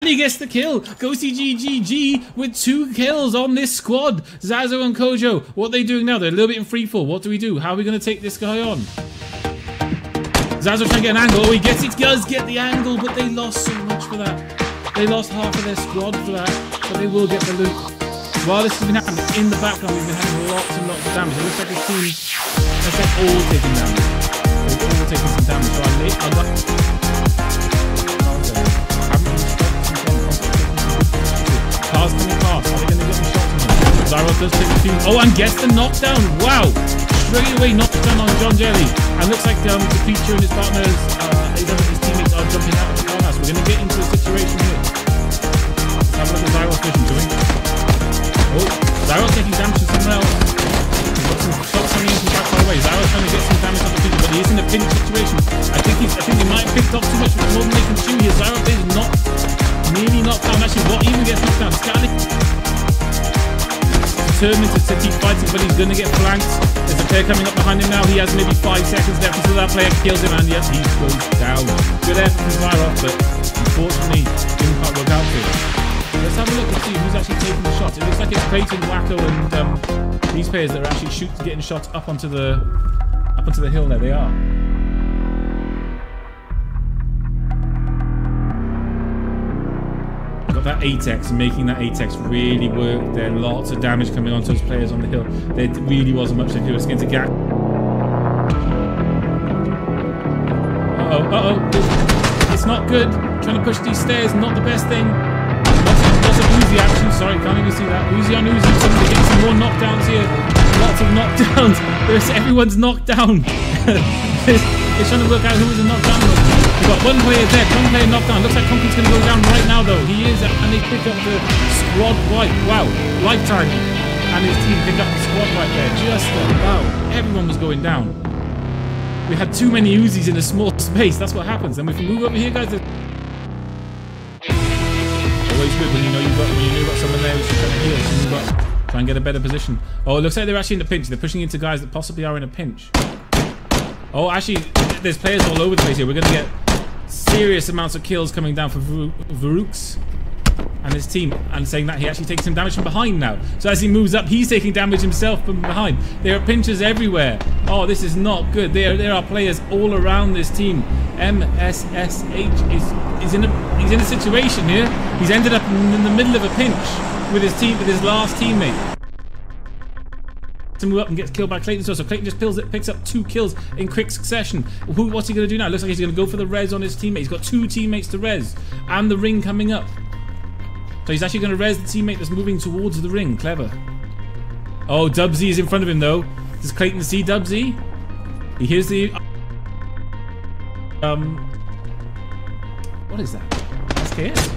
he gets the kill. Ghosty GGG with 2 kills on this squad. Zazo and Kojo, what are they doing now? They're a little bit in free fall. What do we do? How are we going to take this guy on? Zazo trying to get an angle. Oh, he does get the angle, but they lost so much for that. They lost half of their squad for that, but they will get the loot. While this has been happening, in the background, we've been having lots and lots of damage. It looks like this team, they're all taking damage. They're all taking some damage. So I got... Cars coming past. Are they going to get the shots on him? Zyro does take a few. Oh, and gets the knockdown. Wow. Straight away knockdown on John Jelly. And looks like the creature and his partners, his teammates are jumping out of the corner. So we're going to get into a situation here. Let's have a look at Zyro's vision doing. Oh, Zyro's taking damage to someone else. He's got some shots coming in from quite far away. Zyro's trying to get some damage on the people, but he is in a pinch situation. I think they might have picked up too much more than they can chew here. Zyro is nearly knocked down. Actually, what even gets knocked down? Scanning. Determined to keep fighting, but he's going to get flanked. There's a player coming up behind him now. He has maybe 5 seconds left until that player kills him, and yes, he goes down. Good effort from Zyro, but unfortunately, didn't quite work out for him. Let's have a look and see who's actually taking the shots. It looks like it's Clayton, Wacko, and these players that are actually getting shots up onto the hill. There they are. Got that 8x, making that 8x really work. There lots of damage coming onto those players on the hill. There really wasn't much they could do against a gap. It's not good. Trying to push these stairs, not the best thing. Lots of Uzi action. Sorry, can't even see that. Uzi on Uzi. Somebody getting some more knockdowns here. Lots of knockdowns. Everyone's knocked down. It's trying to work out who was a knockdown. We've got one player dead, one player knocked down. Looks like Concrete's going to go down right now, though. He is, and they pick up the squad wipe. Wow, lifetime. And his team pick up the squad wipe there. Just wow, everyone was going down. We had too many Uzis in a small space. That's what happens. And if we move over here, guys. Always good when you know you've got someone there who's trying to heal. So move up, try and get a better position. Oh, it looks like they're actually in a pinch. They're pushing into guys that possibly are in a pinch. Oh, actually, there's players all over the place here. We're going to get serious amounts of kills coming down for Varooks and his team, and saying that he actually takes some damage from behind now. So as he moves up, he's taking damage himself from behind. There are pinches everywhere. Oh, this is not good. There are players all around this team. MSSH is in a situation here. He's ended up in the middle of a pinch with his last teammate. To move up and gets killed by Clayton. So Clayton just picks up 2 kills in quick succession. What's he going to do now? Looks like he's going to go for the res on his teammate. He's got 2 teammates to res, and the ring coming up. So he's actually going to res the teammate that's moving towards the ring. Clever. Oh, Dubsy is in front of him though. Does Clayton see Dubsy? He hears the... What is that? SKS.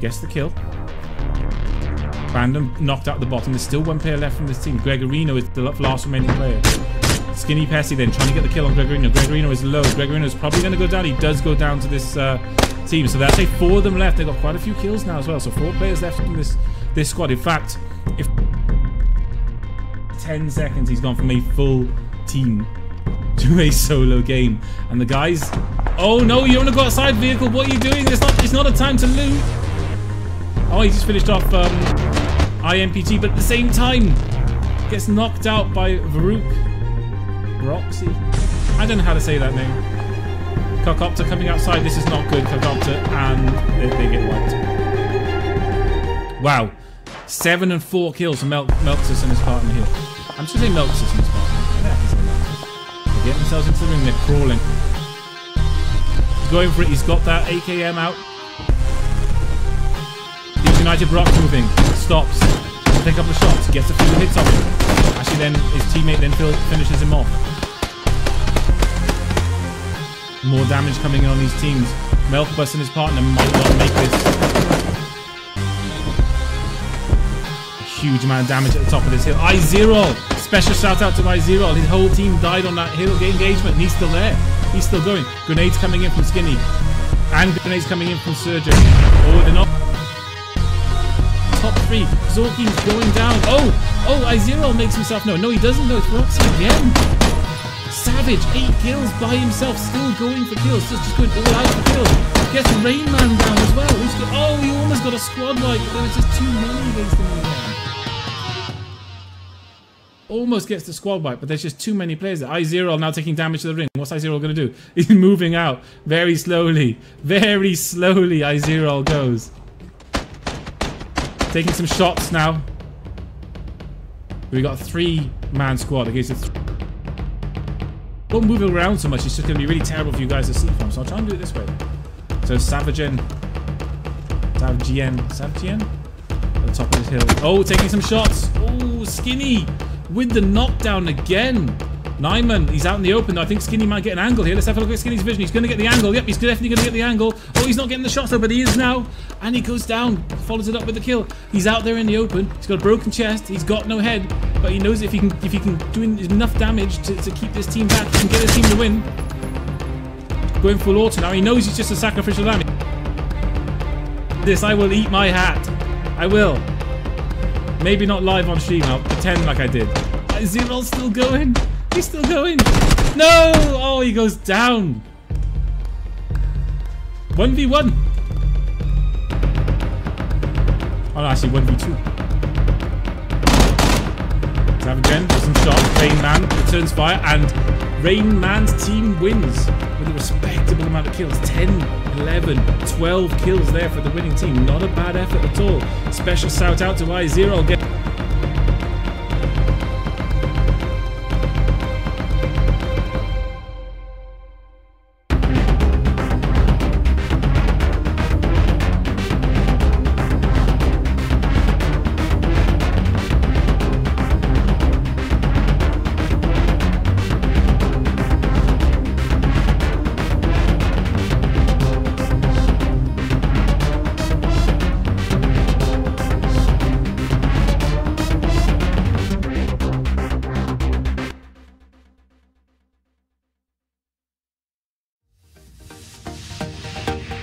Gets the kill. Random knocked out at the bottom. There's still 1 player left from this team. Gregorino is the last remaining player. Skinny Pessy then trying to get the kill on Gregorino. Gregorino is low. Gregorino is probably going to go down. He does go down to this team. So that's 4 of them left. They've got quite a few kills now as well. So 4 players left in this squad. In fact, if 10 seconds, he's gone from a full team to a solo game. And the guys... Oh no, you want to go outside vehicle. What are you doing? It's not a time to loot. Oh, he just finished off MPG, but at the same time gets knocked out by Roxy. I don't know how to say that name. Cocopter coming outside. This is not good, Cocopter, and they get wiped. Wow. 7 and 4 kills from Melxus and his partner here. I'm just saying Melxus and his partner. They get themselves into the ring. They're crawling. He's going for it. He's got that AKM out. United Brock moving, stops, take a couple of shots, gets a few hits on him. Actually then his teammate then finishes him off. More damage coming in on these teams. Melkbus and his partner might not make this. A huge amount of damage at the top of this hill. I0! Special shout out to I0. His whole team died on that hill engagement and he's still there. He's still going. Grenades coming in from Skinny. And grenades coming in from Surgeon. Oh, they're not. Top 3. Zorki's going down. Oh, I0 makes himself known. No, he doesn't know. It's Roxy again. Savage, 8 kills by himself, still going for kills, just going all out for kills. Gets Rain Man down as well. Oh, he almost got a squad wipe, but there was just too many against him again. Almost gets the squad wipe, but there's just too many players there. I0 now taking damage to the ring. What's I0 going to do? He's moving out very slowly. Very slowly I0 goes. Taking some shots now. We got a 3-man squad against a Don't move around so much, it's just going to be really terrible for you guys to see from. So I'll try and do it this way. So Savagien at the top of this hill. Oh, taking some shots. Oh, Skinny with the knockdown again. Nyman, he's out in the open though. I think Skinny might get an angle here. Let's have a look at Skinny's vision. He's going to get the angle. Yep, he's definitely going to get the angle. Oh, he's not getting the shot though, but he is now. And he goes down, follows it up with the kill. He's out there in the open. He's got a broken chest. He's got no head, but he knows if he can do enough damage to keep this team back, he can get his team to win. Going full auto now. He knows he's just a sacrificial lamb. This, I will eat my hat. I will. Maybe not live on stream. I'll pretend like I did. Zero's still going. He's still going. No! Oh, he goes down. 1v1. Oh, no, actually 1v2. Savagien for some shots. Rain Man returns fire, and Rain Man's team wins with a respectable amount of kills. 10, 11, 12 kills there for the winning team. Not a bad effort at all. Special shout out to I0.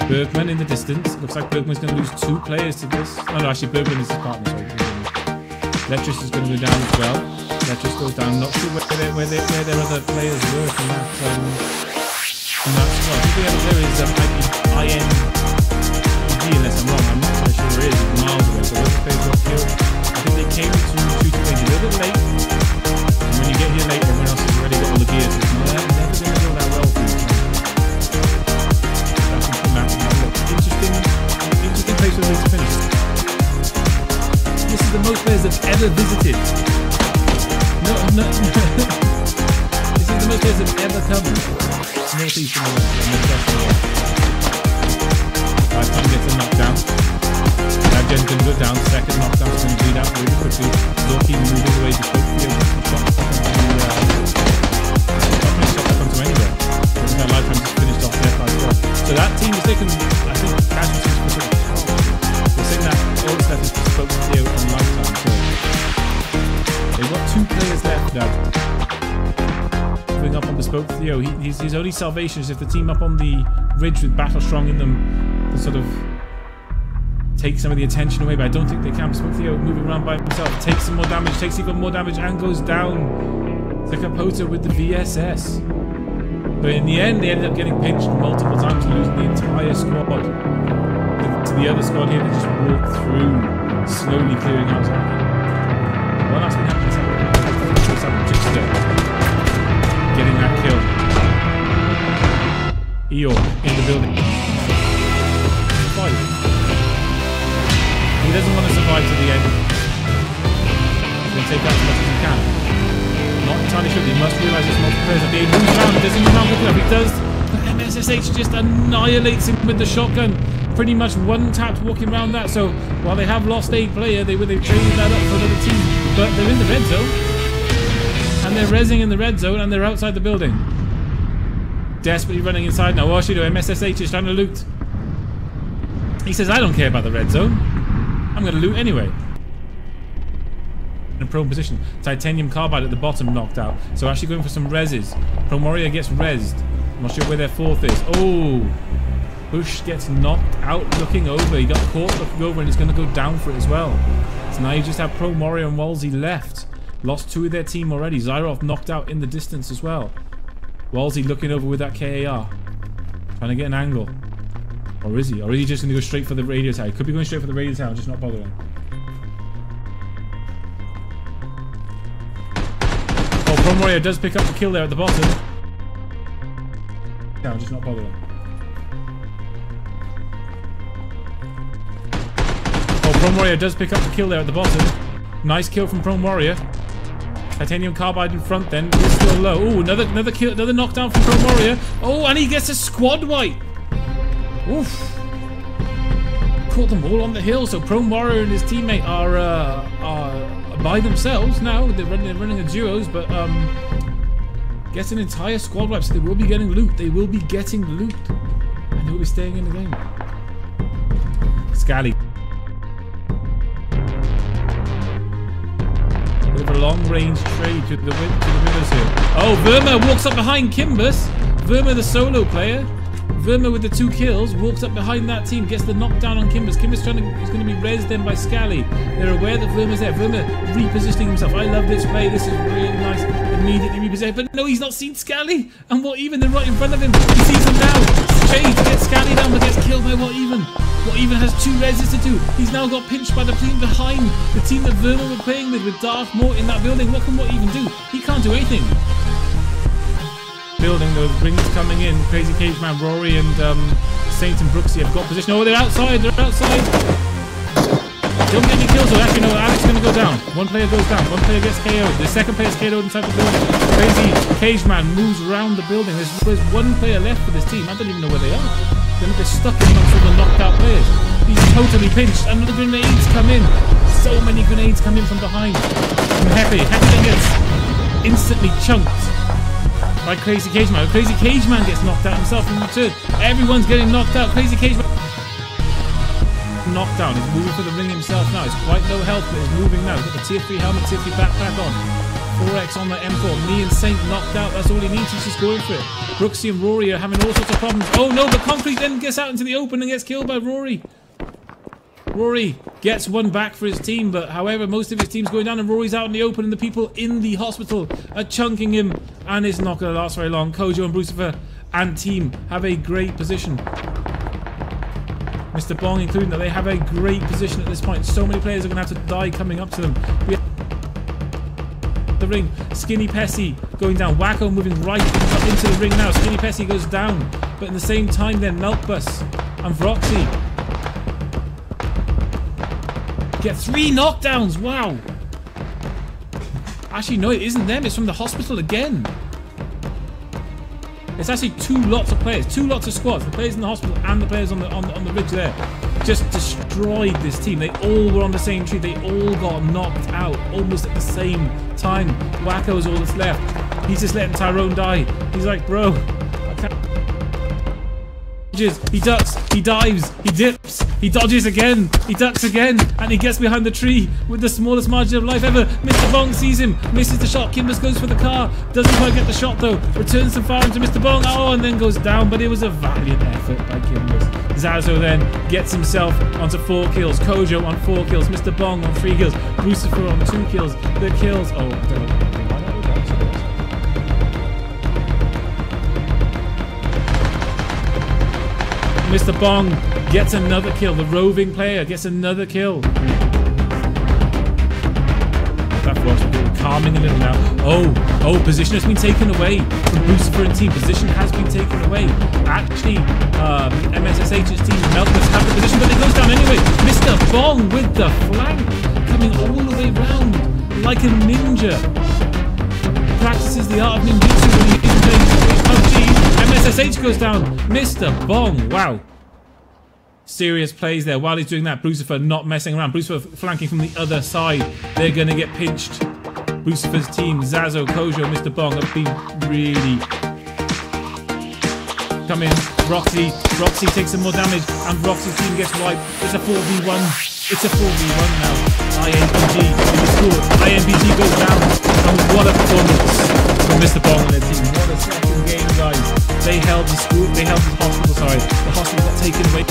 Bergman in the distance. Looks like Bergman's going to lose 2 players to this. Oh no, actually Bergman is his partner. Sorry. Letris is going to go down as well. Letris goes down. Not sure where their other players were from that squad. I think the other player is INPG, unless I'm wrong. I'm not quite sure where it is. It's miles away. So those players got killed. I think they came to shoot a little bit late. And when you get here late, everyone else has already got all the gears. It's never going to go that well for you. Interesting place for them to finish. This is the most players they've ever visited. No. This is the most players they've ever come. Northeast in the world. Time gets a knockdown. Now Jen's going to go down. Second knockdown is going to bleed out really quickly. Zorki moving away to spoke the shot onto anywhere. I think that lifetime just finished off there 5-4. So that team has taken, I think, casualties for sort of they're saying that all the stuff is bespoke Theo and lifetime. So they've got 2 players left now. Moving up on bespoke Theo. His only salvation is if the team up on the ridge with Battle Strong in them to sort of take some of the attention away, but I don't think they can. Bespoke Theo moving around by himself, takes some more damage, takes even more damage, and goes down. Zakapota with the VSS. But in the end, they ended up getting pinched multiple times, losing the entire squad. To the other squad here, they just walked through, slowly clearing out something. What else been happening? Just getting that kill. Eeyore in the building. Fight. He doesn't want to survive to the end. He's going to take out as much as he can. Not entirely sure. He must realise there's multiple players. He moves around. He doesn't move around quickly enough. He does. But MSSH just annihilates him with the shotgun. Pretty much one-tapped walking around that. So while they have lost a player, they've traded that up for another team. But they're in the red zone. And they're rezzing in the red zone, and they're outside the building. Desperately running inside now. What should do? MSSH is trying to loot. He says, I don't care about the red zone. I'm going to loot anyway. In a prone position. Titanium carbide at the bottom knocked out. So actually going for some reses. Promoria gets rezzed. I'm not sure where their 4th is. Oh! Bush gets knocked out looking over. He got caught looking over and he's going to go down for it as well. So now you just have Promoria and Wolsey left. Lost 2 of their team already. Zyrov knocked out in the distance as well. Walsey looking over with that KAR. Trying to get an angle. Or is he? Or is he just going to go straight for the radio tower? He could be going straight for the radio tower, just not bothering. Oh, Prone Warrior does pick up the kill there at the bottom. No, just not bothering. Oh, Prone Warrior does pick up the kill there at the bottom. Nice kill from Prone Warrior. Titanium Carbide in front then. He's still low. Oh, another kill, another knockdown from Prone Warrior. Oh, and he gets a squad wipe. Oof. Caught them all on the hill. So Prone Warrior and his teammate are by themselves now. They're running the duos, but gets an entire squad wipe. So they will be getting loot. They will be getting loot, and they will be staying in the game. Scally. Bit of a long-range trade to the winners here. Oh, Verma walks up behind Kimbus. Verma, the solo player. Verma with the 2 kills walks up behind that team, gets the knockdown on Kimbus. Kimbus is going to be rezzed then by Scally. They're aware that Verma's there. Verma repositioning himself. I love this play. This is really nice. Immediately repositioned. But no, he's not seen Scally. And What Even? They're right in front of him. He sees him now. Chase gets Scally down, but gets killed by What Even. What Even has 2 reses to do. He's now got pinched by the team behind. The team that Verma were playing with Darth Maul in that building. What can What Even do? He can't do anything. Building, those rings coming in. Crazy Caveman, Rory and Saint and Brooksy have got position. Oh, they're outside. They're outside. Don't get any kills. Oh, actually, no. Alex is going to go down. One player goes down. One player gets KO'd. The second player is KO'd inside the building. Crazy Caveman moves around the building. There's one player left for this team. I don't even know where they are. They're stuck in amongst all the knocked out players. He's totally pinched. And the grenades come in. So many grenades come in from behind. From Hefe. Hefe then gets instantly chunked by Crazy Cageman. Crazy Cageman gets knocked out himself in return. Everyone's getting knocked out. Crazy Cageman knocked down. He's moving for the ring himself now. He's quite low health, but he's moving now. He's got the tier 3 helmet, tier 3 backpack on. 4x on the M4. Me and Saint knocked out. That's all he needs. He's just going for it. Brooksy and Rory are having all sorts of problems. Oh no, but Concrete then gets out into the open and gets killed by Rory. Rory gets one back for his team, but however, most of his team's going down and Rory's out in the open and the people in the hospital are chunking him, and it's not going to last very long. Kojo and Brucifer and team have a great position. Mr. Bong including that, they have a great position at this point. So many players are going to have to die coming up to them. We have the ring. Skinny Pessy going down. Wacko moving right into the ring now. Skinny Pessy goes down, but in the same time then Milkbus and Vroxy get 3 knockdowns. Wow. Actually, no, it isn't them. It's from the hospital again. It's actually 2 lots of players, 2 lots of squads. The players in the hospital and the players on the ridge there just destroyed this team. They all were on the same tree. They all got knocked out almost at the same time. Wacko is all that's left. He's just letting Tyrone die. He's like, bro, I can't. He ducks, he dives, he dips, he dodges again, he ducks again, and he gets behind the tree with the smallest margin of life ever. Mr. Bong sees him, misses the shot. Kimbus goes for the car, doesn't quite get the shot though, returns some fire into Mr. Bong, oh, and then goes down, but it was a valiant effort by Kimbus. Zazo then gets himself onto 4 kills, Kojo on 4 kills, Mr. Bong on 3 kills, Lucifer on 2 kills, the kills, oh, I don't know. Mr. Bong gets another kill. The roving player gets another kill. That was calming a little now. Oh, position has been taken away from Lucifer and team. Position has been taken away. Actually, MSSH's team, Melkus have the position, but it goes down anyway. Mr. Bong with the flank, coming all the way round like a ninja. Practices the art of ninjutsu when he is playing PUBG. MSSH goes down. Mr. Bong. Wow. Serious plays there. While he's doing that, Brucifer not messing around. Brucifer flanking from the other side. They're going to get pinched. Brucifer's team, Zazo, Kojo, Mr. Bong have been really... Come in. Roxy takes some more damage, and Roxy's team gets wiped. It's a 4v1. It's a 4v1 now. IMPG in the score. IMPG goes down. And what a performance from Mr. Bong and their team. What a second game, guys. They held the school, they held the hospital, sorry. The hospital got taken away.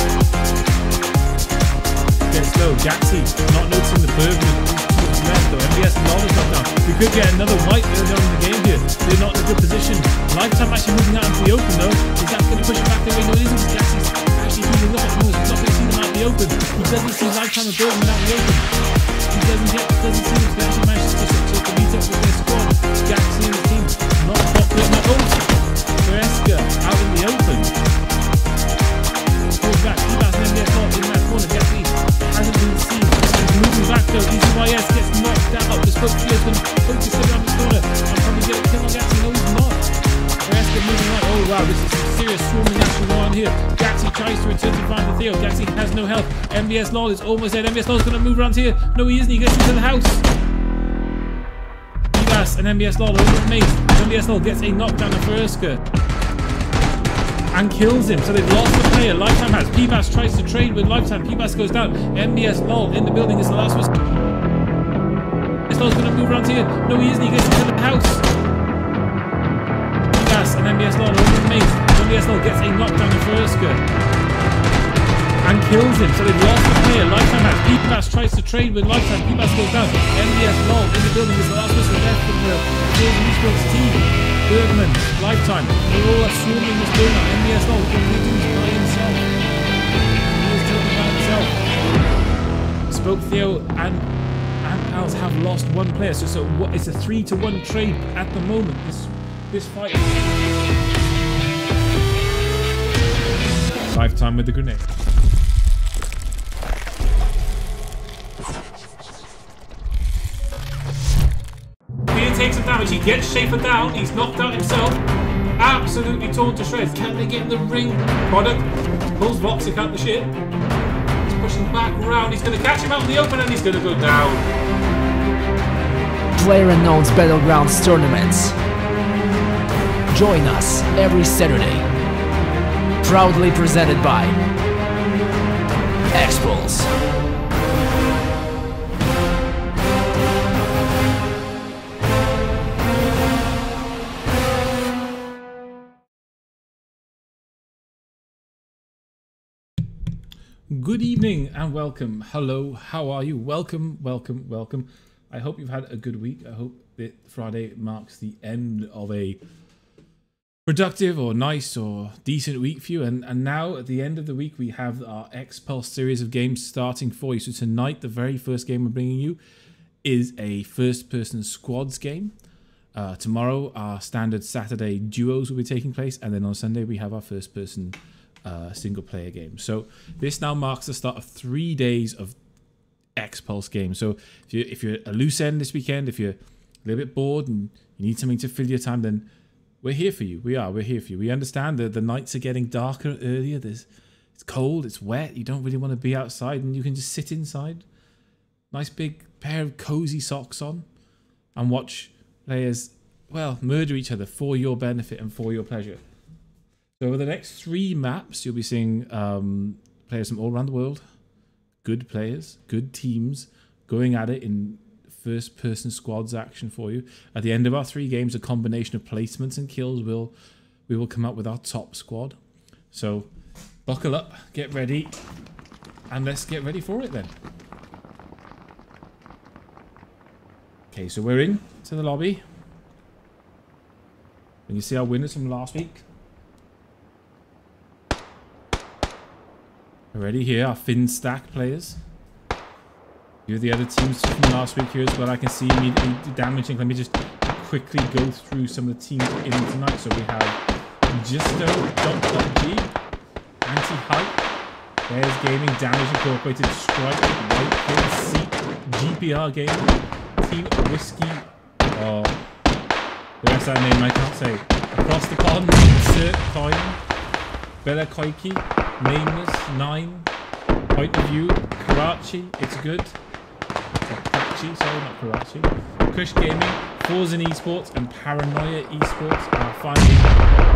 Gets low. Jaxie not noticing the Bergman. left though. MBS Lol is knocked down. We could get another wipe early on in the game here. They're not in a good position. Lifetime actually moving out into the open though. Is that going to push it back their way? No, it isn't. Gaxy's actually moving up at the moment. He's not going to see them out in the open. He doesn't see Lifetime and Burton out in the open. He doesn't see them to actually manage to meet up with their squad. Gaxy and the team not popular in that open. Vereska out in the open. Goes back. P-Bass and MBS Lol in that corner. Gaxy hasn't been seen. He's moving back though. ECYS gets knocked out. The Spoke Theo's going to focus around the corner and probably get a kill on Gaxy. No, he's not. Vereska moving right. Oh wow, this is some serious swarming action going on here. Gaxy tries to return to find the Theo. Gaxy has no health. MBS Lol is almost dead. MBS Lol is going to move around here. No, he isn't. He gets into the house. P-Bass and MBS Lol over the maze. MBS Lol gets a knockdown of Vereska and kills him. So they've lost the player. Lifetime has. P-Bass tries to trade with Lifetime. P-Bass goes down. MBS Lol in the building is the last one. MBS Lol's going to move around here. No, he isn't. He gets into the house. P-Bass and MBS Lol over the maze. MBS Lol gets a knockdown of Vereska and kills him. So they've lost the player. Lifetime has. P-Bass tries to trade with Lifetime. P-Bass goes down. MBS Lol in the building is the last person left from the Esports team. Bergman, Lifetime, they're all swarming this building. MBS Lol can do this by himself. He's totally by himself. Spoke Theo and Pals have lost one player. So it's a 3-to-1 trade at the moment. This fight. Lifetime with the grenade. He takes some damage. He gets Schaefer down. He's knocked out himself. Absolutely torn to shreds. Can they get in the ring? Product pulls Voxic out the shit. He's pushing back around. He's going to catch him out in the open and he's going to go down. Playerunknown's Battlegrounds tournaments. Join us every Saturday. Proudly presented by Expulse. Good evening and welcome. Hello, how are you? Welcome, welcome, welcome. I hope you've had a good week. I hope that Friday marks the end of a productive or nice or decent week for you. And now at the end of the week, we have our Expulse series of games starting for you. So tonight, the very first game we're bringing you is a first-person squads game. Tomorrow, our standard Saturday duos will be taking place. And then on Sunday, we have our first-person single player game. So this now marks the start of 3 days of Expulse games. So if you're a loose end this weekend, if you're a little bit bored and you need something to fill your time, then we're here for you. We're here for you. We understand that the nights are getting darker earlier. It's cold, it's wet, you don't really want to be outside, and you can just sit inside. Nice big pair of cozy socks on and watch players, well, murder each other for your benefit and for your pleasure. So over the next 3 maps, you'll be seeing players from all around the world. Good players, good teams, going at it in first-person squads action for you. At the end of our 3 games, a combination of placements and kills we will come up with our top squad. So buckle up, get ready, and let's get ready for it then. Okay, so we're in to the lobby. And you see our winners from last week. Already here, our Fin Stack players. A few of the other teams from last week here as well. I can see immediately damaging. Let me just quickly go through some of the teams in tonight. So we have Justo.PUBG, Anti-Hype, Bears Gaming, Damage Incorporated, Strike, White Kill, Seat, GPR Gaming, Team Whiskey, the rest of that name I can't say. Across the Pond, Insert Coin, Bella Koiki, Nameless, 9, Point of View, Karachi, It's Good, Karachi, sorry, not Karachi, Kush Gaming, Forza Esports, and Paranoia Esports are finding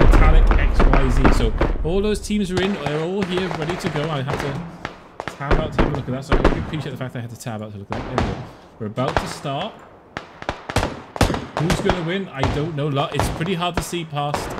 Metallic XYZ. So all those teams are in, they're all here, ready to go. I had to tab out to have a look at that, so I really appreciate the fact that I had to tab out to look at that. Anyway, we're about to start. Who's going to win? I don't know. It's pretty hard to see past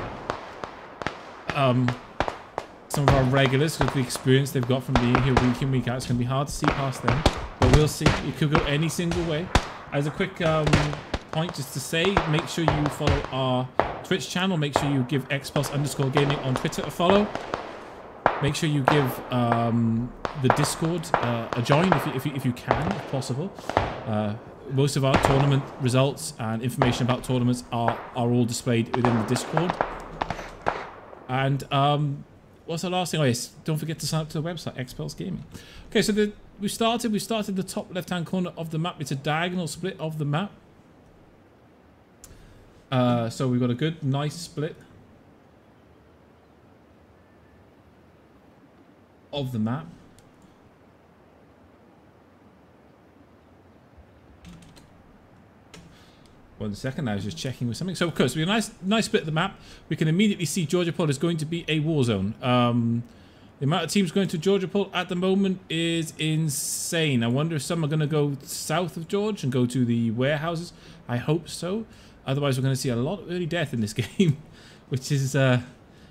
some of our regulars with the experience they've got from being here week in, week out. It's going to be hard to see past them, but we'll see. It could go any single way. As a quick point, just to say, make sure you follow our Twitch channel. Make sure you give xpulse_gaming on Twitter a follow. Make sure you give the Discord a join if you can, if possible. Most of our tournament results and information about tournaments are all displayed within the Discord. And what's the last thing? Oh yes, don't forget to sign up to the website, xpulse gaming. Okay, so we started the top left-hand corner of the map. It's a diagonal split of the map. So we've got a good, nice split of the map. One second, I was just checking with something. So of course, we have a nice split of the map. We can immediately see Georgiapol is going to be a war zone. The amount of teams going to Georgiapol at the moment is insane. I wonder if some are going to go south of George and go to the warehouses. I hope so. Otherwise, we're going to see a lot of early death in this game, which is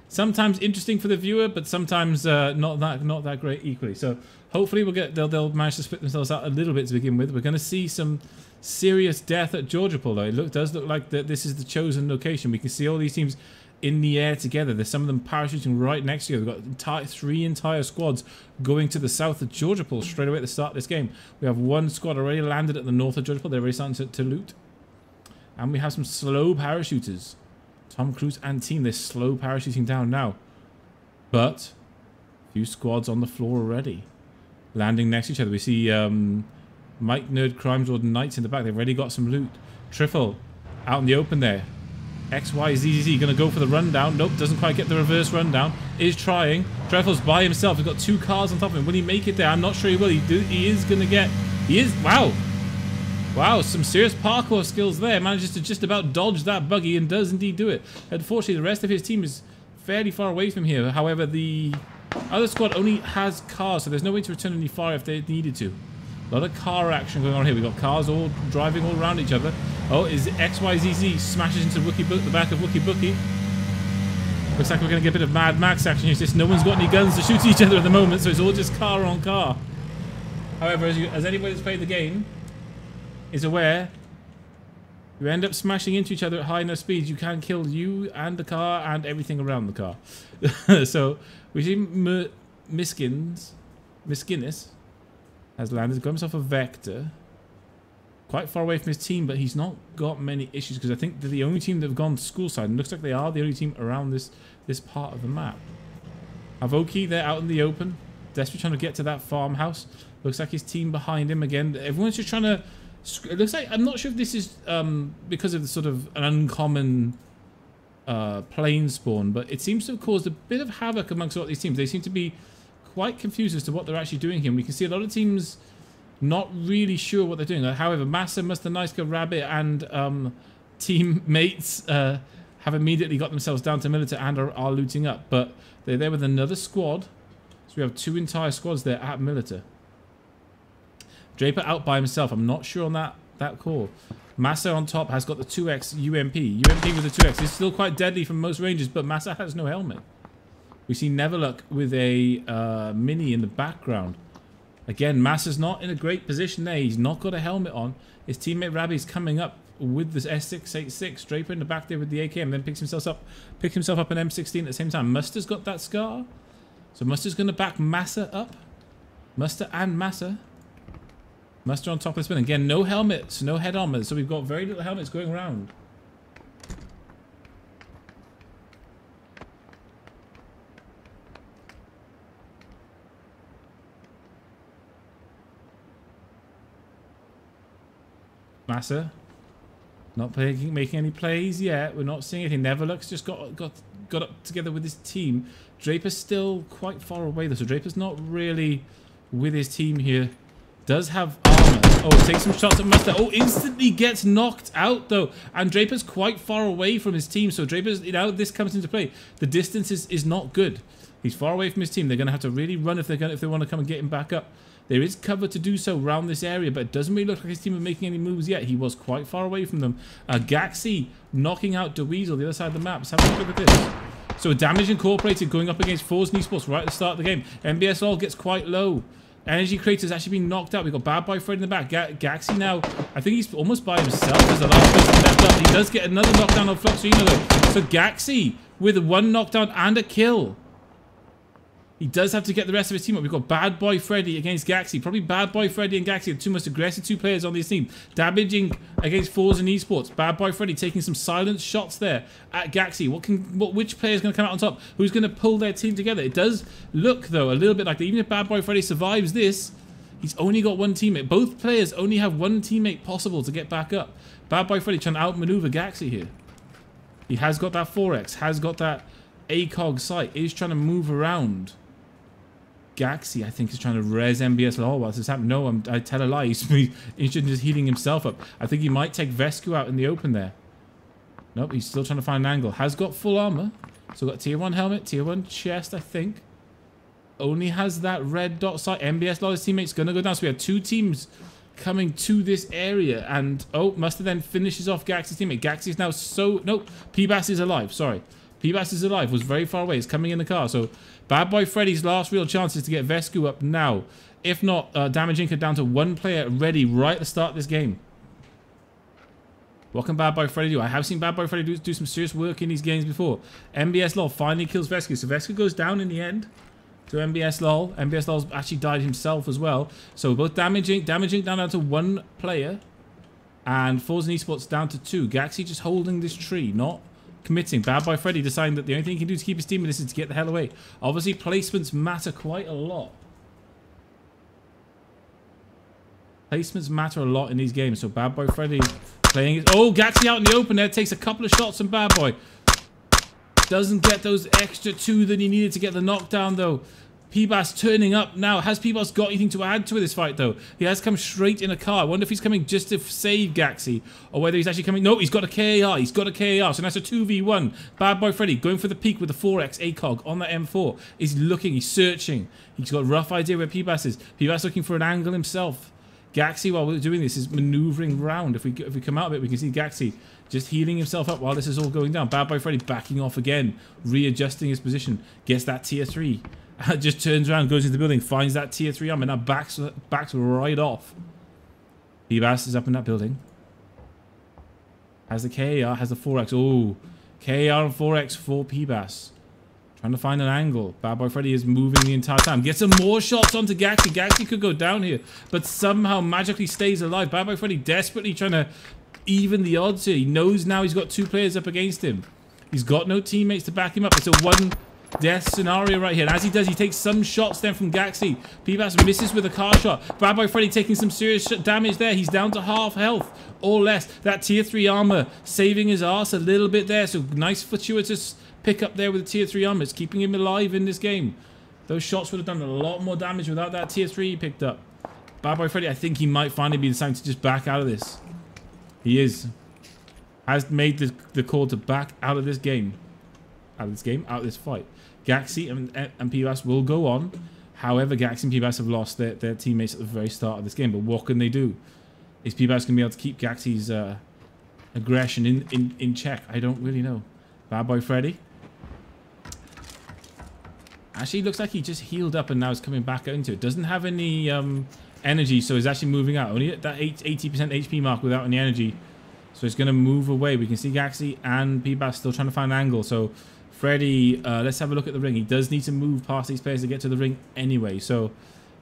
sometimes interesting for the viewer, but sometimes not that great equally. So hopefully they'll manage to split themselves out a little bit to begin with. We're going to see some serious death at Georgiapol, though. It does look like that this is the chosen location. We can see all these teams in the air together. There's some of them parachuting right next to you. We've got three entire squads going to the south of Georgiapol straight away at the start of this game. We have one squad already landed at the north of Georgiapol. They're already starting to loot. And we have some slow parachuters. Tom Cruise and team, they're slow parachuting down now. But a few squads on the floor already. Landing next to each other. We see Mike Nerd Crimes Lord Knights in the back. They've already got some loot. Triffle out in the open there. XYZZ gonna go for the rundown. Nope, doesn't quite get the reverse rundown. Is trying. Triffle's by himself. He's got two cars on top of him. Will he make it there? I'm not sure he will. He is gonna get. He is. Wow. Wow, some serious parkour skills there. Manages to just about dodge that buggy and does indeed do it. Unfortunately, the rest of his team is fairly far away from here. However, the other squad only has cars, so there's no way to return any fire if they needed to. A lot of car action going on here. We've got cars all driving all around each other. Oh, is XYZZ smashes into the back of Wookie Bookie. Looks like we're going to get a bit of Mad Max action here. It's just no one's got any guns to shoot each other at the moment, so it's all just car on car. However, as anybody that's played the game is aware, you end up smashing into each other at high enough speeds, you can kill you and the car and everything around the car. So we see Miskinnis has landed, got himself a Vector. Quite far away from his team, but he's not got many issues because I think they're the only team that have gone to school side, and looks like they are the only team around this part of the map. Avoki, they're out in the open, desperately trying to get to that farmhouse. Looks like his team behind him again. Everyone's just trying to. It looks like, I'm not sure if this is because of the sort of an uncommon plane spawn, but it seems to have caused a bit of havoc amongst a lot of these teams. They seem to be quite confused as to what they're actually doing here. And we can see a lot of teams not really sure what they're doing. However, Massa, Mr. Nice Guy Rabbit, and teammates have immediately got themselves down to military and are looting up. But they're there with another squad. So we have two entire squads there at military. Draper out by himself. I'm not sure on that call. Massa on top has got the 2x UMP. UMP with the 2x is still quite deadly from most ranges, but Massa has no helmet. We see Neverluck with a Mini in the background. Again, Massa's not in a great position there. He's not got a helmet on. His teammate Rabbi's coming up with the S686. Draper in the back there with the AKM, then picks himself up an M16 at the same time. Muster's got that scar. So Muster's going to back Massa up. Muster and Massa. Muster on top of the spin. Again, no helmets, no head armor. So we've got very little helmets going around. Massa not making any plays yet. We're not seeing anything. Neverluck's just got up together with his team. Draper's still quite far away though, so Draper's not really with his team here. Does have armor. Oh, takes some shots at Muster. Oh, instantly gets knocked out though. And Draper's quite far away from his team, so Draper's, you know, this comes into play. The distance is not good. He's far away from his team. They're going to have to really run if they want to come and get him back up. There is cover to do so around this area, but it doesn't really look like his team are making any moves yet. He was quite far away from them. Gaxi knocking out DeWeasel, the other side of the map. Let's have a look at this. So Damage Incorporated going up against Force Esports right at the start of the game. MBS all gets quite low. Energy Creator's actually been knocked out. We've got Bad Boy Fred in the back. Gaxi now, I think he's almost by himself as the last person left up. He does get another knockdown on Fluxino though. So Gaxi with 1 knockdown and a kill. He does have to get the rest of his team up. We've got Bad Boy Freddy against Gaxi. Probably Bad Boy Freddy and Gaxi, the 2 most aggressive 2 players on this team. Damaging against Forza and Esports. Bad Boy Freddy taking some silent shots there at Gaxi. Which player is going to come out on top? Who's going to pull their team together? It does look, though, a little bit like that. Even if Bad Boy Freddy survives this, he's only got 1 teammate. Both players only have 1 teammate possible to get back up. Bad Boy Freddy trying to outmaneuver Gaxi here. He has got that 4x, has got that ACOG sight, is trying to move around. Gaxi, I think, is trying to res MBS Law whilst this happening. No, I tell a lie. He's just healing himself up. I think he might take Vescu out in the open there. Nope, he's still trying to find an angle. Has got full armor. So got tier 1 helmet, tier 1 chest, I think. Only has that red dot sight. MBS Law, his teammate's going to go down. So we have 2 teams coming to this area. And, oh, Mustard then finishes off Gaxi's teammate. Gaxi is now so... Nope, P-Bass is alive. Sorry. P-Bass is alive. Was very far away. He's coming in the car. So... Bad Boy Freddy's last real chance is to get Vescu up now. If not, Damage Inc. are down to 1 player ready right at the start of this game. What can Bad Boy Freddy do? I have seen Bad Boy Freddy do some serious work in these games before. MBS Lol finally kills Vescu. So Vescu goes down in the end to MBS Lol. MBS Lol's actually died himself as well. So both Damage Inc. down to 1 player. And Forza and Esports down to 2. Gaxi just holding this tree, not... committing. Bad Boy Freddy deciding that the only thing he can do to keep his team in this is to get the hell away. Obviously, placements matter quite a lot. Placements matter a lot in these games. So Bad Boy Freddy playing it. Oh, Gaxi out in the open there. Takes a couple of shots from Bad Boy. Doesn't get those extra 2 that he needed to get the knockdown, though. P-Bass turning up now. Has P-Bass got anything to add to this fight, though? He has come straight in a car. I wonder if he's coming just to save Gaxi, or whether he's actually coming... No, he's got a KAR. He's got a KAR. So that's a 2v1. Bad Boy Freddy going for the peak with the 4x ACOG on that M4. He's looking. He's searching. He's got a rough idea where P-Bass is. P-Bass looking for an angle himself. Gaxi, while we're doing this, is maneuvering round. If we come out of it, we can see Gaxi just healing himself up while this is all going down. Bad Boy Freddy backing off again, readjusting his position. Gets that tier 3. Just turns around, goes into the building, finds that tier 3 armor, and now backs right off. P-Bass is up in that building. Has the KAR, has the 4x. Oh, KAR and 4x for P-Bass. Trying to find an angle. Bad Boy Freddy is moving the entire time. Gets some more shots onto Gaxi. Gaxi could go down here, but somehow magically stays alive. Bad Boy Freddy desperately trying to even the odds here. He knows now he's got 2 players up against him. He's got no teammates to back him up. It's a 1 death scenario right here. And as he does, he takes some shots then from Gaxi. P-Bass misses with a car shot. Bad Boy Freddy taking some serious damage there. He's down to half health or less. That tier 3 armor saving his ass a little bit there. So nice fortuitous pick up there with the tier 3 armor. It's keeping him alive in this game. Those shots would have done a lot more damage without that tier 3 he picked up. Bad Boy Freddy, I think he might finally be deciding to just back out of this. He is. Has made the call to back out of this game. Out of this fight. Gaxi and P-Bass will go on. However, Gaxi and P-Bass have lost their teammates at the very start of this game. But what can they do? Is P-Bass going to be able to keep Gaxi's aggression in check? I don't really know. Bad Boy Freddy. Actually, looks like he just healed up and now is coming back into it. Doesn't have any energy, so he's actually moving out. Only at that 80% HP mark without any energy. So he's going to move away. We can see Gaxi and P-Bass still trying to find an angle. So Freddy, let's have a look at the ring. He does need to move past these players to get to the ring anyway. So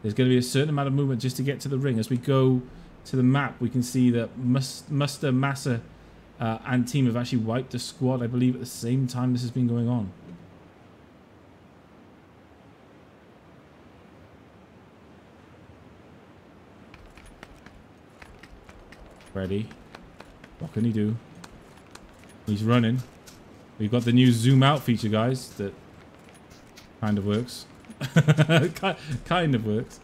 there's going to be a certain amount of movement just to get to the ring. As we go to the map, we can see that Muster, Massa, and team have actually wiped the squad, I believe, at the same time this has been going on. Freddy, what can he do? He's running. We've got the new zoom out feature, guys, that kind of works. Kind of works.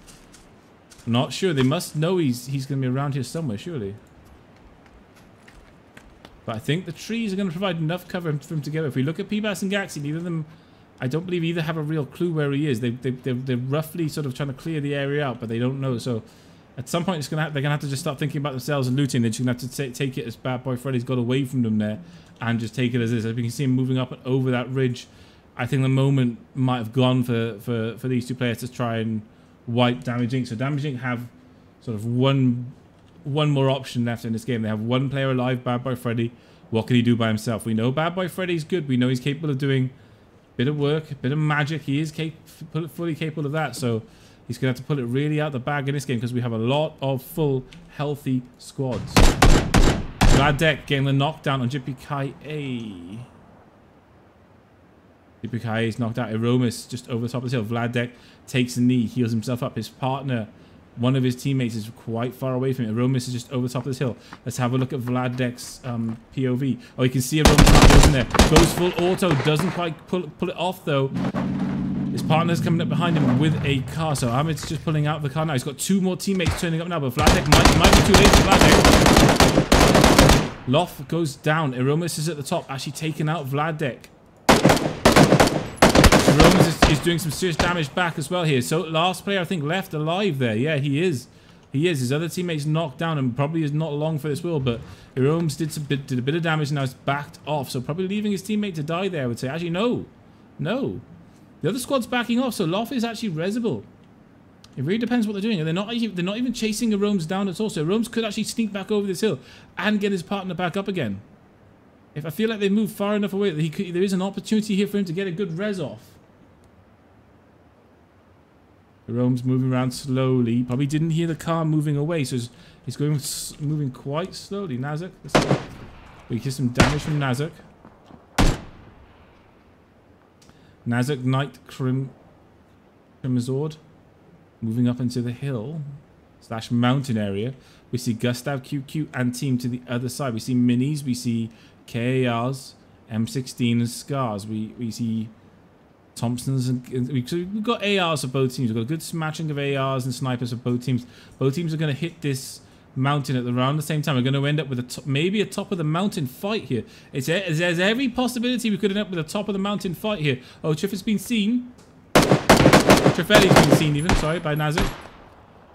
I'm not sure. They must know he's going to be around here somewhere, surely. But I think the trees are going to provide enough cover for him to get. If we look at P-Bass and Gaxi, neither of them, I don't believe either have a real clue where he is. They're roughly sort of trying to clear the area out, but they don't know. So at some point, they're going to have to just start thinking about themselves and looting. They're just going to have to take it as Bad Boy Freddy's got away from them there and just take it as is. As we can see him moving up and over that ridge, I think the moment might have gone for these 2 players to try and wipe Damage Inc. So Damage Inc. have sort of one more option left in this game. They have one player alive, Bad Boy Freddy. What can he do by himself? We know Bad Boy Freddy's good. We know he's capable of doing a bit of work, a bit of magic. He is fully capable of that. So he's going to have to pull it really out the bag in this game because we have a lot of full, healthy squads. Vladek getting the knockdown on Yippee-Ki-Yay. Yippee-Ki-Yay is knocked out. Aromas just over the top of the hill. Vladek takes a knee, heals himself up. His partner, one of his teammates, is quite far away from it. Aromas is just over the top of this hill. Let's have a look at Vladek's POV. Oh, you can see Aromas in there. Goes full auto. Doesn't quite pull it off, though. His partner's coming up behind him with a car. So Ahmed's just pulling out the car now. He's got two more teammates turning up now, but Vladek might be too late for Vladek. Loft goes down. Aromas is at the top, actually taking out Vladek. Aromas is doing some serious damage back as well here. So last player, I think, left alive there. Yeah, he is. He is. His other teammate's knocked down and probably is not long for this world, but Aromas did a bit of damage and now it's backed off. So probably leaving his teammate to die there, I would say. Actually, no. No. The other squad's backing off, so Loft is actually resible. It really depends what they're doing. And they're not even chasing Aromas down at all. So Aromas could actually sneak back over this hill and get his partner back up again. If I feel like they move far enough away, there is an opportunity here for him to get a good res off. Aromas moving around slowly. Probably didn't hear the car moving away, so he's moving quite slowly. Nazuk, we get some damage from Nazuk. Nazuk Knight Crimazord moving up into the hill / mountain area. We see Gustav QQ and team to the other side. We see minis, we see KARs, M16 and Scars. We see Thompsons and we've got ARs for both teams. We've got a good matching of ARs and snipers for both teams. Both teams are going to hit this mountain at around the same time. We're going to end up with maybe a top of the mountain fight here. There's every possibility we could end up with a top of the mountain fight here. Oh, Triff has been seen. Trifeli's been seen even, sorry, by Nazuk.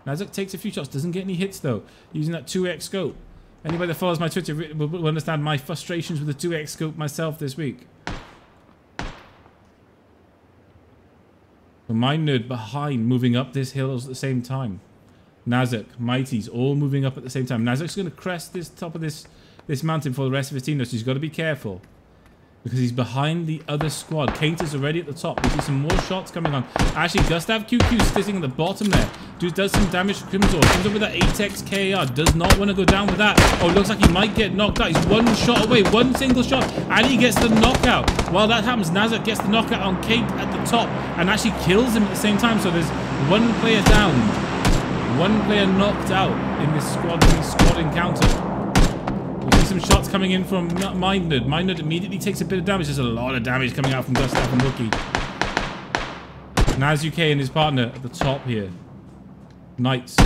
Nazuk takes a few shots, doesn't get any hits though, using that 2x scope. Anybody that follows my Twitter will understand my frustrations with the 2x scope myself this week. So my nerd behind, moving up this hill at the same time. Nazuk, Mighty's all moving up at the same time. Nazuk's going to crest this top of this mountain for the rest of his team, though, so he's got to be careful. Because he's behind the other squad. Kainter's already at the top. We see some more shots coming on. Actually, Gustav QQ sitting at the bottom there. Dude does some damage to Crimson. Comes up with that 8x KAR. Does not want to go down with that. Oh, looks like he might get knocked out. He's one shot away. One single shot. And he gets the knockout. While that happens, Nazuk gets the knockout on Kate at the top. And actually kills him at the same time. So there's one player down. One player knocked out in this squad encounter. We see some shots coming in from Minded. Minded immediately takes a bit of damage. There's a lot of damage coming out from Gustav and Wookie. Nazuk and his partner at the top here. Knights.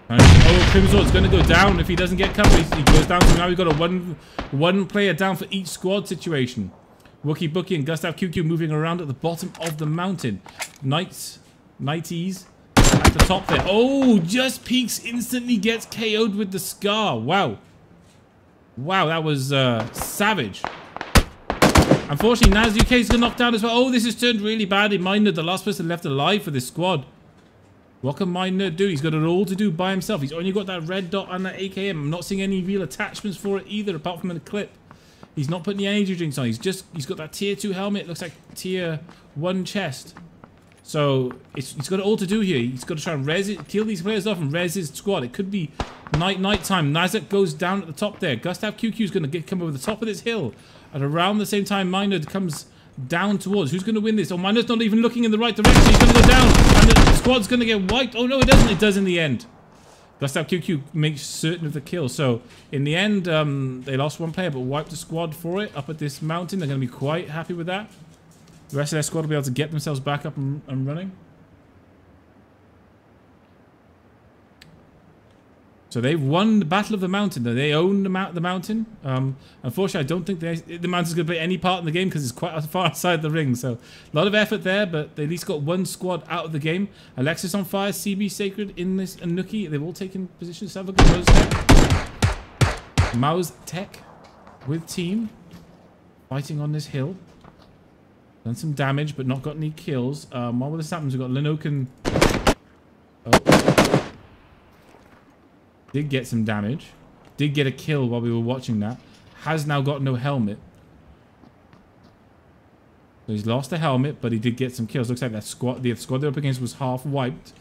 And, oh, Crimsword's going to go down if he doesn't get cover. He goes down. So now we've got a one player down for each squad situation. Wookie Bookie and Gustav QQ moving around at the bottom of the mountain. Knighties at the top there. Oh, just peeks, instantly gets KO'd with the Scar. Wow. Wow, that was savage. Unfortunately, Nazuk's got knocked down as well. Oh, this has turned really badly. Mindnerd, the last person left alive for this squad. What can Mindnerd do? He's got it all to do by himself. He's only got that red dot and that AKM. I'm not seeing any real attachments for it either, apart from a clip. He's not putting the energy drinks on. He's got that tier 2 helmet. It looks like tier 1 chest. So he's got it all to do here. He's got to try and kill these players off and res his squad. It could be night time. Nazuk goes down at the top there. Gustav QQ is going to come over the top of this hill. At around the same time, Minded comes down towards. Who's going to win this? Oh, Minded's not even looking in the right direction. He's going to go down. And the squad's going to get wiped. Oh, no, it doesn't. It does in the end. Gustav QQ makes certain of the kill. So, in the end, they lost one player, but wiped the squad for it up at this mountain. They're going to be quite happy with that. The rest of their squad will be able to get themselves back up and running. So they've won the Battle of the Mountain. They own the mountain. Unfortunately, I don't think the mountain's going to play any part in the game because it's quite far outside the ring. So a lot of effort there, but they at least got one squad out of the game. Alexis on fire, CB Sacred in this, and Nookie. They've all taken positions. Have a look at Mouse Tech with team fighting on this hill. Done some damage, but not got any kills. While this happens, we've got Linoken Oh. Did get some damage. Did get a kill while we were watching that. Has now got no helmet. So he's lost a helmet, but he did get some kills. Looks like that squad, the squad they're up against was half wiped.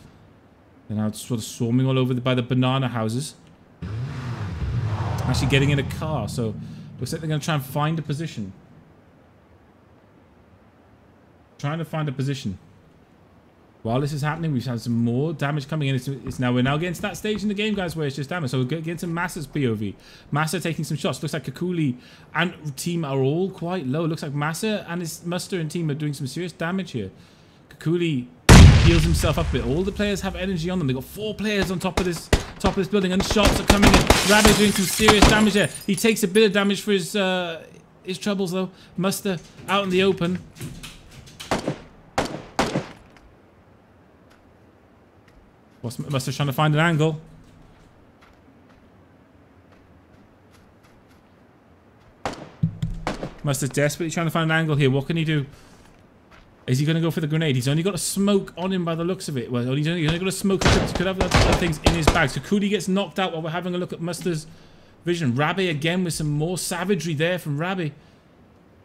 They're now sort of swarming all over by the banana houses. Actually getting in a car, so looks like they're going to try and find a position. Trying to find a position. While this is happening, we've had some more damage coming in. We're now getting to that stage in the game, guys, where it's just damage. So we're getting to Massa's POV. Massa taking some shots. Looks like Kakuli and team are all quite low. Looks like Massa and his Muster and team are doing some serious damage here. Kakuli heals himself up a bit. All the players have energy on them. They've got 4 players on top of this building, and shots are coming in. Rabbit doing some serious damage there. He takes a bit of damage for his troubles, though. Muster out in the open. Muster's trying to find an angle. Muster's desperately trying to find an angle here. What can he do? Is he going to go for the grenade? He's only got a smoke on him by the looks of it. Well, he's only got a smoke. Could have other things in his bag. So Kudi gets knocked out while we're having a look at Muster's vision. Rabbi again with some more savagery there from Rabbi.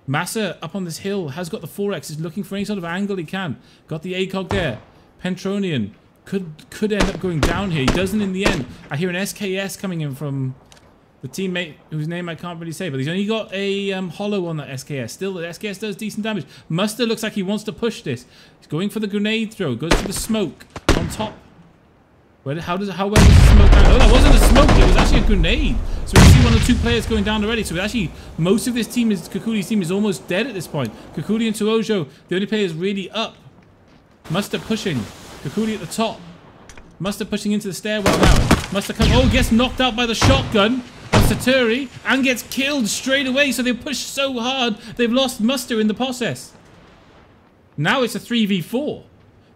Massa up on this hill has got the 4X. Is looking for any sort of angle he can. Got the ACOG there. Pentronian could end up going down here. He doesn't in the end. I hear an SKS coming in from the teammate whose name I can't really say, but he's only got a hollow on that SKS. Still, the SKS does decent damage. Muster looks like he wants to push this. He's going for the grenade throw. Goes for the smoke on top. How well does the smoke land? Oh, that wasn't a smoke. It was actually a grenade. So we see 1 or 2 players going down already. So actually, most of this team Kakuli's team is almost dead at this point. Kakuli and Tuojo, the only players really up. Muster pushing. Kakuli at the top. Muster pushing into the stairwell now. Muster comes. Oh, gets knocked out by the shotgun of Saturi and gets killed straight away. So they push so hard, they've lost Muster in the process. Now it's a 3v4.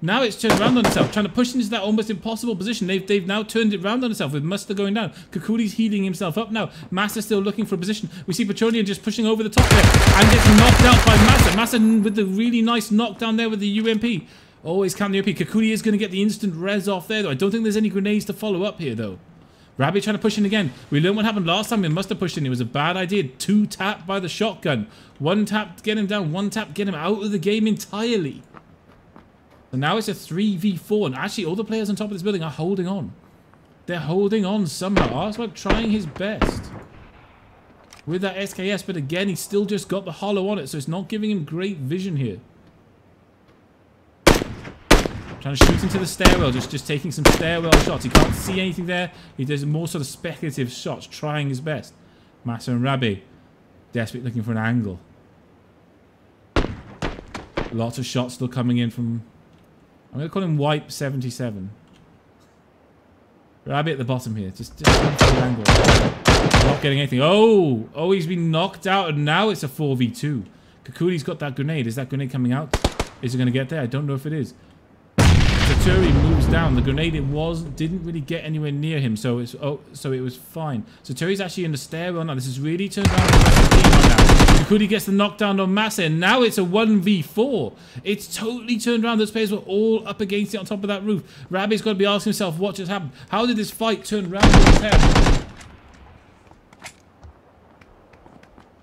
Now it's turned around on itself, trying to push into that almost impossible position. They've now turned it around on itself with Muster going down. Kakuli's healing himself up now. Massa still looking for a position. We see Petronian just pushing over the top there and gets knocked out by Massa. Massa with the really nice knockdown there with the UMP. Always count the OP. Kakuli is going to get the instant res off there, though. I don't think there's any grenades to follow up here, though. Rabbit trying to push in again. We learned what happened last time. We must have pushed in. It was a bad idea. 2 tap by the shotgun. 1 tap to get him down. 1 tap to get him out of the game entirely. So now it's a 3v4. And actually, all the players on top of this building are holding on. They're holding on somehow. Arswag trying his best with that SKS. But again, he's still just got the hollow on it. So it's not giving him great vision here. Trying to shoot into the stairwell, just taking some stairwell shots. He can't see anything there. He does more sort of speculative shots, trying his best. Massa and Rabbi, desperately looking for an angle. Lots of shots still coming in from... I'm going to call him Wipe 77. Rabbi at the bottom here, just looking for an angle. Not getting anything. Oh, he's been knocked out, and now it's a 4v2. Kakuli's got that grenade. Is that grenade coming out? Is it going to get there? I don't know if it is. Saturi moves down. The grenade didn't really get anywhere near him, so it was fine. Saturi's actually in the stairwell now. This is really turned around to now. Kakuli gets the knockdown on Massa, and now it's a 1v4. It's totally turned around. Those players were all up against it on top of that roof. Rabbi's got to be asking himself what just happened. How did this fight turn around on his head?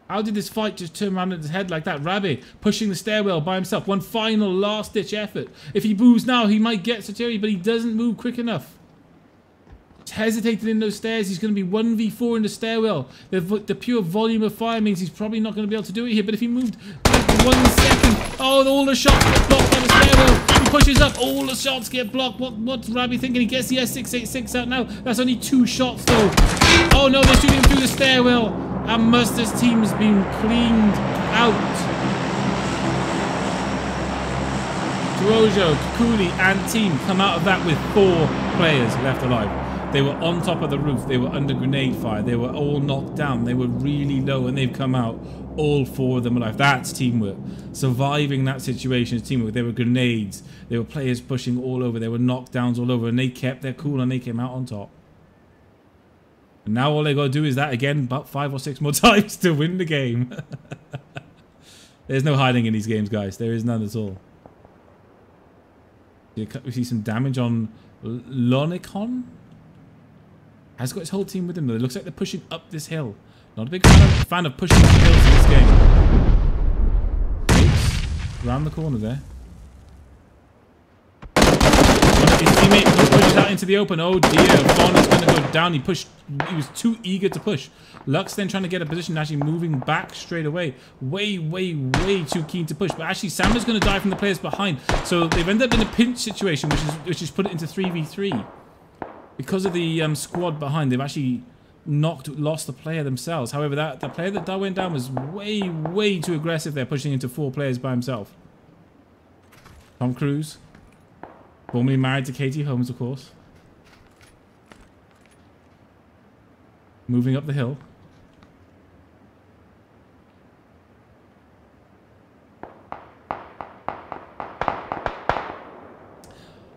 How did this fight just turn around in his head like that? Rabbi pushing the stairwell by himself. One final last-ditch effort. If he moves now, he might get Saturi, but he doesn't move quick enough. He's hesitated in those stairs. He's going to be 1v4 in the stairwell. The pure volume of fire means he's probably not going to be able to do it here. But if he moved like 1 second... Oh, all the shots get blocked by the stairwell. He pushes up. All the shots get blocked. What's Rabbi thinking? He gets the S686 out now. That's only 2 shots, though. Oh, no, they're shooting him through the stairwell. And Muster's team's been cleaned out. Tuojo, Kakuli, and team come out of that with 4 players left alive. They were on top of the roof. They were under grenade fire. They were all knocked down. They were really low, and they've come out, all 4 of them alive. That's teamwork. Surviving that situation is teamwork. There were grenades. There were players pushing all over. There were knockdowns all over, and they kept their cool, and they came out on top. And now all they got to do is that again about 5 or 6 more times to win the game. There's no hiding in these games, guys. There is none at all. We see some damage on Lonicon. Has got his whole team with him though. It looks like they're pushing up this hill. Not a big fan of pushing up hills in this game. Oops. Around the corner there. His teammate pushes out into the open. Oh dear, Vaughn is going to go down. He was too eager to push. Lux then trying to get a position, actually moving back straight away. Way too keen to push. But actually, Sam is going to die from the players behind. So they've ended up in a pinch situation, which is put it into 3v3. Because of the squad behind, they've actually lost the player themselves. However, the player that went down was way too aggressive there, pushing into 4 players by himself. Tom Cruise. Formerly married to Katie Holmes, of course. Moving up the hill.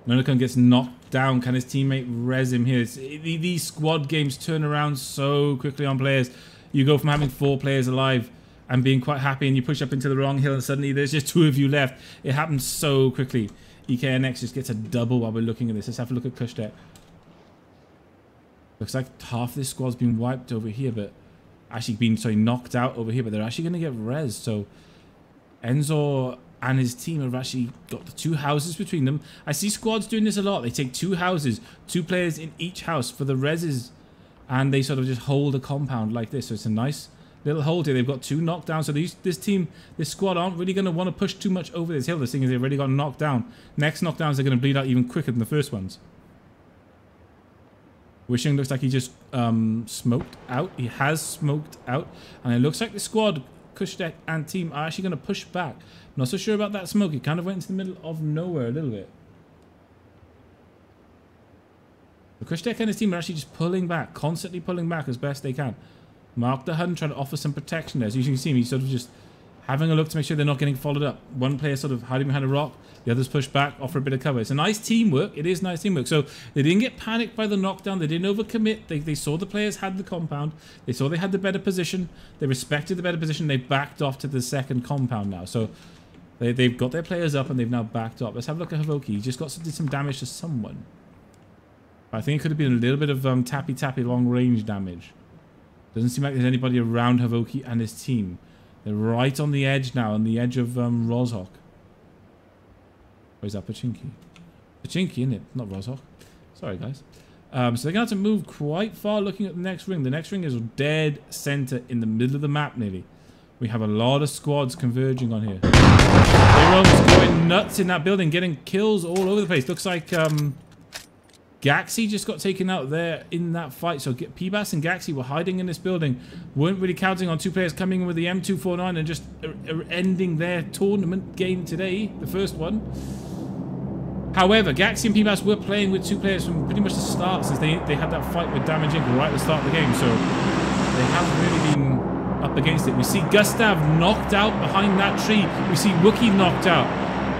Nonacon gets knocked down. Can his teammate res him here? These squad games turn around so quickly on players. You go from having 4 players alive and being quite happy, and you push up into the wrong hill and suddenly there's just 2 of you left. It happens so quickly. EKNX just gets a double while we're looking at this. Let's have a look at Kushtek. Looks like half this squad's been wiped over here, but actually been, knocked out over here, but they're actually going to get res. So Enzor and his team have actually got the 2 houses between them. I see squads doing this a lot. They take 2 houses, 2 players in each house for the reses, and they sort of just hold a compound like this. So it's a nice little hold here. They've got 2 knockdowns. So this squad aren't really going to want to push too much over this hill. The thing is they've already got knocked down. Next knockdowns are going to bleed out even quicker than the first ones. Wishing looks like he just smoked out. He has smoked out. And it looks like the squad, Kushtek and team, are actually going to push back. Not so sure about that smoke. He kind of went into the middle of nowhere a little bit. But Kushtek and his team are actually just pulling back, constantly pulling back as best they can. Mark the Hun trying to offer some protection there. So you can see him, he's sort of just having a look to make sure they're not getting followed up. One player sort of hiding behind a rock, the others push back, offer a bit of cover. It's a nice teamwork. It is nice teamwork. So they didn't get panicked by the knockdown. They didn't overcommit. They saw the players had the compound. They saw they had the better position. They respected the better position. They backed off to the second compound now. So they've got their players up and they've now backed up. Let's have a look at Havoki. He just did some damage to someone. I think it could have been a little bit of tappy long range damage. Doesn't seem like there's anybody around Havoki and his team. They're right on the edge now, on the edge of Rozhok. Or is that Pachinki? Pachinki, isn't it? Not Rozhok. Sorry, guys. So they're going to have to move quite far looking at the next ring. The next ring is dead center in the middle of the map nearly. We have a lot of squads converging on here. Everyone's going nuts in that building, getting kills all over the place. Looks like Gaxi just got taken out there in that fight. So P-Bass and Gaxi were hiding in this building. Weren't really counting on 2 players coming in with the M249 and just ending their tournament game today. The first one. However, Gaxi and P-Bass were playing with 2 players from pretty much the start since they had that fight with Damage Inc. right at the start of the game. So they haven't really been up against it. We see Gustav knocked out behind that tree. We see Wookie knocked out.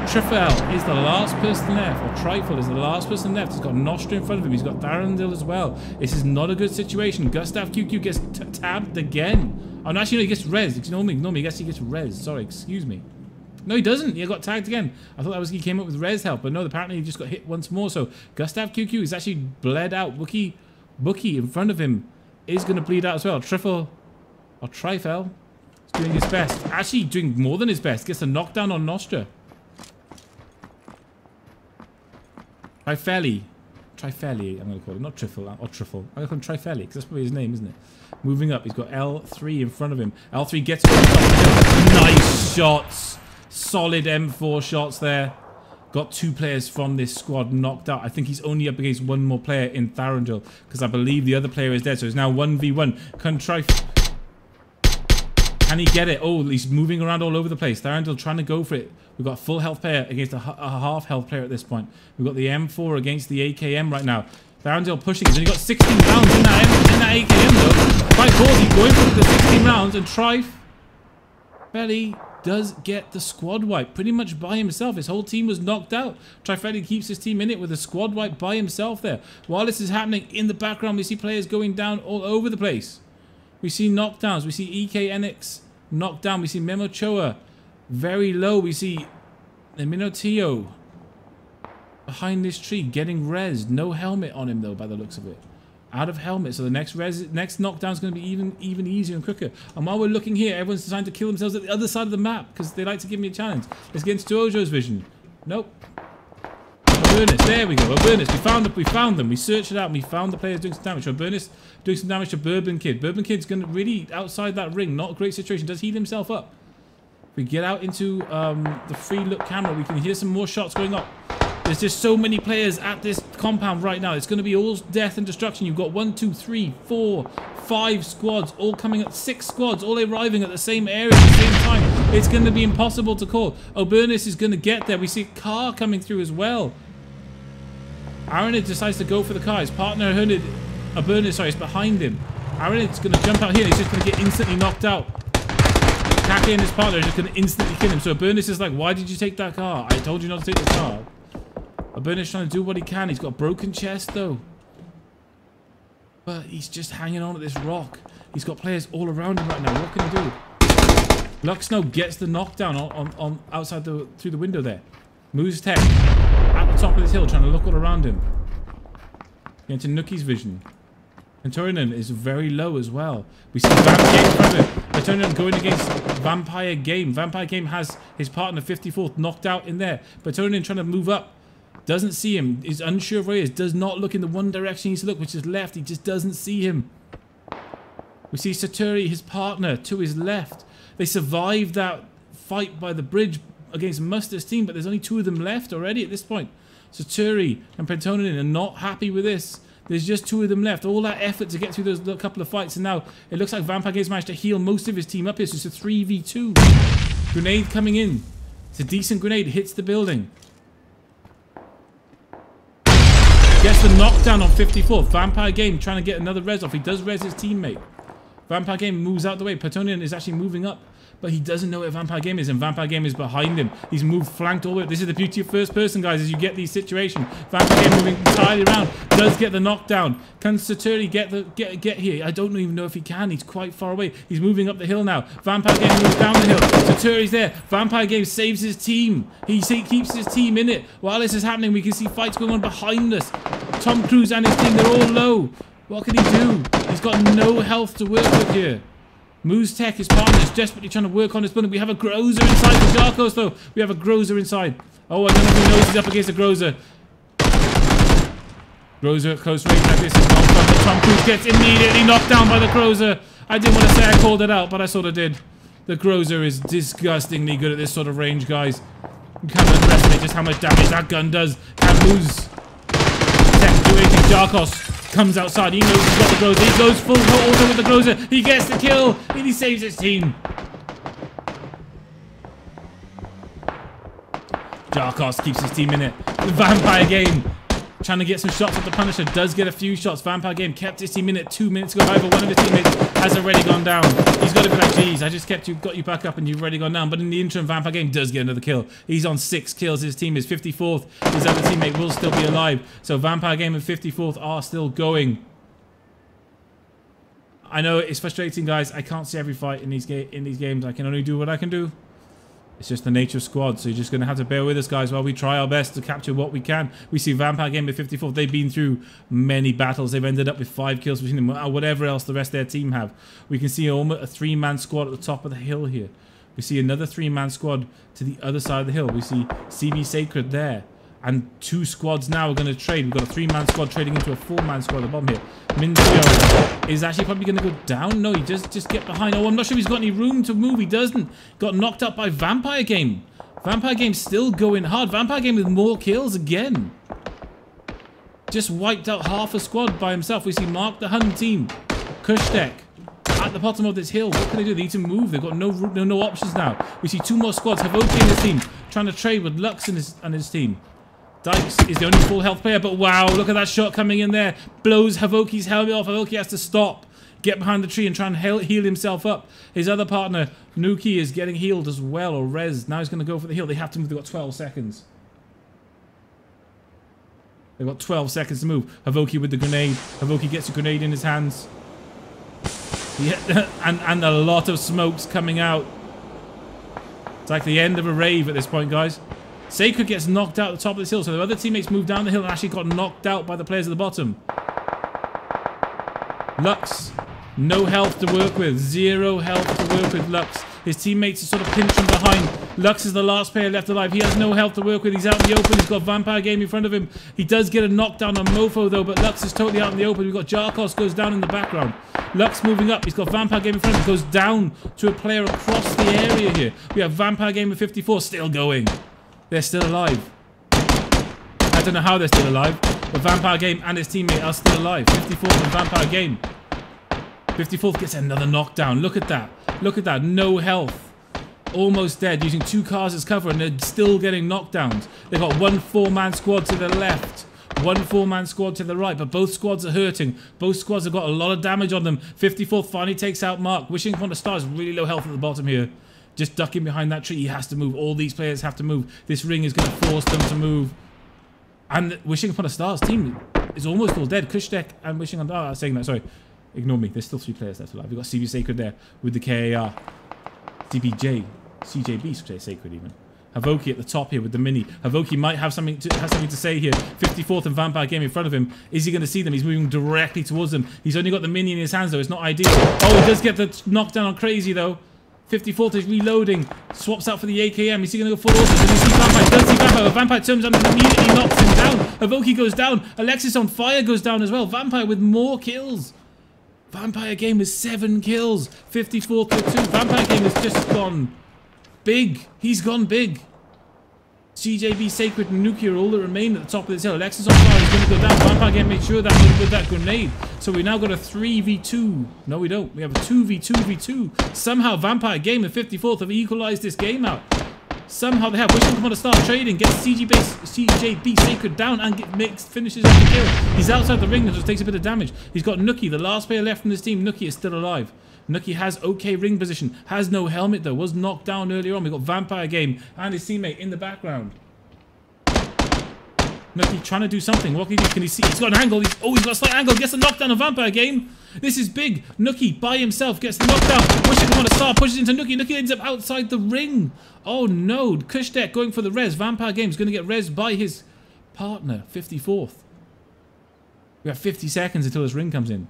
Trifel is the last person left, or Trifle is the last person left. He's got Nostra in front of him. He's got Darrendil as well. This is not a good situation. Gustav QQ gets tabbed again. Oh, no, actually, no, he gets res. Normally, I guess he gets res. Sorry, excuse me. No, he doesn't. He got tagged again. I thought he came up with res help, but no, apparently he just got hit once more. So Gustav QQ is actually bled out. Wookie in front of him is going to bleed out as well. Trifle, or Trifel, is doing his best. Actually doing more than his best. Gets a knockdown on Nostra. Trifeli, I'm going to call it, not Trifle, or Trifle. I'm going to call him Trifeli, because that's probably his name, isn't it? Moving up, he's got L3 in front of him. L3 gets nice shots. Solid M4 shots there. Got 2 players from this squad knocked out. I think he's only up against 1 more player in Tharangel, because I believe the other player is dead. So it's now 1v1. Can he get it? Oh, he's moving around all over the place. Tharandil trying to go for it. We've got a full health player against a half health player at this point. We've got the M4 against the AKM right now. Tharandil pushing. He's only got 16 rounds in that AKM though. Quite ballsy going for the 16 rounds, and Trife Belly does get the squad wipe pretty much by himself. His whole team was knocked out. Trifeli keeps his team in it with a squad wipe by himself there. While this is happening in the background, we see players going down all over the place. We see knockdowns. We see EKNX knocked down. We see Memochoa very low. We see Minotio Behind this tree, getting rezzed. No helmet on him, though, by the looks of it. Out of helmet, so the next knockdown is going to be even easier and quicker. And while we're looking here, everyone's deciding to kill themselves at the other side of the map because they like to give me a challenge. Let's get into Ojo's vision. Nope. Obernus, there we go. Obernus, we found them. We searched it out and we found the players doing some damage. Obernus doing some damage to Bourbon Kid. Bourbon Kid's going to really, outside that ring, not a great situation. Does heal himself up. If we get out into the free look camera, we can hear some more shots going up. There's just so many players at this compound right now. It's going to be all death and destruction. You've got 1, 2, 3, 4, 5 squads all coming up. 6 squads all arriving at the same area at the same time. It's going to be impossible to call. Obernus is going to get there. We see a car coming through as well. Aranid decides to go for the car. His partner, Obernus, sorry, is behind him. Aranid's going to jump out here. He's just going to get instantly knocked out. Kake and his partner are just going to instantly kill him. So Obernus is like, why did you take that car? I told you not to take the car. Obernus trying to do what he can. He's got a broken chest, though. But he's just hanging on at this rock. He's got players all around him right now. What can he do? Luxno gets the knockdown on outside through the window there. Moves Tech at the top of this hill, trying to look all around him. Into Nuki's vision. And Turinen is very low as well. We see Turinen going against Vampire Game. Vampire Game has his partner 54th knocked out in there. But Turinen trying to move up. Doesn't see him. Is unsure of where he is. Does not look in the one direction he needs to look, which is left. He just doesn't see him. We see Saturi, his partner, to his left. They survived that fight by the bridge against Mustard's team, but there's only 2 of them left already at this point. Saturi and Pentonin are not happy with this. There's just 2 of them left. All that effort to get through those couple of fights, and now it looks like Vampire Games managed to heal most of his team up here, so it's a 3v2. Grenade coming in. It's a decent grenade. Hits the building. Gets the knockdown on 54. Vampire Game trying to get another res off. He does res his teammate. Vampire Game moves out the way. Petonian is actually moving up, but he doesn't know where Vampire Game is, and Vampire Game is behind him. He's moved flanked all the way. This is the beauty of first person, guys, as you get these situations. Vampire Game moving entirely around. Does get the knockdown. Can Saturi get here? I don't even know if he can. He's quite far away. He's moving up the hill now. Vampire Game moves down the hill. Saturi's there. Vampire Game saves his team. He keeps his team in it. While this is happening, we can see fights going on behind us. Tom Cruise and his team, they're all low. What can he do? He's got no health to work with here. Moose Tech, his partner, is desperately trying to work on his building. We have a Grozer inside for Jarkos, though. We have a Grozer inside. Oh, I don't know if he knows he's up against a Grozer. Grozer at close range like this is not fun, but Tom Cruise gets immediately knocked down by the Grozer. I didn't want to say I called it out, but I sort of did. The Grozer is disgustingly good at this sort of range, guys. You can't underestimate just how much damage that gun does. Can't lose. Tech do anything. Jarkos comes outside. He knows he's got the Grozer. He goes full auto with the Grozer. He gets the kill. And he saves his team. Jarkos keeps his team in it. The Vampire Game trying to get some shots at the Punisher. Does get a few shots. Vampire Game kept his team in it 2 minutes ago. However, one of his teammates has already gone down. He's got to be like, geez, I just got you back up and you've already gone down. But in the interim, Vampire Game does get another kill. He's on 6 kills. His team is 54th. His other teammate will still be alive. So Vampire Game and 54th are still going. I know it's frustrating, guys. I can't see every fight in these games. I can only do what I can do. It's just the nature of squad, so you're just going to have to bear with us, guys, while we try our best to capture what we can. We see Vampire Game at 54th. They've been through many battles. They've ended up with 5 kills between them, or whatever else the rest of their team have. We can see almost a 3-man squad at the top of the hill here. We see another 3-man squad to the other side of the hill. We see CB Sacred there. And 2 squads now are going to trade. We've got a 3-man squad trading into a 4-man squad at the bottom here. Mincio is actually probably going to go down. No, he just get behind. Oh, I'm not sure if he's got any room to move. He doesn't. Got knocked up by Vampire Game. Vampire Game still going hard. Vampire Game with more kills again. Just wiped out half a squad by himself. We see Mark the Hun team. Kushtek at the bottom of this hill. What can they do? They need to move. They've got no options now. We see 2 more squads. Havoki and his team trying to trade with Lux and his team. Dykes is the only full health player, but wow, look at that shot coming in there. Blows Havoki's helmet off. Havoki has to stop, get behind the tree and try and heal himself up. His other partner, Nuki, is getting healed as well, or res. Now he's going to go for the heal. They have to move. They've got 12 seconds. They've got 12 seconds to move. Havoki with the grenade. Havoki gets a grenade in his hands. Yeah, and a lot of smokes coming out. It's like the end of a rave at this point, guys. Sacred gets knocked out at the top of this hill, so the other teammates move down the hill and actually got knocked out by the players at the bottom. Lux, no health to work with. 0 health to work with Lux. His teammates are sort of pinching behind. Lux is the last player left alive. He has no health to work with. He's out in the open. He's got Vampire Game in front of him. He does get a knockdown on Mofo though, but Lux is totally out in the open. We've got Jarkos goes down in the background. Lux moving up. He's got Vampire Game in front of him. Goes down to a player across the area here. We have Vampire Game at 54 still going. They're still alive. I don't know how they're still alive, but Vampire Game and his teammate are still alive. 54th and Vampire Game. 54th gets another knockdown. Look at that. Look at that. No health. Almost dead. Using 2 cars as cover and they're still getting knockdowns. They've got 1 4-man squad to the left. 1 4-man squad to the right. But both squads are hurting. Both squads have got a lot of damage on them. 54th finally takes out Mark. Wishing upon a star is really low health at the bottom here. Just ducking behind that tree. He has to move. All these players have to move. This ring is going to force them to move. And Wishing upon a star's team is almost all dead. Kushtek and Wishing on... Oh, I was saying that. Sorry. Ignore me. There's still 3 players left alive. We've got CB Sacred there with the KAR. CBJ. CJB, should I say Sacred even. Havoki at the top here with the mini. Havoki might have something to say here. 54th and Vampire Game in front of him. Is he going to see them? He's moving directly towards them. He's only got the mini in his hands though. It's not ideal. Oh, he does get the knockdown on Crazy though. 54th is reloading. Swaps out for the AKM. Is he going to go full auto? Does he see Vampire? Does see Vampire? Vampire turns on and immediately knocks him down. Havoki goes down. Alexis on fire goes down as well. Vampire with more kills. Vampire Game with 7 kills. 54th with 2. Vampire Game has just gone big. He's gone big. CJB, Sacred, and Nuki are all that remain at the top of this hill. Alexis on fire is going to go down. Vampire Game made sure that with that grenade. So we now got a 3v2. No, we don't. We have a 2v2v2. Somehow Vampire Game and 54th have equalized this game out. Somehow they have. Wishing upon a star trading. Gets CJB Sacred down and finishes off the kill. He's outside the ring and just takes a bit of damage. He's got Nuki, the last player left from this team. Nuki is still alive. Nuki has okay ring position. Has no helmet though. Was knocked down earlier on. We got Vampire Game and his teammate in the background. Nuki trying to do something. What can he do? Can he see? He's got an angle. He's got a slight angle. Gets a knockdown on Vampire Game. This is big. Nuki by himself gets the knockdown. Wishing upon a star. Pushes into Nuki. Nuki ends up outside the ring. Oh no. Kushtek going for the res. Vampire Game is going to get res by his partner. 54th. We have 50 seconds until this ring comes in.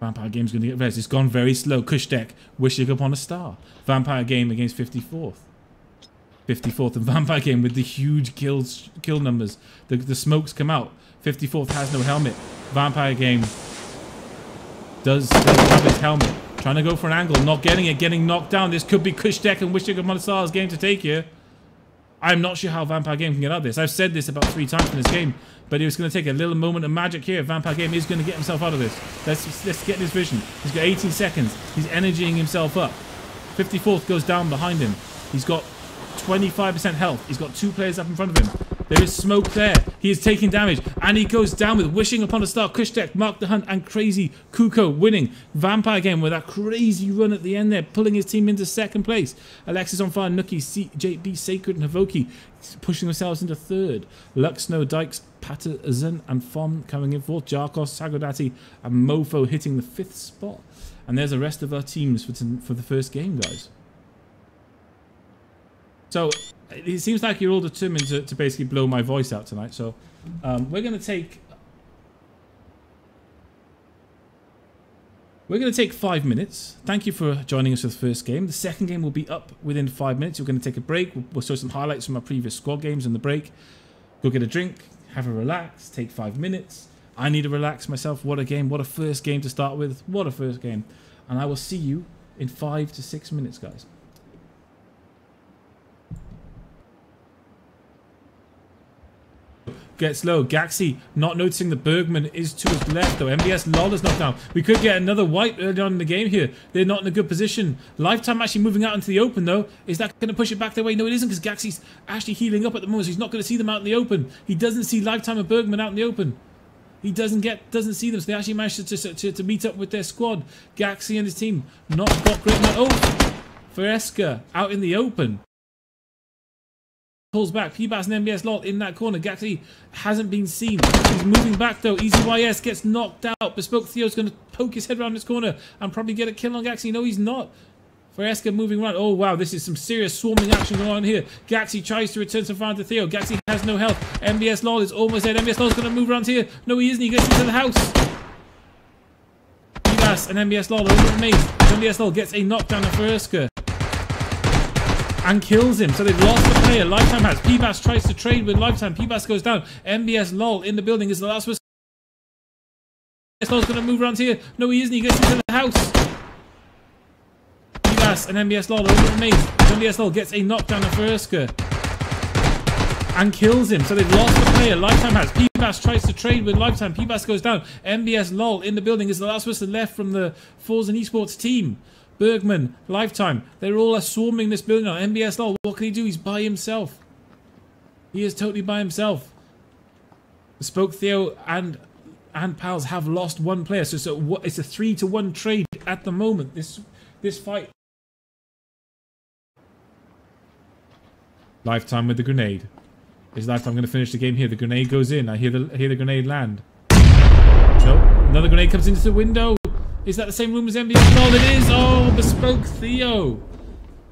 Vampire Game's going to get res. It's gone very slow. Kushtek wishing upon a star. Vampire Game against 54th. 54th and Vampire Game with the huge kill numbers. The smokes come out. 54th has no helmet. Vampire Game does have his helmet. Trying to go for an angle. Not getting it. Getting knocked down. This could be Kushtek and Wishing upon a star's game to take here. I'm not sure how Vampire Game can get out of this. I've said this about 3 times in this game, but it was going to take a little moment of magic here. Vampire Game is going to get himself out of this. Let's get this vision. He's got 18 seconds. He's energying himself up. 54th goes down behind him. He's got 25% health. He's got 2 players up in front of him. There is smoke there. He is taking damage. And he goes down with Wishing upon a star. Kushtek, Mark the Hunt, and Crazy Kuko winning. Vampire Game with that crazy run at the end there, pulling his team into 2nd place. Alexis on fire, Nuki, CJB, Sacred, and Havoki pushing themselves into 3rd. Lux, Snow, Dykes, Patterson, and Fom coming in 4th. Jarkos, Sagodati, and Mofo hitting the 5th spot. And there's the rest of our teams for the first game, guys. So it seems like you're all determined to basically blow my voice out tonight. So we're going to take 5 minutes. Thank you for joining us for the first game. The second game will be up within 5 minutes. We're going to take a break. We'll show some highlights from our previous squad games in the break. Go get a drink, have a relax, take 5 minutes. I need to relax myself. What a game. What a first game to start with. What a first game. And I will see you in 5 to 6 minutes, guys. Gets low. Gaxi not noticing the Bergman is to his left though. MBS Lawler's knocked down. We could get another wipe early on in the game here. They're not in a good position. Lifetime actually moving out into the open though. Is that going to push it back their way? No, it isn't, because Gaxi's actually healing up at the moment. So he's not going to see them out in the open. He doesn't see Lifetime and Bergman out in the open. He doesn't see them. So they actually managed to meet up with their squad. Gaxi and his team not got great. Oh, Fereska out in the open. Pulls back. P-Bass and MBS Lot in that corner. Gaxi hasn't been seen. He's moving back though. Easy YS gets knocked out. Bespoke Theo's going to poke his head around this corner and probably get a kill on Gaxi. No, he's not. Fresca moving around. Oh, wow, this is some serious swarming action going on here. Gatsy tries to return some fire to Theo. Gatsy has no health. MBS Lol is almost dead. MBS Lol is going to move around here. No, he isn't. He gets into the house. P-Bass and MBS Lol are over the maze. MBS Lol gets a knockdown of Fresca and kills him. So they've lost the player. Lifetime has. P-Bass tries to trade with Lifetime. P-Bass goes down. MBS Lol in the building is the last person. MBS Lol's going to move around here. No, he isn't. He gets into the house. P-Bass and MBS Lol are over the maze. MBS Lol gets a knockdown of Fresca and kills him. So they've lost the player. Lifetime has. P-Bass tries to trade with Lifetime. P-Bass goes down. MBS Lol in the building is the last person left from the Forza Esports team. Bergman, Lifetime, they're all swarming this building now. MBS Lol, what can he do? He's by himself. He is totally by himself. Bespoke, Theo, and Pals have lost one player. So it's a 3-to-1 trade at the moment. This fight. Lifetime with the grenade. Is Lifetime going to finish the game here? The grenade goes in. I hear the grenade land. Nope. Another grenade comes into the window. Is that the same room as MBS Lol? It is! Oh, Bespoke Theo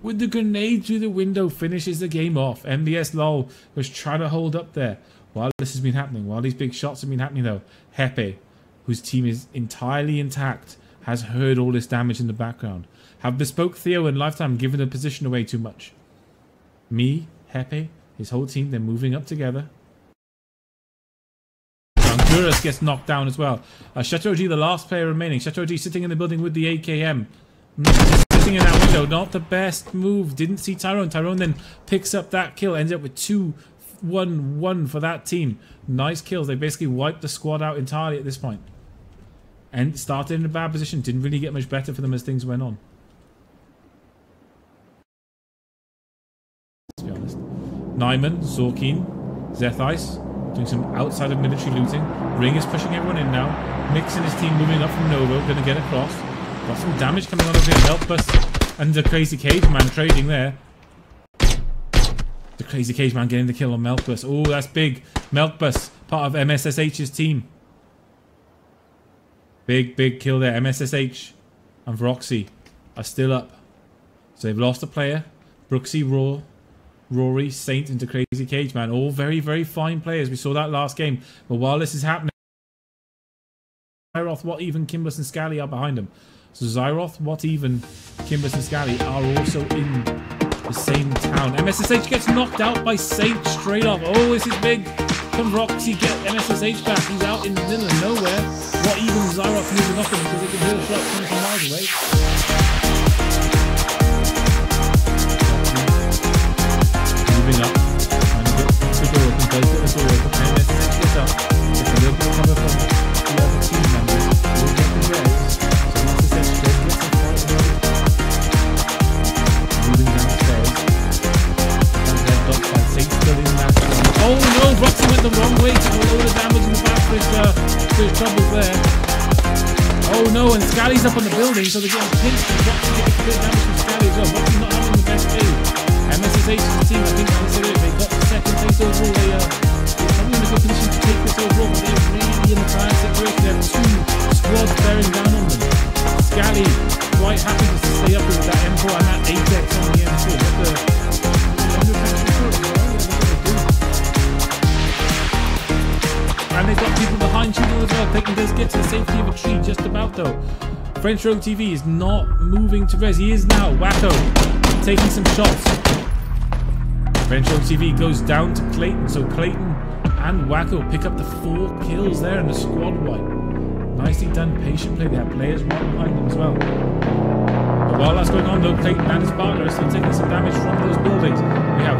with the grenade through the window finishes the game off. MBS Lol was trying to hold up there while this has been happening. While these big shots have been happening though, Hepe, whose team is entirely intact, has heard all this damage in the background. Have Bespoke Theo and Lifetime given the position away too much? Me, Hepe, his whole team, they're moving up together. Honduras gets knocked down as well. Chateau G, the last player remaining. Chateau G sitting in the building with the AKM. Sitting in that window. Not the best move. Didn't see Tyrone. Tyrone then picks up that kill. Ends up with 2-1-1 for that team. Nice kills. They basically wiped the squad out entirely at this point. And started in a bad position. Didn't really get much better for them as things went on. Let's be honest. Nyman, Zorkin, Zethice. Doing some outside of military looting. Ring is pushing everyone in now. Mix and his team moving up from Novo. Going to get across. Got some damage coming on over here. Melkbus and the Crazy Cage Man trading there. The Crazy Cage Man getting the kill on Melkbus. Oh, that's big. Melkbus, part of MSSH's team. Big kill there. MSSH and Vroxy are still up. So they've lost a player. Brooksy, Rory, Saint into Crazy Cage Man. All very, very fine players. We saw that last game. But while this is happening, Zyroth, What Even, Kimbus and Scally are behind him. So Zyroth, What Even, Kimbus and Scally are also in the same town. MSSH gets knocked out by Saint straight off. Oh, this is big. Can Roxy get MSSH back? He's out in the middle of nowhere. What Even and Zyroth moving up him because they can hear the shots coming from miles away. Moving up, trying to get the door open, does get the door open, and MSSH gets up. It's a little bit of cover from the other team members. We'll get the res, so MSSH does get some fire. Moving downstairs. And they're blocked by Saint still in that one. Oh no, Roxy went the wrong way, took a load of damage in the back for his troubles there. Oh no, and Scally's up on the building, so they're getting pinched, and Roxy gets a bit of damage from Scally as well. Roxy not having the best day. MSSH's team, I think they got the second place overall. They're probably in a good position to take this overall, but they're really in a bad situation. They have two squads bearing down on them. Scally quite happy to stay up with that M4 and that Apex on the M4. And they've got people behind Cheadle as well. Clayton does get to the safety of a tree just about though. French Rogue TV is not moving to res. He is now. Wacko taking some shots. French Rogue TV goes down to Clayton. So Clayton and Wacko pick up the 4 kills there in the squad wipe. Nicely done. Patient play. They have players right behind them as well. But while that's going on though, Clayton and his partner are still taking some damage from those buildings. We have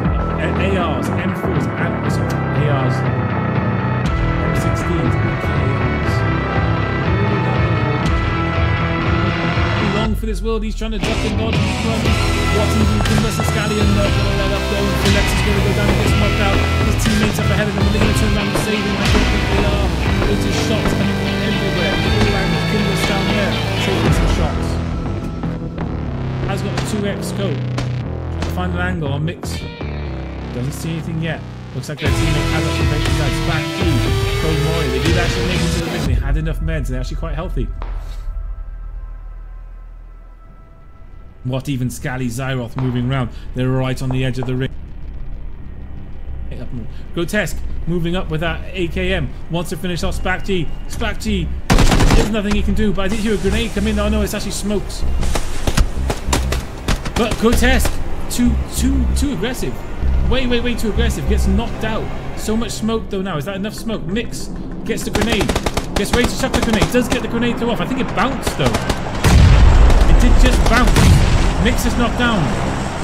ARs, M4s, and ARs, M16s, and ARs. For this world, he's trying to duck and dodge. He's running. What Even, Kimbus and Scally and Merc gonna let up there. Felix is gonna go down and gets knocked out. His teammates up ahead of him. They're gonna turn around and save him. I don't think they are. There's just shots coming from everywhere. And Kimbus down there taking some shots. Has got a 2x scope. Trying to find an angle on Mix. Doesn't see anything yet. Looks like their teammate has actually made it back to Code Mori. They did actually make it to the ring. They had enough meds. They're actually quite healthy. What even Scally, Zyroth moving around. They're right on the edge of the ring. Grotesque moving up with that AKM. Wants to finish off SpacG. SpacG, there's nothing he can do, but I did hear a grenade come in. Oh no, it's actually smokes. But Grotesque, too aggressive. Way too aggressive. Gets knocked out. So much smoke though now. Is that enough smoke? Mix gets the grenade. Gets ready to chuck the grenade. Does get the grenade throw off. I think it bounced though. It did just bounce. Mix is knocked down.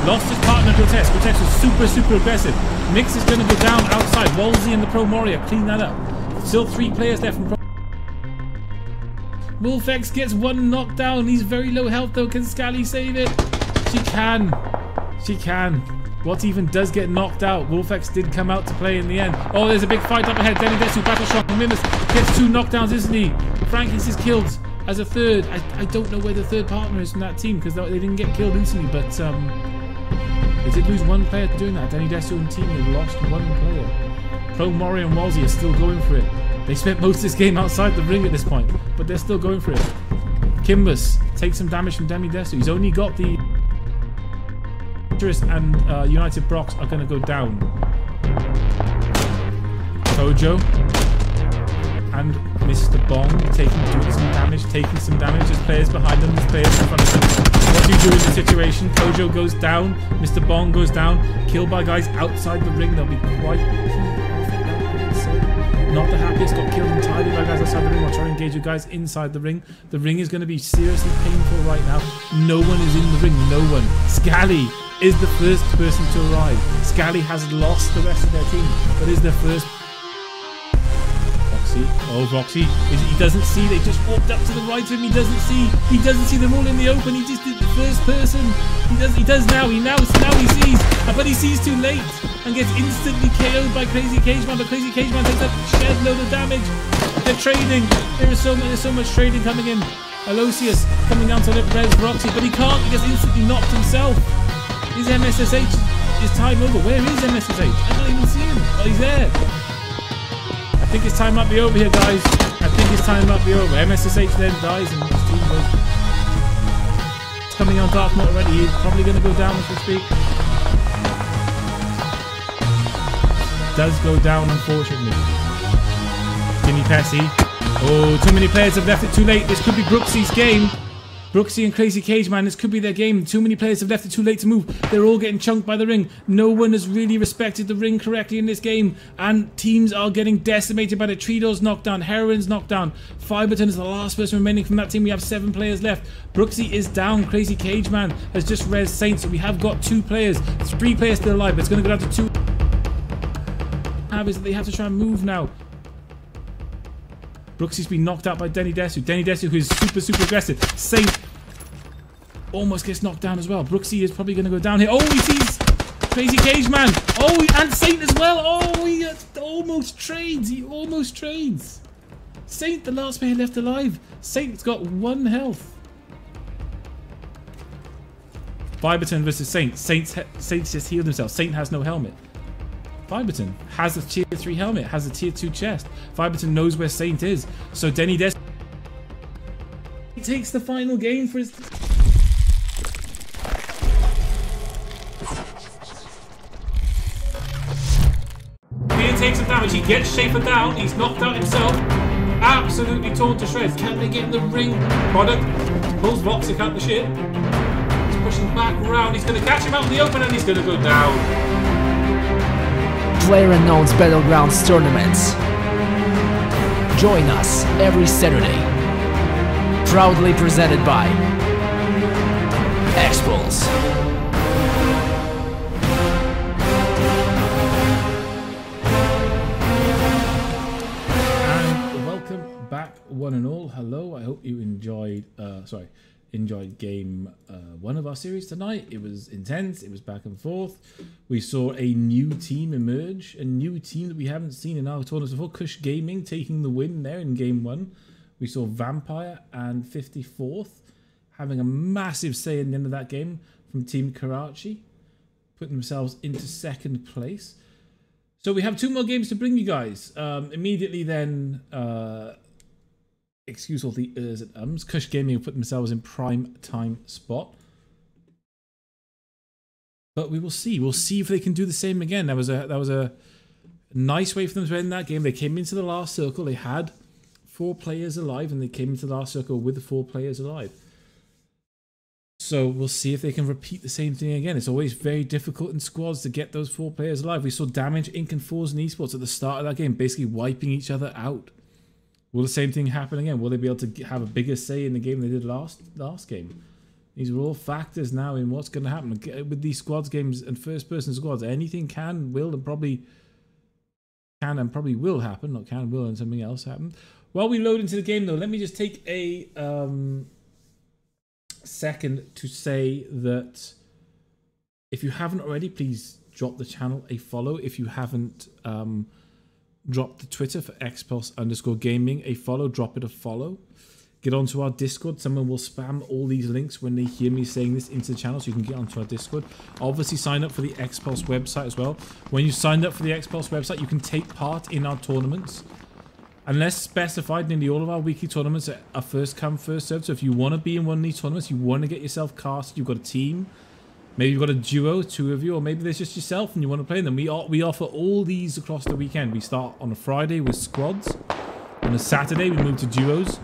Lost his partner Grotesque. Grotesque was super aggressive. Mix is going to go down outside. Wolsey and the Pro Moria clean that up. Still 3 players left from Pro. Wolfex gets 1 knockdown. He's very low health though. Can Scally save it? She can. She can. What even does get knocked out? Wolfex did come out to play in the end. Oh, there's a big fight up ahead. Denny Desu, Battle Shock, Mimus gets 2 knockdowns, isn't he? Frankie's is killed as a third. I don't know where the third partner is from that team because they didn't get killed instantly, but they did lose 1 player doing that. Denny Desu and team have lost 1 player. Pro Mori and Wolsey are still going for it. They spent most of this game outside the ring at this point, but they're still going for it. Kimbus takes some damage from Denny Desu. He's only got the and United Brox are going to go down. Kojo and Mr. Bong doing some damage. There's players behind them, there's players in front of them. What do you do in this situation? Kojo goes down, Mr. Bong goes down, killed by guys outside the ring. They'll be quite not the happiest, got killed entirely by guys outside the ring. We'll try to engage with guys inside the ring. The ring is going to be seriously painful right now. No one is in the ring, no one. Scally is the first person to arrive. Scally has lost the rest of their team, but is the first. Roxy. Oh, Roxy. He doesn't see. They just walked up to the right of him. He doesn't see. He doesn't see them all in the open. He just did the first person. He does now. Now he sees. But he sees too late and gets instantly KO'd by Crazy Cageman. But Crazy Cageman takes a shed load of damage. They're trading. There's so much trading coming in. Aloysius coming down to res Roxy, but he can't. He gets instantly knocked himself. Is MSSH is time over? Where is MSSH? I can't even see him. Oh, he's there. I think his time might be over here, guys. I think his time might be over. MSSH then dies and his team goes. It's coming on dark mode already. He's probably going to go down as we speak. Does go down, unfortunately. Jimmy Pessy. Oh, too many players have left it too late. This could be Brooksy's game. Brooksy and Crazy Cageman, this could be their game. Too many players have left it too late to move. They're all getting chunked by the ring. No one has really respected the ring correctly in this game. And teams are getting decimated by the Trido's knockdown. Heroin's knockdown. Fiberton is the last person remaining from that team. We have 7 players left. Brooksy is down. Crazy Cageman has just res Saints. So we have got 2 players. 3 players still alive, but it's going to go down to 2. Is that they have to try and move now. Brooksy's been knocked out by Denny Desu. Denny Desu, who's super aggressive. Saint almost gets knocked down as well. Brooksy is probably going to go down here. Oh, he sees Crazy Cageman. Oh, and Saint as well. Oh, he almost trades. He almost trades. Saint, the last player left alive. Saint's got 1 health. Fiberton versus Saint. Saint's just healed himself. Saint has no helmet. Fiberton has a tier 3 helmet, has a tier 2 chest. Fiberton knows where Saint is. So Denny Des he takes the final game for his. He takes some damage. He gets Schaefer down. He's knocked out himself. Absolutely torn to shreds. Can they get in the ring? Product pulls Voxic out the ship. He's pushing back around. He's going to catch him out in the open and he's going to go down. Playerunknown's Battlegrounds tournaments. Join us every Saturday. Proudly presented by Expulse. And welcome back, one and all. Hello, I hope you enjoyed game 1 of our series tonight. It was intense, it was back and forth. We saw a new team emerge, a new team that we haven't seen in our tournaments before. Kush Gaming taking the win there in game 1. We saw Vampire and 54th having a massive say in the end of that game from Team Karachi, putting themselves into 2nd place. So we have 2 more games to bring you guys. Immediately then, excuse all the ers and ums. Kush Gaming have put themselves in prime time spot. But we will see. We'll see if they can do the same again. That was a nice way for them to end that game. They came into the last circle. They had 4 players alive, and they came into the last circle with the 4 players alive. So we'll see if they can repeat the same thing again. It's always very difficult in squads to get those 4 players alive. We saw Damage, Inc. and Force and Esports at the start of that game basically wiping each other out. Will the same thing happen again? Will they be able to have a bigger say in the game than they did last game? These are all factors now in what's going to happen. With these squads games and first-person squads, anything can, will, and probably will happen. Not can, will, and something else happen. While we load into the game, though, let me just take a second to say that if you haven't already, please drop the channel a follow. If you haven't dropped the Twitter for xpulse_gaming a follow, drop it a follow. Get onto our Discord. Someone will spam all these links when they hear me saying this into the channel, so you can get onto our Discord. Obviously, sign up for the Xpulse website as well. When you signed up for the Xpulse website, you can take part in our tournaments. Unless specified, nearly all of our weekly tournaments are first come, first served. So if you want to be in one of these tournaments, you want to get yourself casted, you've got a team, maybe you've got a duo, 2 of you, or maybe there's just yourself and you want to play them. We offer all these across the weekend. We start on a Friday with squads. On a Saturday, we move to duos.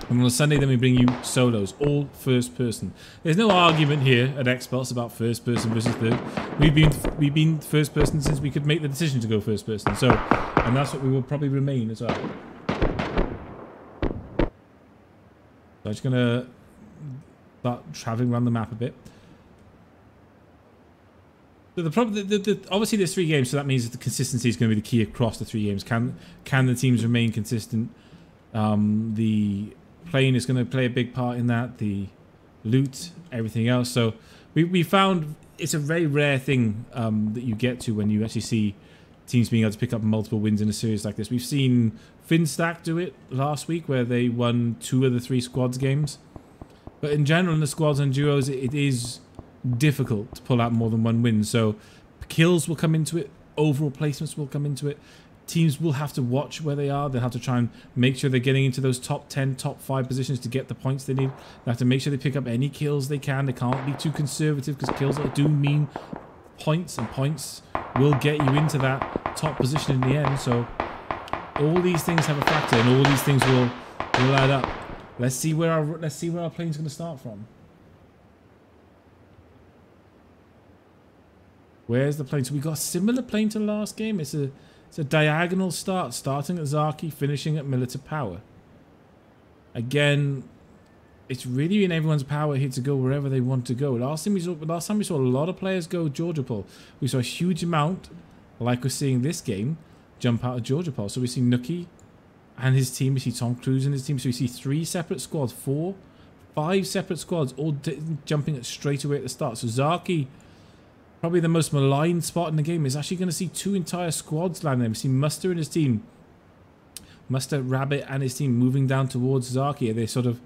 And on a Sunday, then we bring you solos, all first person. There's no argument here at Xpulse about first person versus third. We've been first person since we could make the decision to go first person. So, and that's what we will probably remain as well. So I'm just gonna start traveling around the map a bit. So the problem, obviously there's 3 games, so that means that the consistency is going to be the key across the 3 games. Can the teams remain consistent? The plane is going to play a big part in that, the loot, everything else. So we found it's a very rare thing that you get to when you actually see teams being able to pick up multiple wins in a series like this. We've seen Finstack do it last week where they won 2 of the 3 squads games. But in general, in the squads and duos, it is difficult to pull out more than 1 win. So kills will come into it, overall placements will come into it. Teams will have to watch where they are. They'll have to try and make sure they're getting into those top 10, top 5 positions to get the points they need. They have to make sure they pick up any kills they can. They can't be too conservative because kills do mean points, and points will get you into that top position in the end. So all these things have a factor, and all these things will add up. Let's see where our plane's going to start from. Where's the plane? So we got a similar plane to the last game. It's a diagonal start, starting at Zaki, finishing at Military Power. Again, it's really in everyone's power here to go wherever they want to go. Last time we saw a lot of players go Georgiapol. We saw a huge amount, like we're seeing this game, jump out of Georgiapol. So we see Nookie and his team. We see Tom Cruise and his team. So we see 3 separate squads, 4, 5 separate squads, all jumping straight away at the start. So Zaki, probably the most maligned spot in the game, is actually going to see 2 entire squads landing there. We see Muster and his team, Muster, Rabbit and his team moving down towards Zaki. Are they sort of,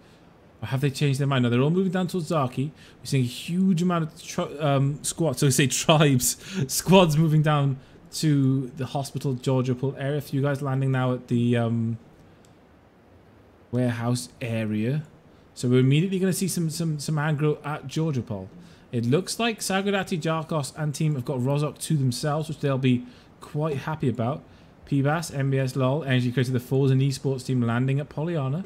or have they changed their mind? No, they're all moving down towards Zaki. We're seeing a huge amount of squads, so we say tribes, squads moving down to the hospital, Georgiapol area. A few guys landing now at the warehouse area. So we're immediately going to see some aggro at Georgiapol. It looks like Sagradati, Jarkos and team have got Rozok to themselves, which they'll be quite happy about. PBAS, MBS, LOL, Energy created the Force and Esports team landing at Pollyanna.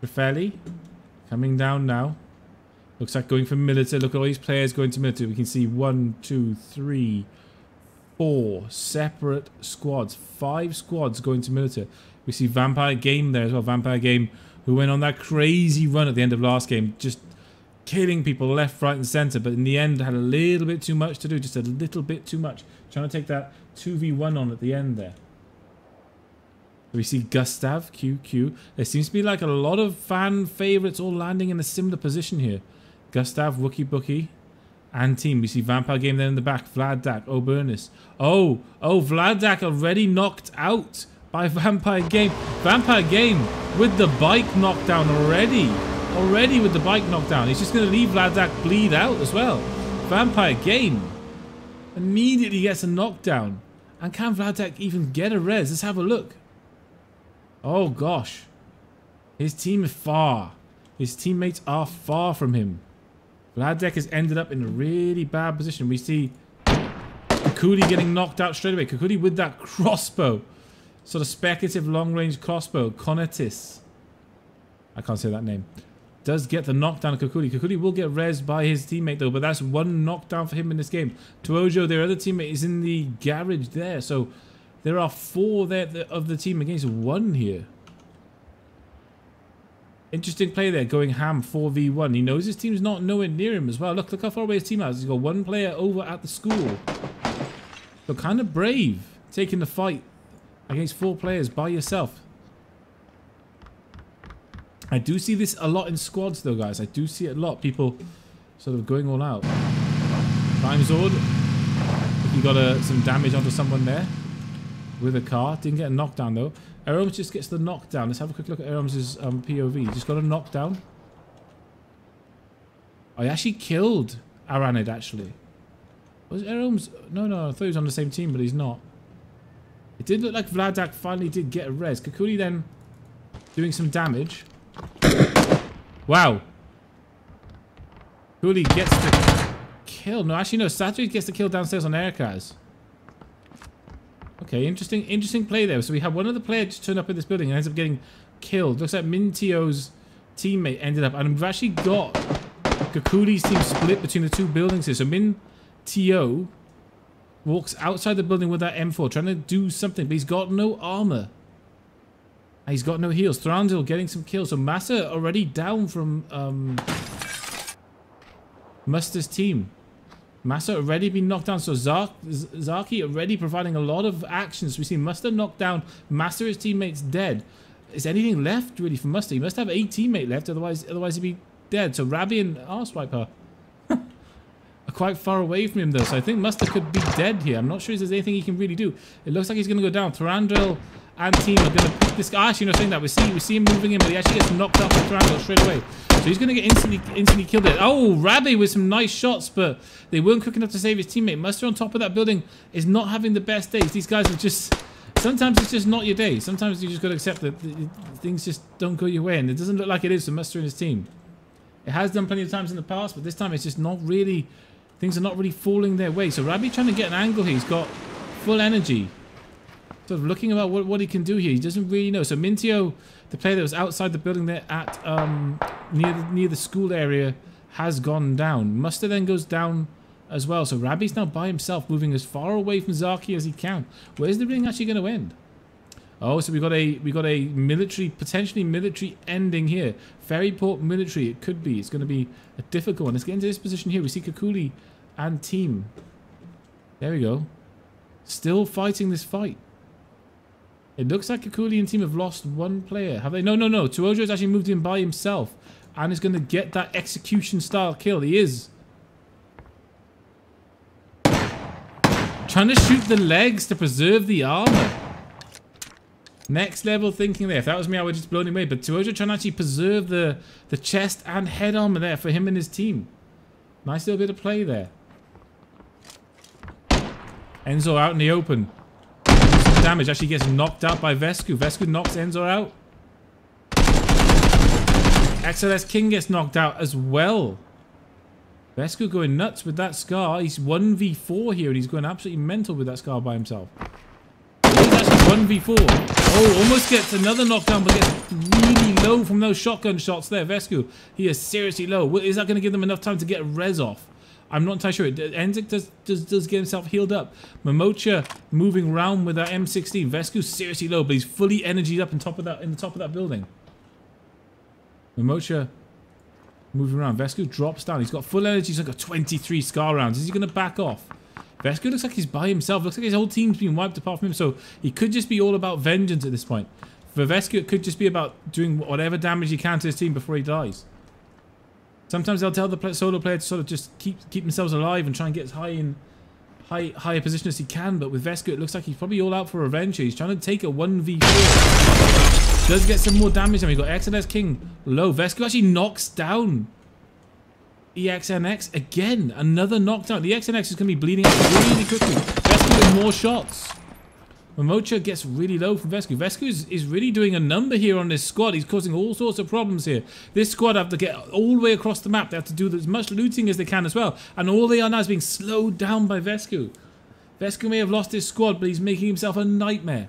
Rafeli coming down now. Looks like going for military. Look at all these players going to military. We can see 1, 2, 3, 4 separate squads. 5 squads going to military. We see Vampire Game there as well. Vampire Game, who went on that crazy run at the end of last game, just killing people left, right and centre, but in the end had a little bit too much to do, just a little bit too much. Trying to take that 2v1 on at the end there. We see Gustav, QQ. There seems to be like a lot of fan favourites all landing in a similar position here. Gustav, Wookie Bookie and team. We see Vampire Game there in the back. Vlad Dak, Obernis. Oh, Vlad Dak already knocked out by Vampire Game. Vampire Game with the bike knockdown already. Already with the bike knockdown. He's just going to leave Vladak bleed out as well. Vampire Game immediately gets a knockdown. And can Vladak even get a res? Let's have a look. Oh gosh. His team is far. His teammates are far from him. Vladek has ended up in a really bad position. We see Kakuli getting knocked out straight away. Kakuli with that crossbow. Sort of speculative long-range crossbow. Konetis. I can't say that name. Does get the knockdown of Kakuli. Kakuli will get rezzed by his teammate though, but that's one knockdown for him in this game. Tuojo, their other teammate, is in the garage there. So there are 4 there of the team against 1 here. Interesting play there, going ham 4v1. He knows his team's not nowhere near him as well. Look how far away his team is. He's got 1 player over at the school. So kind of brave, taking the fight against 4 players by yourself. I do see this a lot in squads though, guys. I do see it a lot. People sort of going all out. Prime Zord. He got some damage onto someone there with a car. Didn't get a knockdown though. Aroms just gets the knockdown. Let's have a quick look at Aroms' POV. Just got a knockdown. I actually killed Aranid actually. Was Aroms? No, I thought he was on the same team, but he's not. It did look like Vladak finally did get a res. Kakuli then doing some damage. Wow. Kakuli gets the kill. No, actually no. Satu gets the kill downstairs on Aircars. Okay, interesting play there. So we have one of the players just turn up in this building and ends up getting killed. Looks like Mintio's teammate ended up, and we've actually got Kakuli's team split between the 2 buildings here. So Mintio walks outside the building with that M4, trying to do something, but he's got no armor. And he's got no heals. Thrandil getting some kills. So Massa already down from Muster's team. Massa already been knocked down, so Zaki already providing a lot of actions. We see Muster knocked down, Massa, his teammate's dead. Is anything left really for Muster? He must have a teammate left, otherwise he'd be dead. So Rabbi and Arsewiper are quite far away from him though, so I think Muster could be dead here. I'm not sure if there's anything he can really do. It looks like he's going to go down. Thorandril and team are going to pick this guy. Actually, no, saying that we see him moving in, but he actually gets knocked out by Thorandril straight away. So he's going to get instantly killed there. Oh, Rabbi with some nice shots, but they weren't quick enough to save his teammate. Muster on top of that building is not having the best days. These guys are just... Sometimes it's just not your day. Sometimes you just got to accept that things just don't go your way. And it doesn't look like it is for Muster and his team. It has done plenty of times in the past, but this time it's just not really... Things are not really falling their way. So Rabbi trying to get an angle here. He's got full energy. Sort of looking about what he can do here. He doesn't really know. So Mintio, the player that was outside the building there at near the school area, has gone down. Muster then goes down as well. So Rabbi's now by himself, moving as far away from Zaki as he can. Where's the ring actually going to end? Oh, so we got a military, potentially military ending here. Ferryport military, it could be. It's going to be a difficult one. Let's get into this position here. We see Kakuli and team. There we go. Still fighting this fight. It looks like Kakuli and team have lost 1 player. Have they? No. Tuojo has actually moved in by himself and is going to get that execution style kill. He is. Trying to shoot the legs to preserve the armor. Next level thinking there. If that was me, I would have just blown him away. But Tuojo trying to actually preserve the chest and head armor there for him and his team. Nice little bit of play there. Enzo out in the open. Some damage. Actually gets knocked out by Vesku. Vesku knocks Enzo out. XLS King gets knocked out as well. Vesku going nuts with that Scar. He's 1v4 here and he's going absolutely mental with that Scar by himself. He's actually 1v4. Oh, almost gets another knockdown, but gets really low from those shotgun shots there. Vesku, he is seriously low. Is that going to give them enough time to get a res off? I'm not entirely sure. Enzik does get himself healed up. Momocha moving around with that M16. Vesku's seriously low, but he's fully energied up in the top of that building. Momocha moving around. Vesku drops down. He's got full energy. He's got 23 Scar rounds. Is he going to back off? Vesku looks like he's by himself. Looks like his whole team's been wiped apart from him. So he could just be all about vengeance at this point. For Vesku, it could just be about doing whatever damage he can to his team before he dies. Sometimes they'll tell the solo player to sort of just keep themselves alive and try and get as higher position as he can. But with Vesku, it looks like he's probably all out for revenge here. He's trying to take a 1v4. Does get some more damage. And we've got XNS King low. Vesku actually knocks down EXNX again. Another knockdown. The XNX is going to be bleeding out really quickly. Vesku with more shots. Momocha gets really low from Vesku. Vesku is really doing a number here on this squad. He's causing all sorts of problems here. This squad have to get all the way across the map. They have to do as much looting as they can as well. And all they are now is being slowed down by Vesku. Vesku may have lost his squad, but he's making himself a nightmare.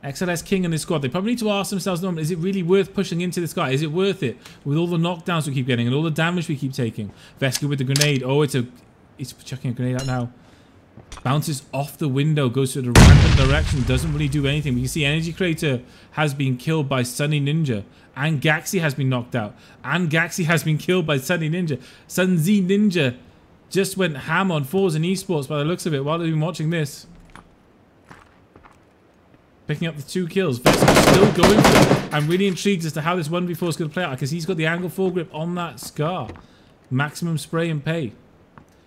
XLS King and his squad, they probably need to ask themselves, is it really worth pushing into this guy? Is it worth it? With all the knockdowns we keep getting and all the damage we keep taking. Vesku with the grenade. Oh, he's chucking a grenade out now. Bounces off the window, goes to the random direction, doesn't really do anything. We can see Energy Creator has been killed by Sunny Ninja. And Gaxi has been knocked out. And Gaxi has been killed by Sunny Ninja. Sunzi Ninja just went ham on Forza Esports by the looks of it while they've been watching this. Picking up the 2 kills. Vesku's still going for it. I'm really intrigued as to how this 1v4 is going to play out because he's got the angle foregrip on that Scar. Maximum spray and pay.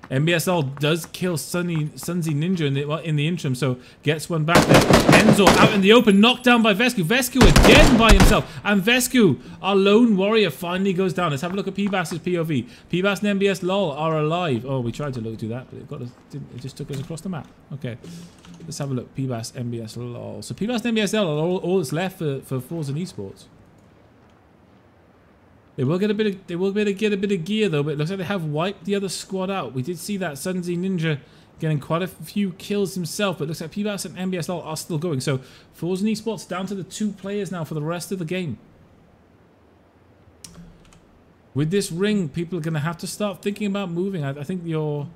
MBSL does kill Sunzi Ninja in the interim, so gets one back there. Enzo out in the open, knocked down by Vesku. Vesku again by himself. And Vesku, our lone warrior, finally goes down. Let's have a look at P-Bass's POV. P-Bass and MBS LOL are alive. Oh, we tried to do that, but it just took us across the map. Okay. Let's have a look. P-Bass, MBS LOL. So P-Bass and MBS LOL are all that's left for Forza Esports. They will get a bit of gear though, but it looks like they have wiped the other squad out. We did see that Sunzi Ninja getting quite a few kills himself, but it looks like P-Bass and MBSL are still going. So Forza Esports down to the 2 players now for the rest of the game. With this ring, people are going to have to start thinking about moving. I think our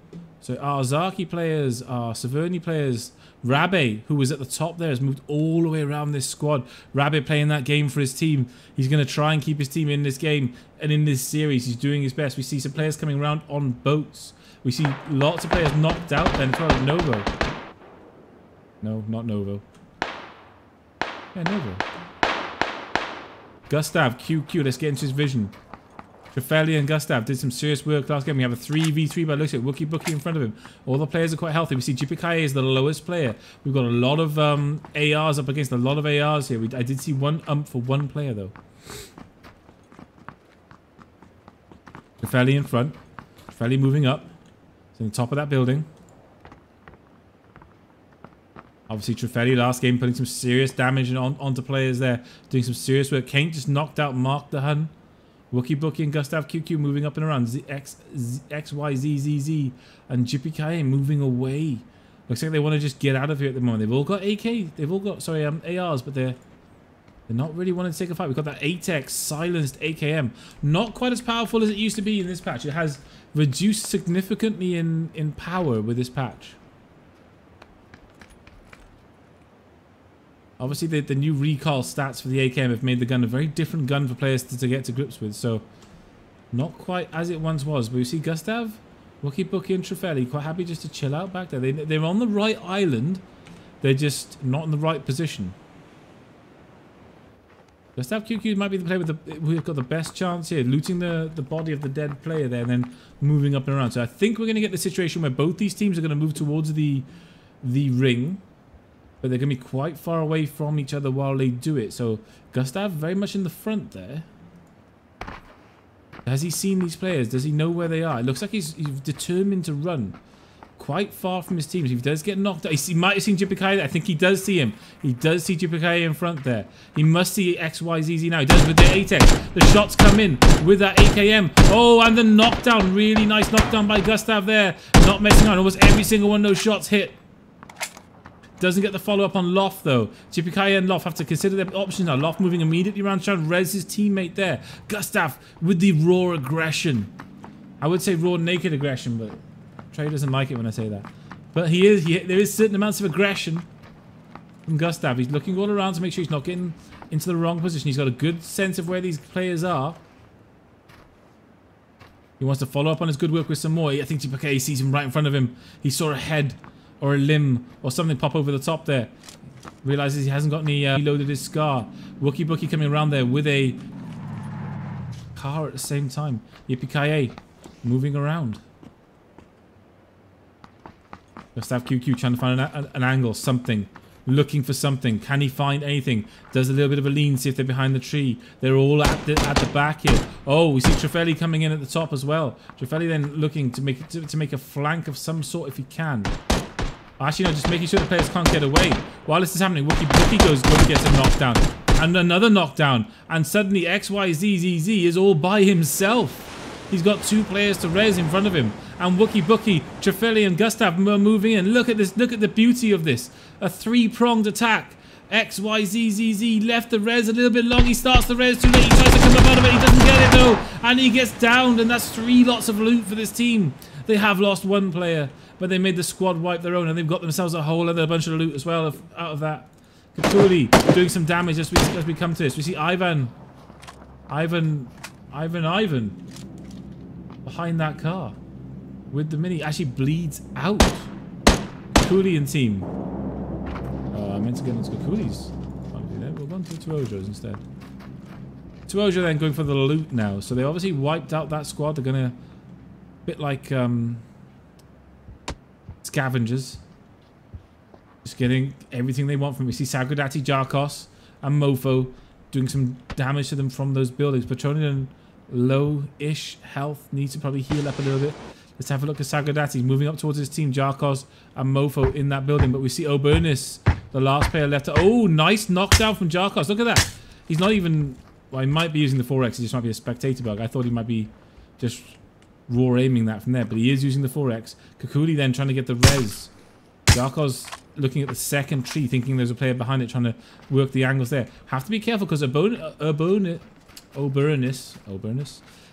Zaki players, our Severny players, Rabbe, who was at the top there, has moved all the way around this squad. Rabbe playing that game for his team. He's going to try and keep his team in this game and in this series. He's doing his best. We see some players coming around on boats. We see lots of players knocked out then for Novo. No, not Novo. Yeah, Novo. Gustav, QQ, let's get into his vision. Trefeli and Gustav did some serious work last game. We have a 3v3 by looks at Wookie Bookie in front of him. All the players are quite healthy. We see Jipikai is the lowest player. We've got a lot of ARs up against a lot of ARs here. I did see one for one player though. Trefeli in front. Trefeli moving up. It's on the top of that building. Obviously Trefeli last game putting some serious damage onto players there. Doing some serious work. Kane just knocked out Mark the Hun. Wookie Bookie and Gustav QQ moving up and around. XYZZZ and Jipikai moving away. Looks like they want to just get out of here at the moment. They've all got AK. They've all got ARs, but they're not really wanting to take a fight. We've got that 8x silenced AKM. Not quite as powerful as it used to be in this patch. It has reduced significantly in power with this patch. Obviously, the new recoil stats for the AKM have made the gun a very different gun for players to get to grips with. So, not quite as it once was. But you see Gustav, Wookie Bookie and Trefeli quite happy just to chill out back there. They're on the right island. They're just not in the right position. Gustav QQ might be the player who've got the best chance here. Looting the body of the dead player there and then moving up and around. So I think we're going to get the situation where both these teams are going to move towards the ring. But they're going to be quite far away from each other while they do it. So Gustav very much in the front there. Has he seen these players? Does he know where they are? It looks like he's determined to run quite far from his team. If he does get knocked out, he might have seen Jipikai. I think he does see him. He does see Jipikai in front there. He must see XYZZ now. He does with the 8x. The shots come in with that AKM. Oh, and the knockdown. Really nice knockdown by Gustav there. Not messing around. Almost every single one of those shots hit. Doesn't get the follow-up on Loft, though. Jipikai and Loft have to consider their options now. Loft moving immediately around, trying to res his teammate there. Gustav with the raw aggression. I would say raw naked aggression, but Trey doesn't like it when I say that. But there is certain amounts of aggression from Gustav. He's looking all around to make sure he's not getting into the wrong position. He's got a good sense of where these players are. He wants to follow up on his good work with some more. I think Jipikai sees him right in front of him. He saw a head or a limb or something pop over the top there. Realizes he hasn't got any reloaded his Scar. Wookie Bookie coming around there with a car at the same time. Yippee-ki-yay. Moving around. Gustav QQ trying to find an angle, something. Looking for something. Can he find anything? Does a little bit of a lean, see if they're behind the tree. They're all at the back here. Oh, we see Trefeli coming in at the top as well. Trefeli then looking to make a flank of some sort if he can. Actually, no, just making sure the players can't get away. While this is happening, Wookie goes and gets a knockdown. And another knockdown. And suddenly XYZZZ is all by himself. He's got 2 players to res in front of him. And Wookie, Trefeli and Gustav are moving in. Look at this. Look at the beauty of this. A 3-pronged attack. XYZZZ left the res a little bit long. He starts the res too late. He tries to come up out of it. He doesn't get it though. And he gets downed. And that's 3 lots of loot for this team. They have lost 1 player. But they made the squad wipe their own. And they've got themselves a whole other bunch of loot as well out of that. Kakuli doing some damage as we come to this. We see Ivan behind that car with the mini. Actually bleeds out. Kakuli and team. I meant to get into Kakuli's. We'll go into Tuojo's instead. Tuojo then going for the loot now. So they obviously wiped out that squad. They're gonna bit like scavengers. Just getting everything they want from it. We see Sagradati, Jarkos, and Mofo doing some damage to them from those buildings. Petronian low-ish health. Needs to probably heal up a little bit. Let's have a look at Sagradati. He's moving up towards his team. Jarkos and Mofo in that building. But we see Obernis, the last player left. Oh, nice knockdown from Jarkos. Look at that. He's not even... Well, he might be using the 4X. It just might be a spectator bug. I thought he might be just raw aiming that from there. But he is using the 4X. Kakuli then trying to get the res. Jarkos looking at the second tree, thinking there's a player behind it, trying to work the angles there. Have to be careful because Obernis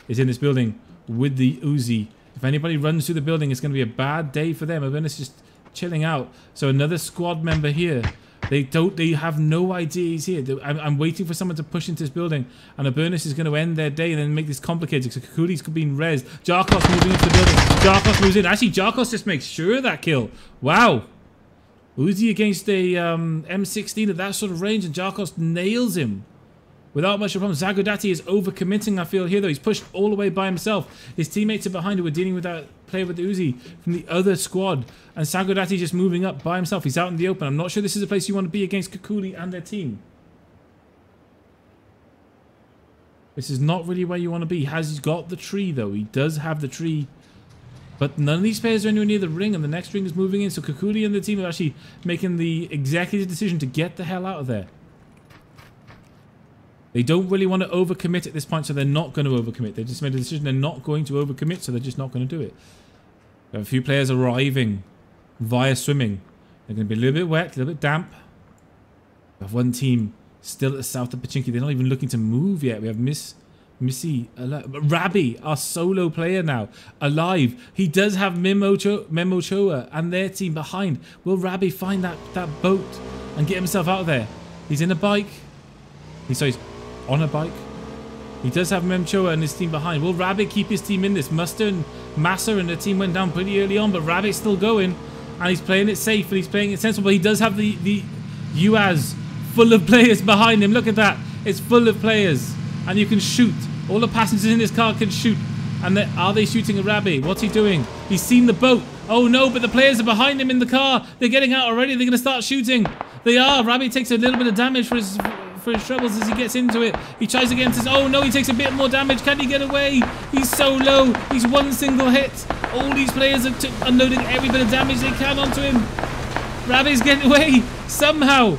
is in this building with the Uzi. If anybody runs through the building, it's going to be a bad day for them. Obernis just chilling out. So another squad member here. They have no idea he's here. I'm waiting for someone to push into this building, and Obernis is going to end their day and then make this complicated. So Kakuli's being rezzed. Jarkos moving into the building. Jarkos moves in. Actually, Jarkos just makes sure of that kill. Wow. Uzi against a M16 at that sort of range, and Jarkos nails him without much of a problem. Zagodati is overcommitting, I feel, here, though. He's pushed all the way by himself. His teammates are behind who are dealing with that player with the Uzi from the other squad. And Zagodati just moving up by himself. He's out in the open. I'm not sure this is a place you want to be against Kakuli and their team. This is not really where you want to be. He's got the tree, though. He does have the tree. But none of these players are anywhere near the ring, and the next ring is moving in. So Kakuli and the team are actually making the executive decision to get the hell out of there. They don't really want to overcommit at this point, so they're not going to overcommit. They just made a decision they're not going to overcommit, so they're just not going to do it. We have a few players arriving via swimming. They're going to be a little bit wet, a little bit damp. We have one team still at the south of Pachinki. They're not even looking to move yet. We have Rabbi, our solo player now, alive. He does have Memo Choa and their team behind. Will Rabbi find that boat and get himself out of there? He's in a bike. He's on a bike. He does have Mem Choa and his team behind. Will Rabbi keep his team in this? Muster and Massa and the team went down pretty early on, but Rabbi's still going. And he's playing it safe and he's playing it sensible. He does have the UAZ full of players behind him. Look at that. It's full of players. And you can shoot. All the passengers in this car can shoot. And are they shooting at Rabbi? What's he doing? He's seen the boat. Oh no, but the players are behind him in the car. They're getting out already. They're going to start shooting. They are. Rabbi takes a little bit of damage for his troubles as he gets into it. He tries again. Says, oh no, he takes a bit more damage. Can he get away? He's so low. He's one single hit. All these players are unloading every bit of damage they can onto him. Rabbi's getting away. Somehow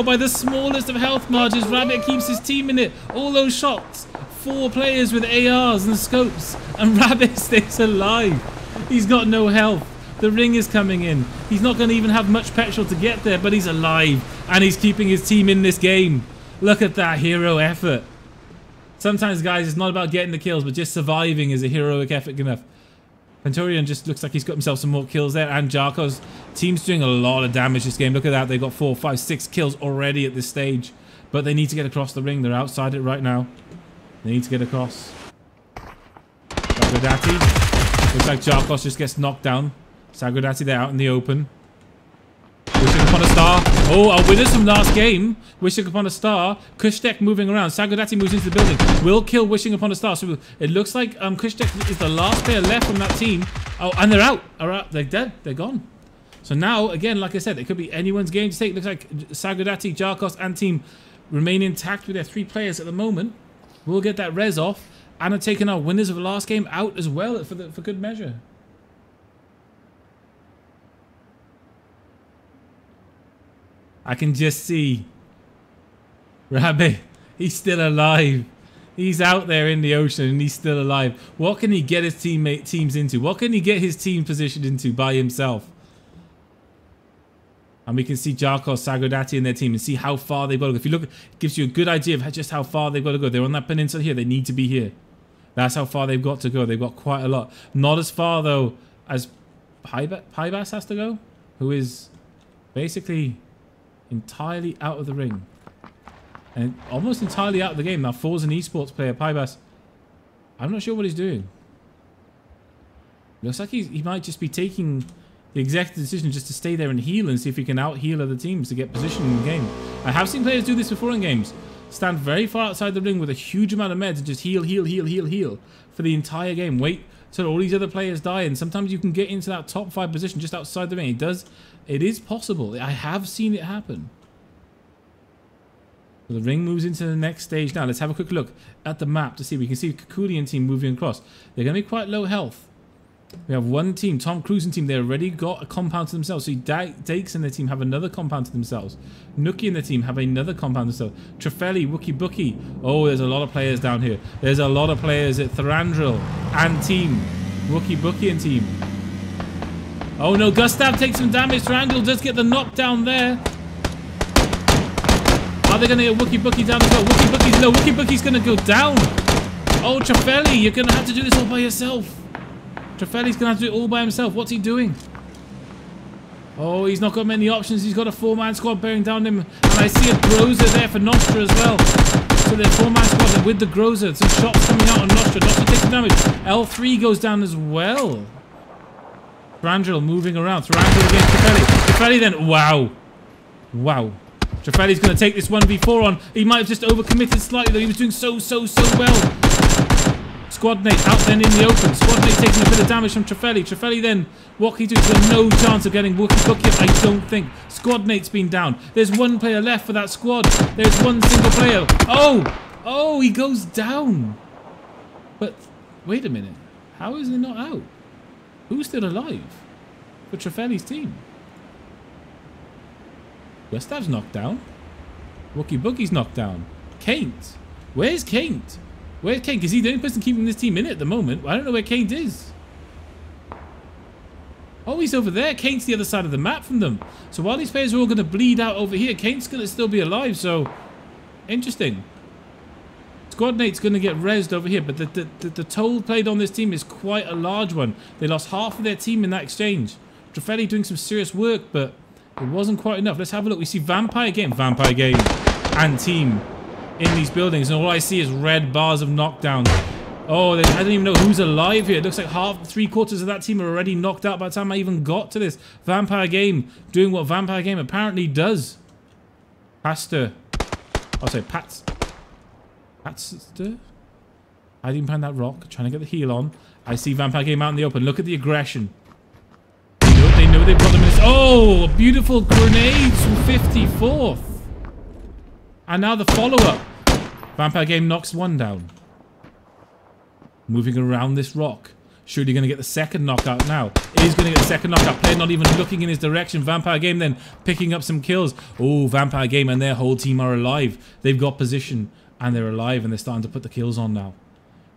by the smallest of health margins, Rabbi keeps his team in it. All those shots. 4 players with ARs and scopes, and Rabbi stays alive. He's got no health. The ring is coming in. He's not going to even have much petrol to get there, but he's alive, and he's keeping his team in this game. Look at that hero effort. Sometimes, guys, it's not about getting the kills, but just surviving is a heroic effort enough. Penturion just looks like he's got himself some more kills there, and Jarko's team's doing a lot of damage this game. Look at that. They've got 4, 5, 6 kills already at this stage, but they need to get across the ring. They're outside it right now. They need to get across. Sagradati. Looks like Jarkos just gets knocked down. Sagradati, they're out in the open. Wishing upon a star. Oh, our winners from last game. Wishing upon a star. Kushtek moving around. Sagradati moves into the building. Will kill Wishing upon a star. So it looks like Kushtek is the last player left from that team. Oh, and they're out. They're dead. They're gone. So now, again, like I said, it could be anyone's game to take. It looks like Sagradati, Jarkos, and team remain intact with their 3 players at the moment. We'll get that res off and are taking our winners of the last game out as well for good measure. I can just see Rabbit. He's still alive. He's out there in the ocean and he's still alive. What can he get his teams into? What can he get his team positioned into by himself? And we can see Jarkos, Sagodati and their team and see how far they've got to go. If you look, it gives you a good idea of just how far they've got to go. They're on that peninsula here. They need to be here. That's how far they've got to go. They've got quite a lot. Not as far, though, as Pybas has to go, who is basically entirely out of the ring. And almost entirely out of the game. Now, Four's an esports player, Pybas. I'm not sure what he's doing. Looks like he might just be taking the executive decision just to stay there and heal and see if he can out-heal other teams to get position in the game. I have seen players do this before in games. Stand very far outside the ring with a huge amount of meds and just heal for the entire game. Wait till all these other players die, and sometimes you can get into that top 5 position just outside the ring. It is possible. I have seen it happen. So the ring moves into the next stage now. Let's have a quick look at the map to see. We can see the Kakulian team moving across. They're going to be quite low health. We have one team, Tom Cruise and team. They already got a compound to themselves. So Dakes and their team have another compound to themselves. Nookie and their team have another compound to themselves. Trefeli, Wookie Bookie. Oh, there's a lot of players down here. There's a lot of players at Thranduil and team. Wookie Bookie and team. Oh no, Gustav takes some damage. Thranduil does get the knockdown there. Are they going to get Wookie Bookie down as well? Wookie Bookie's low. Wookie Bookie's going to go down. Oh, Trefeli, you're going to have to do this all by yourself. Trefeli's going to have to do it all by himself. What's he doing? Oh, he's not got many options. He's got a 4-man squad bearing down him. And I see a Groza there for Nostra as well. So they're 4-man squad with the Groza. Some shots coming out on Nostra. Nostra takes some damage. L3 goes down as well. Thranduil moving around. Thranduil against Trefeli. Trefeli then. Wow. Wow. Trefeli's going to take this 1v4 on. He might have just overcommitted slightly, though. He was doing so well. Squadmate out then in the open. Squadmate taking a bit of damage from Trefeli. Trefeli then, what can he do? He's got no chance of getting Wookie Bookie up, I don't think. Squadmate's been down. There's one player left for that squad. There's one single player. Oh, he goes down. But, wait a minute. How is he not out? Who's still alive for Trefeli's team? Gustav's knocked down. Wookie Bookie's knocked down. Kaint. Where's Kaint? Where's Kaint? Because he's the only person keeping this team in it at the moment. I don't know where Kaint is. Oh, he's over there. Kaint's the other side of the map from them. So while these players are all going to bleed out over here, Kaint's going to still be alive. So, interesting. Squadmate's going to get rezzed over here. But the toll played on this team is quite a large one. They lost half of their team in that exchange. Trefeli doing some serious work, but it wasn't quite enough. Let's have a look. We see Vampire Game, and team in these buildings, and all I see is red bars of knockdowns. Oh, I don't even know who's alive here. It looks like 3/4 of that team are already knocked out by the time I even got to this. Vampire Game doing what Vampire Game apparently does. Pastor. I'll say Patster. Hiding behind that rock, trying to get the heal on. I see Vampire Game out in the open. Look at the aggression. They know they've got them in this. Oh, beautiful grenades from 54th. And now the follow-up. Vampire Game knocks one down. Moving around this rock. Surely going to get the second knockout now. Is going to get the second knockout. Player not even looking in his direction. Vampire Game then picking up some kills. Oh, Vampire Game and their whole team are alive. They've got position and they're alive and they're starting to put the kills on now.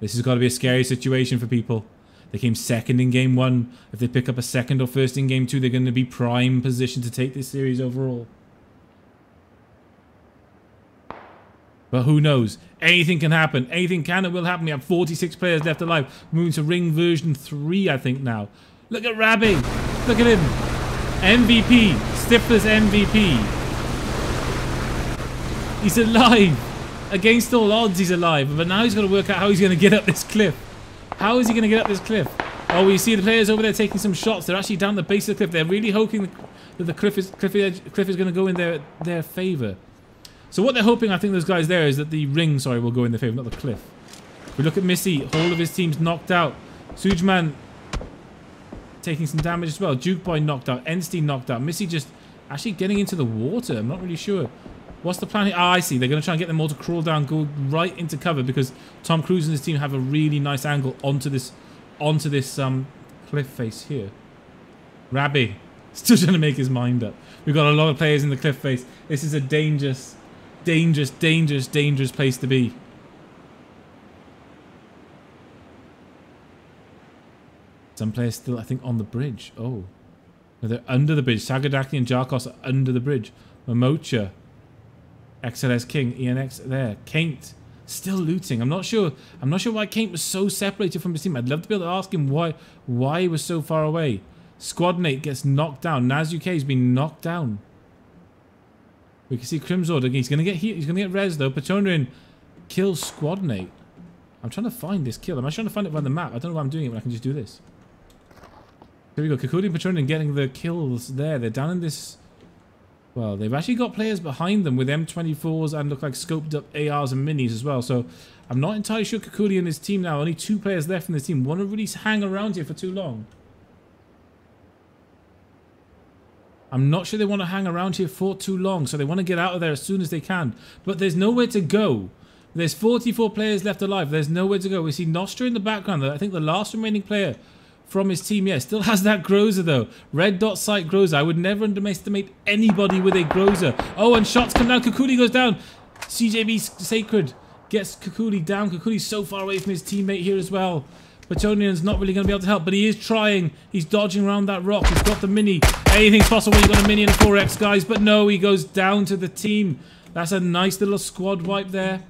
This has got to be a scary situation for people. They came second in game 1. If they pick up a second or first in game 2, they're going to be prime position to take this series overall. But who knows? Anything can happen. Anything can and will happen. We have 46 players left alive. Moving to ring version 3, I think, now. Look at Rabbi. Look at him. MVP. Stifler's MVP. He's alive. Against all odds, he's alive. But now he's got to work out how he's going to get up this cliff. How is he going to get up this cliff? Oh, we see the players over there taking some shots. They're actually down the base of the cliff. They're really hoping that the cliff is going to go in their favor. So what they're hoping, I think, those guys there, is that the ring, will go in their favor, not the cliff. We look at Missy. Whole of his team's knocked out. Sujman taking some damage as well. Duke Boy knocked out. Enstein knocked out. Missy just actually getting into the water. I'm not really sure. What's the plan here? Ah, I see. They're going to try and get them all to crawl down, go right into cover, because Tom Cruise and his team have a really nice angle onto this cliff face here. Rabbi Still trying to make his mind up. We've got a lot of players in the cliff face. This is a dangerous, dangerous, dangerous, dangerous place to be. Some players still, I think, on the bridge. Oh. No, they're under the bridge. Sagadaki and Jarkos are under the bridge. Momocha. XLS King. ENX there. Kaint. Still looting. I'm not sure why Kaint was so separated from his team. I'd love to be able to ask him why he was so far away. Squadmate gets knocked down. Naz UK has been knocked down. We can see Crimzord. He's gonna get heat. He's gonna get res though. Patonian kills Squadmate. I'm trying to find this kill. I'm trying to find it by the map. I don't know why I'm doing it when I can just do this. Here we go. Kakudi and Patonian getting the kills there. They're down in this. Well, they've actually got players behind them with M24s and look like scoped up ARs and minis as well. So I'm not entirely sure Kakudi and his team now. Only 2 players left in the team. Want to really hang around here for too long. I'm not sure they want to hang around here for too long. So they want to get out of there as soon as they can. But there's nowhere to go. There's 44 players left alive. There's nowhere to go. We see Nostra in the background. I think the last remaining player from his team, yeah, still has that Groza though. Red dot sight Groza. I would never underestimate anybody with a Groza. Oh, and shots come down. Kakuli goes down. CJB Sacred gets Kakuli down. Kakuli's so far away from his teammate here as well. Patonian's not really going to be able to help, but he is trying. He's dodging around that rock. He's got the mini. Anything's possible when you've got a mini and a 4X, guys. But no, he goes down to the team. That's a nice little squad wipe there.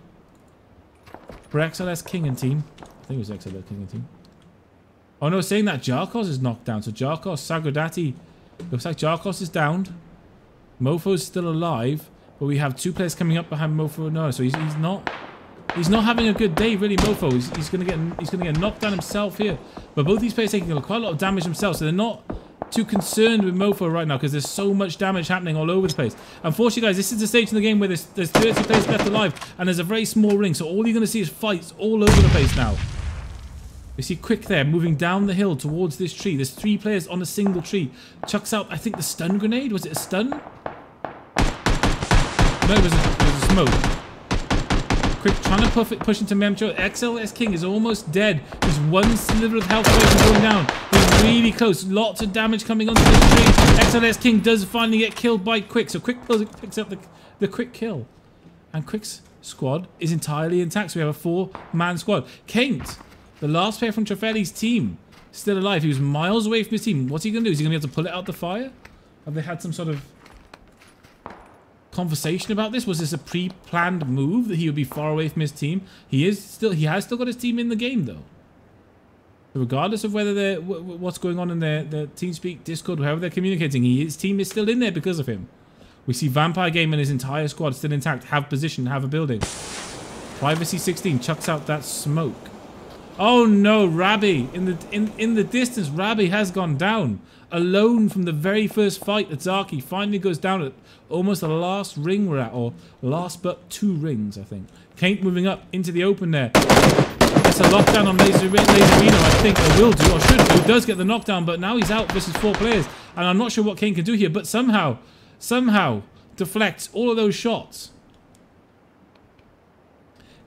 For XLS King and team. I think it was XLS King and team. Oh no, saying that Jarkos is knocked down. So Jarkos, Sagradati. Looks like Jarkos is downed. Mofo's still alive. But we have 2 players coming up behind Mofo. No, so he's not having a good day, really, Mofo. He's gonna get knocked down himself here. But both these players taking quite a lot of damage themselves, so they're not too concerned with Mofo right now because there's so much damage happening all over the place. Unfortunately, guys, this is the stage in the game where there's 30 players left alive and there's a very small ring, so all you're gonna see is fights all over the place now. We see Quick there moving down the hill towards this tree. There's 3 players on a single tree. Chucks out, I think, the stun grenade. Was it a stun? No, it was a smoke. Quick trying to push into Memcho. XLS King is almost dead. He's 1 sliver of health away from going down. He's really close. Lots of damage coming onto this tree. XLS King does finally get killed by Quick. So Quick picks up the quick kill. And Quick's squad is entirely intact. So we have a 4-man squad. Kaint, the last player from Trafeli's team, still alive. He was miles away from his team. What's he going to do? Is he going to be able to pull it out the fire? Have they had some sort of conversation about this? Was this a pre-planned move that he would be far away from his team? He has still got his team in the game though. So regardless of whether what's going on in their TeamSpeak, Discord, however they're communicating, his team is still in there because of him. We see Vampire Game and his entire squad still intact, have position, have a building. Privacy 16 chucks out that smoke. Oh no, Rabbi in the distance. Rabbi has gone down alone from the very first fight. That Zaki finally goes down at almost the last ring we're at, or last but 2 rings, I think. Kaint moving up into the open there. That's a lockdown on Laserino, I think, or will do, or should do. Does get the knockdown, but now he's out versus 4 players, and I'm not sure what Kaint can do here, but somehow deflects all of those shots.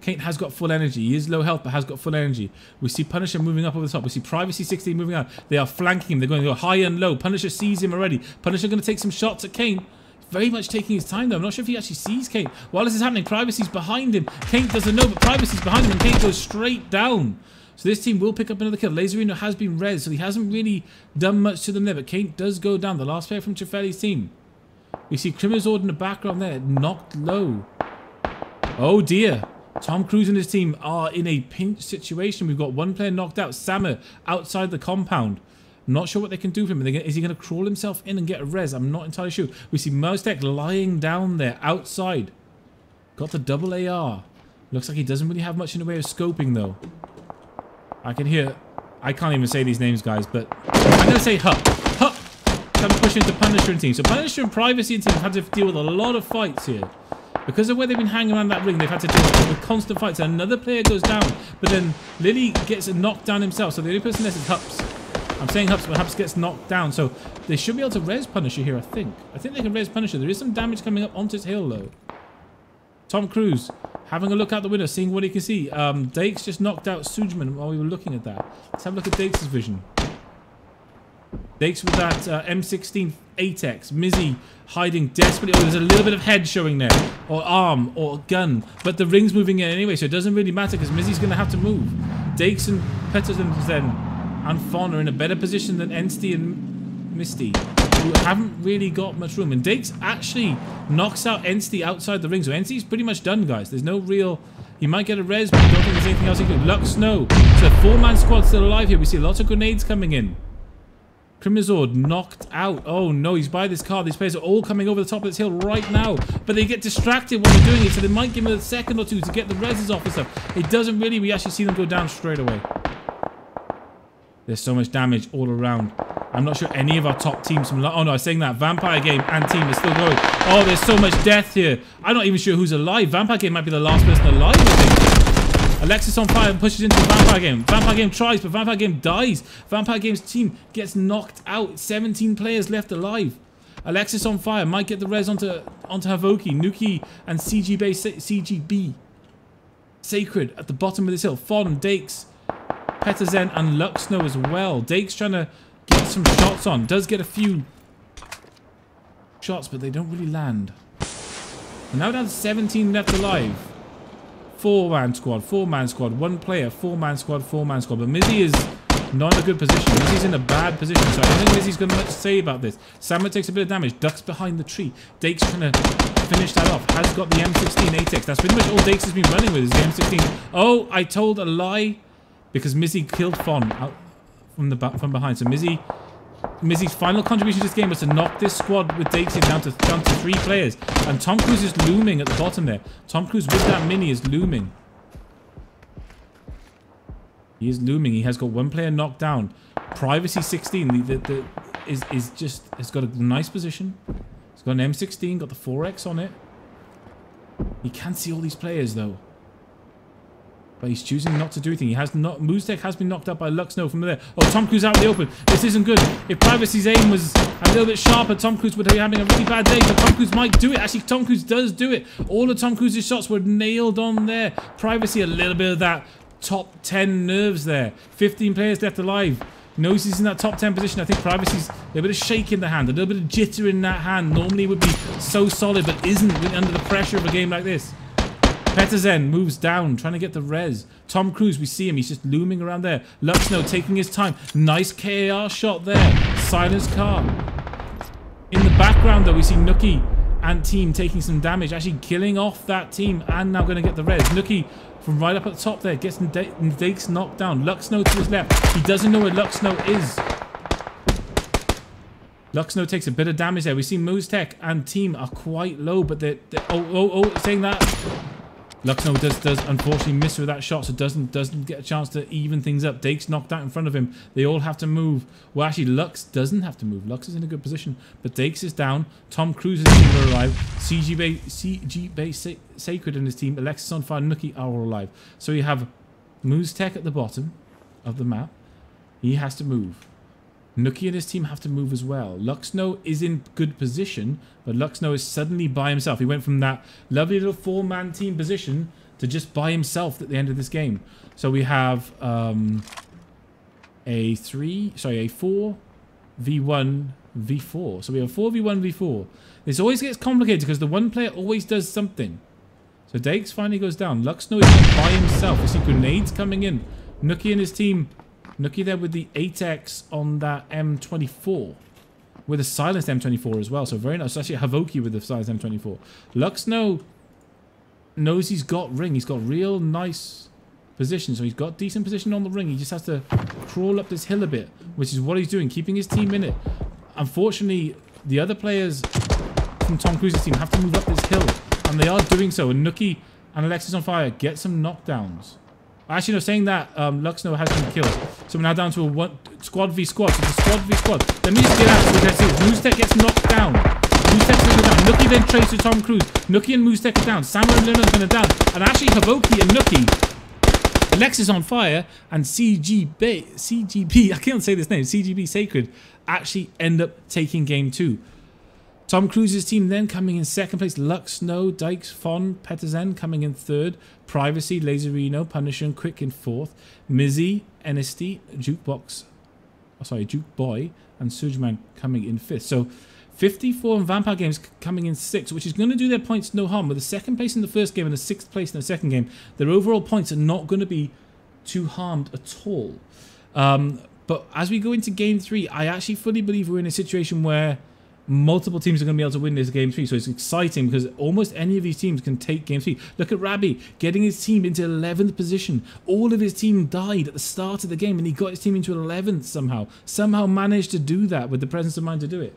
Kaint has got full energy. He is low health, but has got full energy. We see Punisher moving up over the top. We see Privacy 16 moving out. They are flanking him. They're going to go high and low. Punisher sees him already. Punisher going to take some shots at Kaint. Very much taking his time, though. I'm not sure if he actually sees Kaint. While this is happening, Privacy's behind him. Kaint doesn't know, but Privacy's behind him, and Kaint goes straight down. So this team will pick up another kill. Laserino has been res, so he hasn't really done much to them there, but Kaint does go down. The last player from Trafeli's team. We see Crimizord in the background there, knocked low. Oh, dear. Tom Cruise and his team are in a pinch situation. We've got 1 player knocked out, Sammer, outside the compound. I'm not sure what they can do for him. Is he going to crawl himself in and get a res? I'm not entirely sure. We see Mostek lying down there, outside. Got the double AR. Looks like he doesn't really have much in the way of scoping, though. I can hear... I can't even say these names, guys, but... I'm going to say Hup. Hup! Trying to push into Punisher and team. So Punisher and Privacy and team have had to deal with a lot of fights here. Because of where they've been hanging around that ring, they've had to deal with constant fights. And another player goes down, but then Lily gets knocked down himself. So the only person left is Hups. I'm saying Hups, but Hups gets knocked down. So they should be able to res Punisher here, I think. I think they can res Punisher. There is some damage coming up onto his hill, though. Tom Cruise having a look out the window, seeing what he can see. Dakes just knocked out Sujman while we were looking at that. Let's have a look at Dakes' vision. Dakes with that M16 8x. Mizzy hiding desperately. Oh, there's a little bit of head showing there, or arm, or gun, but the ring's moving in anyway, so it doesn't really matter because Mizzy's going to have to move. Dakes and Peterson and Fon are in a better position than Ensty and Misty, who haven't really got much room. And Dakes actually knocks out Ensty outside the ring, so Ensty's pretty much done, guys. There's no real... He might get a res, but I don't think there's anything else he can do. Lux Snow. So 4-man squad still alive here. We see lots of grenades coming in. Crimizord knocked out. Oh no, he's by this car. These players are all coming over the top of this hill right now. But they get distracted while they're doing it, so they might give him a second or two to get the reses off and stuff. It doesn't really, we actually see them go down straight away. There's so much damage all around. I'm not sure any of our top teams from... Oh no, I was saying that. Vampire Game and team is still going. Oh, there's so much death here. I'm not even sure who's alive. Vampire Game might be the last person alive, I think. Alexis on fire and pushes into Vampire Game. Vampire Game tries, but Vampire Game dies. Vampire Game's team gets knocked out. 17 players left alive. Alexis on fire might get the res onto Havoki, Nuki, and CGB Sacred at the bottom of this hill. Fon, Dakes, Peterzen, and Luxno as well. Dakes trying to get some shots on. Does get a few shots, but they don't really land. And now down to 17 left alive. 4-man squad, 4-man squad, 1 player, 4-man squad, 4-man squad. But Mizzy is not in a good position. Mizzy's in a bad position, so I don't think Mizzy's got much to say about this. Samuel takes a bit of damage, ducks behind the tree. Dakes trying to finish that off. Has got the M16 8x. That's pretty much all Dakes has been running with is the M16. Oh, I told a lie because Mizzy killed Fon out from behind. So Mizzy's final contribution to this game was to knock this squad with Dakes in down to 3 players. And Tom Cruise is looming at the bottom there. Tom Cruise with that mini is looming. He is looming. He has got 1 player knocked down. Privacy 16 has got a nice position. He's got an M16, got the 4x on it. He can't see all these players though. But he's choosing not to do anything. He has not. Moostek has been knocked out by Luxno from there. Oh, Tom Cruise out in the open. This isn't good. If Privacy's aim was a little bit sharper, Tom Cruise would be having a really bad day. But Tom Cruise might do it. Actually, Tom Cruise does do it. All of Tom Cruise's shots were nailed on there. Privacy, a little bit of that top 10 nerves there. 15 players left alive. Knows he's in that top 10 position. I think Privacy's a little bit of shake in the hand, a little bit of jitter in that hand. Normally would be so solid, but isn't under the pressure of a game like this. Peterzen moves down, trying to get the res. Tom Cruise, we see him. He's just looming around there. Luxno taking his time. Nice KAR shot there. Silenced car. In the background, though, we see Nuki and team taking some damage. Actually killing off that team and now going to get the res. Nuki from right up at the top there gets Dakes knocked down. Luxno to his left. He doesn't know where Luxno is. Luxno takes a bit of damage there. We see Moostek and team are quite low, but they're saying that... Luxno does unfortunately miss with that shot, so doesn't get a chance to even things up. Dakes knocked out in front of him. They all have to move. Well, actually, Lux doesn't have to move. Lux is in a good position, but Dakes is down. Tom Cruise's team are alive. CGB Sacred and his team, Alexis on fire, Nuki are all alive. So you have Moostek at the bottom of the map. He has to move. Nuki and his team have to move as well. Luxno is in good position, but Luxno is suddenly by himself. He went from that lovely little 4-man team position to just by himself at the end of this game. So we have a 4v1 v4. So we have 4v1 v4. This always gets complicated because the one player always does something. So Dakes finally goes down. Luxno is by himself. We see grenades coming in. Nuki and his team... Nuki there with the 8x on that M24. With a silenced M24 as well. So very nice. It's actually Havoki with the silenced M24. Luxno knows he's got ring. He's got real nice position. So he's got decent position on the ring. He just has to crawl up this hill a bit. Which is what he's doing. Keeping his team in it. Unfortunately, the other players from Tom Cruise's team have to move up this hill. And they are doing so. And Nuki and Alexis on fire get some knockdowns. Actually, no, saying that, Luxno has been killed. So we're now down to a squad v squad. So it's a squad v squad. Let me just get out. So let's see. Moostek gets knocked down. Moostek's going to go down. Nuki then trades to Tom Cruise. Nuki and Moostek are down. Samuel and Leonard's going to down. And actually, Havoki and Nuki, Alexis on fire, and CGB, I can't say this name, CGB Sacred, actually end up taking game 2. Tom Cruise's team then coming in second place. Luxno, Dykes, Fon, Peterzen coming in third. Privacy, Laserino, Punisher, and Quick in fourth. Mizzy, NST, Jukeboy, and Sujman coming in fifth. So 54 and Vampire Games coming in 6th, which is going to do their points no harm. With the 2nd place in the first game and the 6th place in the second game, their overall points are not going to be too harmed at all. But as we go into Game 3, I actually fully believe we're in a situation where multiple teams are going to be able to win this Game 3. So it's exciting because almost any of these teams can take Game 3. Look at Rabbi getting his team into 11th position. All of his team died at the start of the game and he got his team into 11th somehow. Somehow managed to do that with the presence of mind to do it.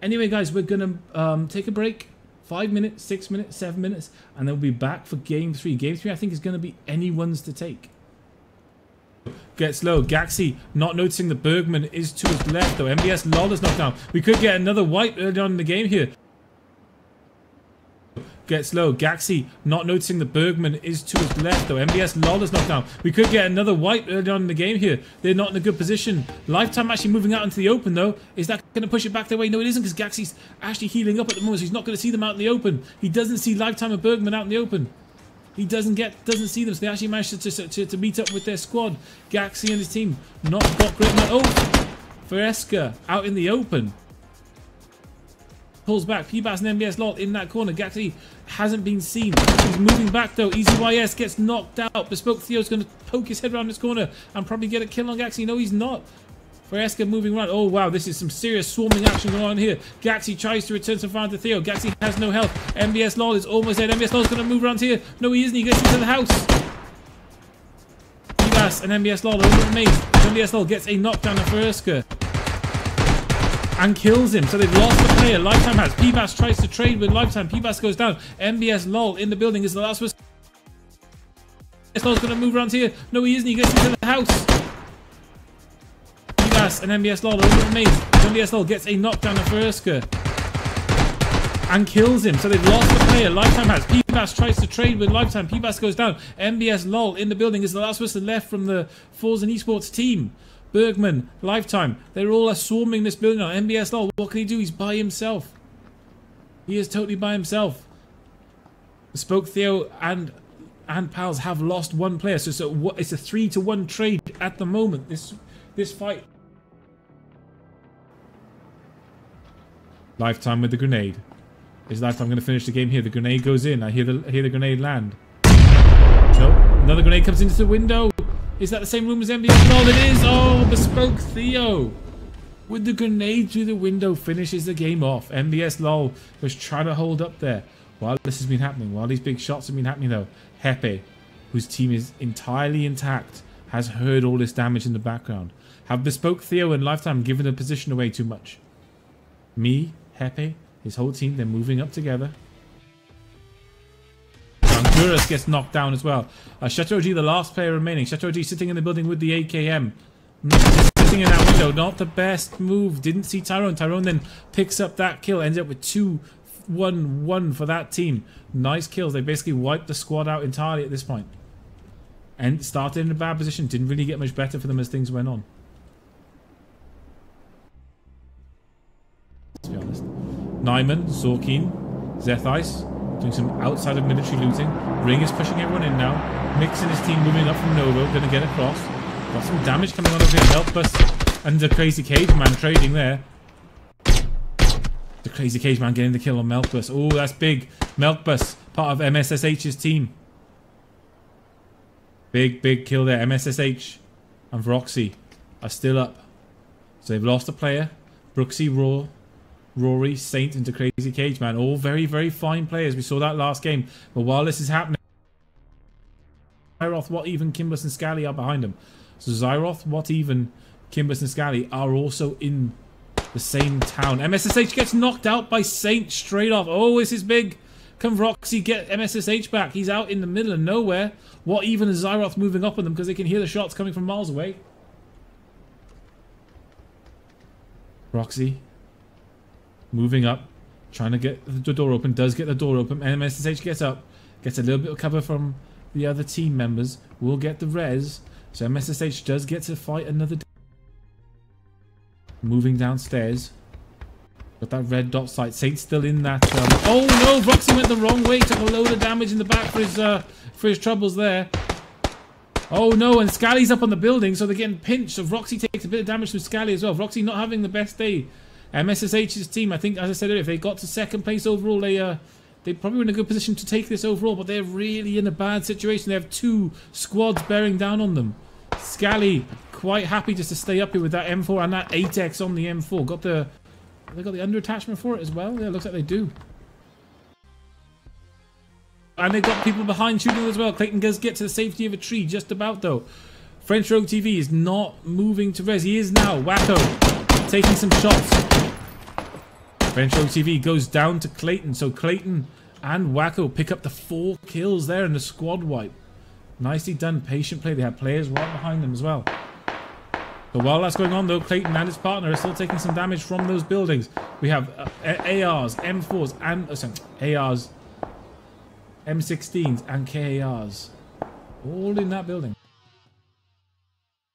Anyway, guys, we're going to take a break. 5 minutes, 6 minutes, 7 minutes. And then we'll be back for Game 3. Game 3, I think, is going to be anyone's to take. Gets low. Gaxi not noticing that Bergman is to his left, though. MBS Lol is knocked down. We could get another wipe early on in the game here. Gets low. Gaxi not noticing that Bergman is to his left, though. MBS Lol is knocked down. We could get another wipe early on in the game here. They're not in a good position. Lifetime actually moving out into the open, though. Is that going to push it back their way? No, it isn't, because Gaxi's actually healing up at the moment, so he's not going to see them out in the open. He doesn't see Lifetime and Bergman out in the open. He doesn't see them, so they actually managed to meet up with their squad. Gaxi and his team not got great. Oh, Fresca out in the open. Pulls back. P-Bass and MBS Lol in that corner. Gaxi hasn't been seen. He's moving back though. Easy YS gets knocked out. Bespoke Theo's going to poke his head around this corner and probably get a kill on Gaxi. No, he's not. Fresca moving around. Oh wow, this is some serious swarming action going on here. Gaxi tries to return some fire to Theo. Gaxi has no health. MBS Lol is almost dead. MBS Lol is going to move around here. No, he isn't. He gets into the house. P-Bass and MBS Lol are over the maze. MBS Lol gets a knockdown of Fresca and kills him. So they've lost the player. Lifetime has. P-Bass tries to trade with Lifetime. P-Bass goes down. MBS Lol in the building is the last person. MBS Lol is going to move around here. No, he isn't. He gets into the house. And MBS Lol over the maze. MBS Lol gets a knockdown of Fresca and kills him. So they've lost the player. Lifetime has. P-Bass tries to trade with Lifetime. P-Bass goes down. MBS Lol in the building is the last person left from the Falls and Esports team. Bergman, Lifetime, they're all swarming this building now. MBS Lol, what can he do? He's by himself. He is totally by himself. Bespoke Theo and Pals have lost one player. So it's a 3-to-1 trade at the moment. This fight. Lifetime with the grenade. Is Lifetime going to finish the game here? The grenade goes in. I hear the grenade land. Nope. Another grenade comes into the window. Is that the same room as MBS Lol? It is. Oh, Bespoke Theo with the grenade through the window finishes the game off. MBS Lol was trying to hold up there while this has been happening. While these big shots have been happening, though, Hepe, whose team is entirely intact, has heard all this damage in the background. Have Bespoke Theo and Lifetime given the position away too much? Me, Hepe, his whole team, they're moving up together. Honduras gets knocked down as well. Chateau G, the last player remaining. Chateau G sitting in the building with the AKM. Sitting in that window, not the best move. Didn't see Tyrone. Tyrone then picks up that kill. Ends up with 2-1-1 for that team. Nice kills. They basically wiped the squad out entirely at this point. And started in a bad position. Didn't really get much better for them as things went on. To be honest. Nyman, Zorkin, Zethice doing some outside of military looting. Ring is pushing everyone in now. Mix and his team moving up from Novo, going to get across. Got some damage coming on over here. Melkbus and the Crazy Cage Man trading there. The Crazy Cage Man getting the kill on Melkbus. Oh, that's big. Melkbus, part of MSSH's team. Big kill there. MSSH and Vroxy are still up. So they've lost a player. Brooksy, Rory, Saint into Crazy Cage Man. All very, very fine players. We saw that last game. But while this is happening, Zyroth, What Even, Kimbus and Scally are behind him. So Zyroth, What Even, Kimbus and Scally are also in the same town. MSSH gets knocked out by Saint straight off. Oh, this is big. Can Roxy get MSSH back? He's out in the middle of nowhere. What Even and Zyroth moving up on them because they can hear the shots coming from miles away. Roxy moving up, trying to get the door open. Does get the door open. MSSH gets up, gets a little bit of cover from the other team members. Will get the res. So MSSH does get to fight another. Moving downstairs. Got that red dot sight. Saint's still in that. Oh no! Roxy went the wrong way. Took a load of damage in the back for his troubles there. Oh no! And Scally's up on the building, so they're getting pinched. So Roxy takes a bit of damage from Scally as well. Roxy not having the best day. MSSH's team, I think, as I said earlier, if they got to second place overall, they probably were in a good position to take this overall, but they're really in a bad situation. They have 2 squads bearing down on them. Scally quite happy just to stay up here with that M4 and that 8X on the M4. They got the under attachment for it as well? Yeah, it looks like they do. And they've got people behind shooting as well. Clayton does get to the safety of a tree, just about though. French Rogue TV is not moving to res. He is now. Wacko taking some shots. French Rogue TV goes down to Clayton. So Clayton and Wacko pick up the 4 kills there in the squad wipe. Nicely done. Patient play. They have players right behind them as well. But while that's going on though, Clayton and his partner are still taking some damage from those buildings. We have ARs, M4s, and ARs, M16s, and KARs. All in that building.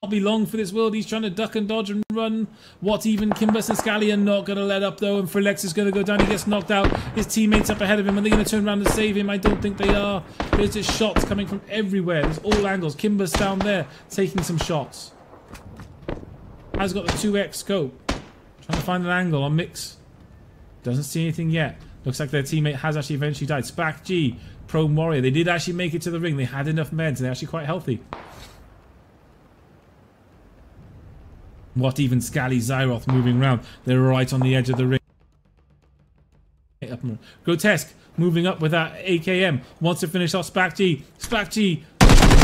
Not be long for this world. He's trying to duck and dodge and run. What even Kimbus and Scally are not going to let up though, and Frilex is going to go down. He gets knocked out. His teammates up ahead of him. Are they going to turn around and save him? I don't think they are. There's just shots coming from everywhere. There's all angles. Kimbus down there taking some shots. Has got the 2x scope. Trying to find an angle on Mix. Doesn't see anything yet. Looks like their teammate has actually eventually died. Spac G, Pro Warrior. They did actually make it to the ring. They had enough meds. They're actually quite healthy. What even Scally, Zyroth moving around. They're right on the edge of the ring. Grotesque moving up with that AKM. Wants to finish off Spac G. Spac G,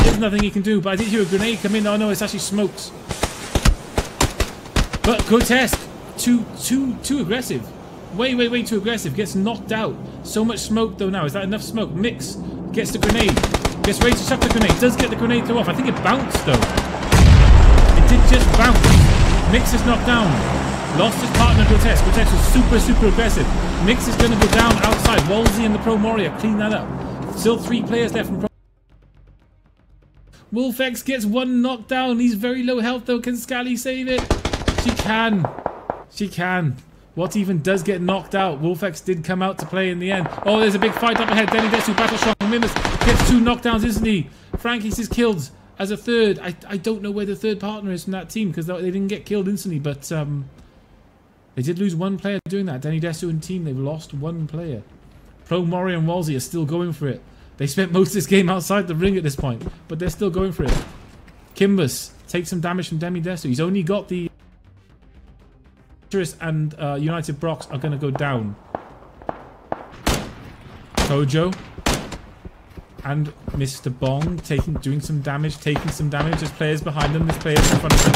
there's nothing he can do. But I did hear a grenade come in. Oh no, it's actually smokes. But Grotesque, too aggressive. Way too aggressive. Gets knocked out. So much smoke though now. Is that enough smoke? Mix gets the grenade. Gets ready to chuck the grenade. Does get the grenade throw off. I think it bounced though. It did just bounce. Mix is knocked down. Lost his partner Grotesque. Grotesque was super aggressive. Mix is going to go down outside. Wolsey and the Pro Moria clean that up. Still 3 players left from Pro. Wolfex gets 1 knocked down. He's very low health though. Can Scally save it? She can. She can. What even does get knocked out? Wolfex did come out to play in the end. Oh, there's a big fight up ahead. Denny Desu, Battle Shock, Mimus gets 2 knockdowns, isn't he? Frankie's is killed as a third. I don't know where the third partner is from that team because they didn't get killed instantly, but they did lose 1 player doing that. Denny Desu and team, they've lost 1 player. Pro Mori and Wolsey are still going for it. They spent most of this game outside the ring at this point, but they're still going for it. Kimbus takes some damage from Denny Desu. He's only got the and United Brox are going to go down. Kojo and Mr. Bong doing some damage, taking some damage. There's players behind them, there's players in front of them.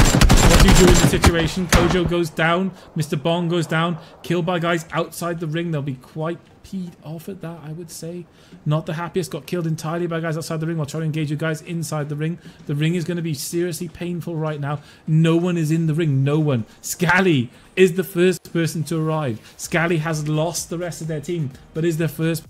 What do you do in the situation? Kojo goes down, Mr. Bong goes down, killed by guys outside the ring. They'll be quite peed off at that, I would say. Not the happiest, got killed entirely by guys outside the ring while trying to engage with guys inside the ring. The ring is going to be seriously painful right now. No one is in the ring, no one. Scally is the first person to arrive. Scally has lost the rest of their team, but is the first.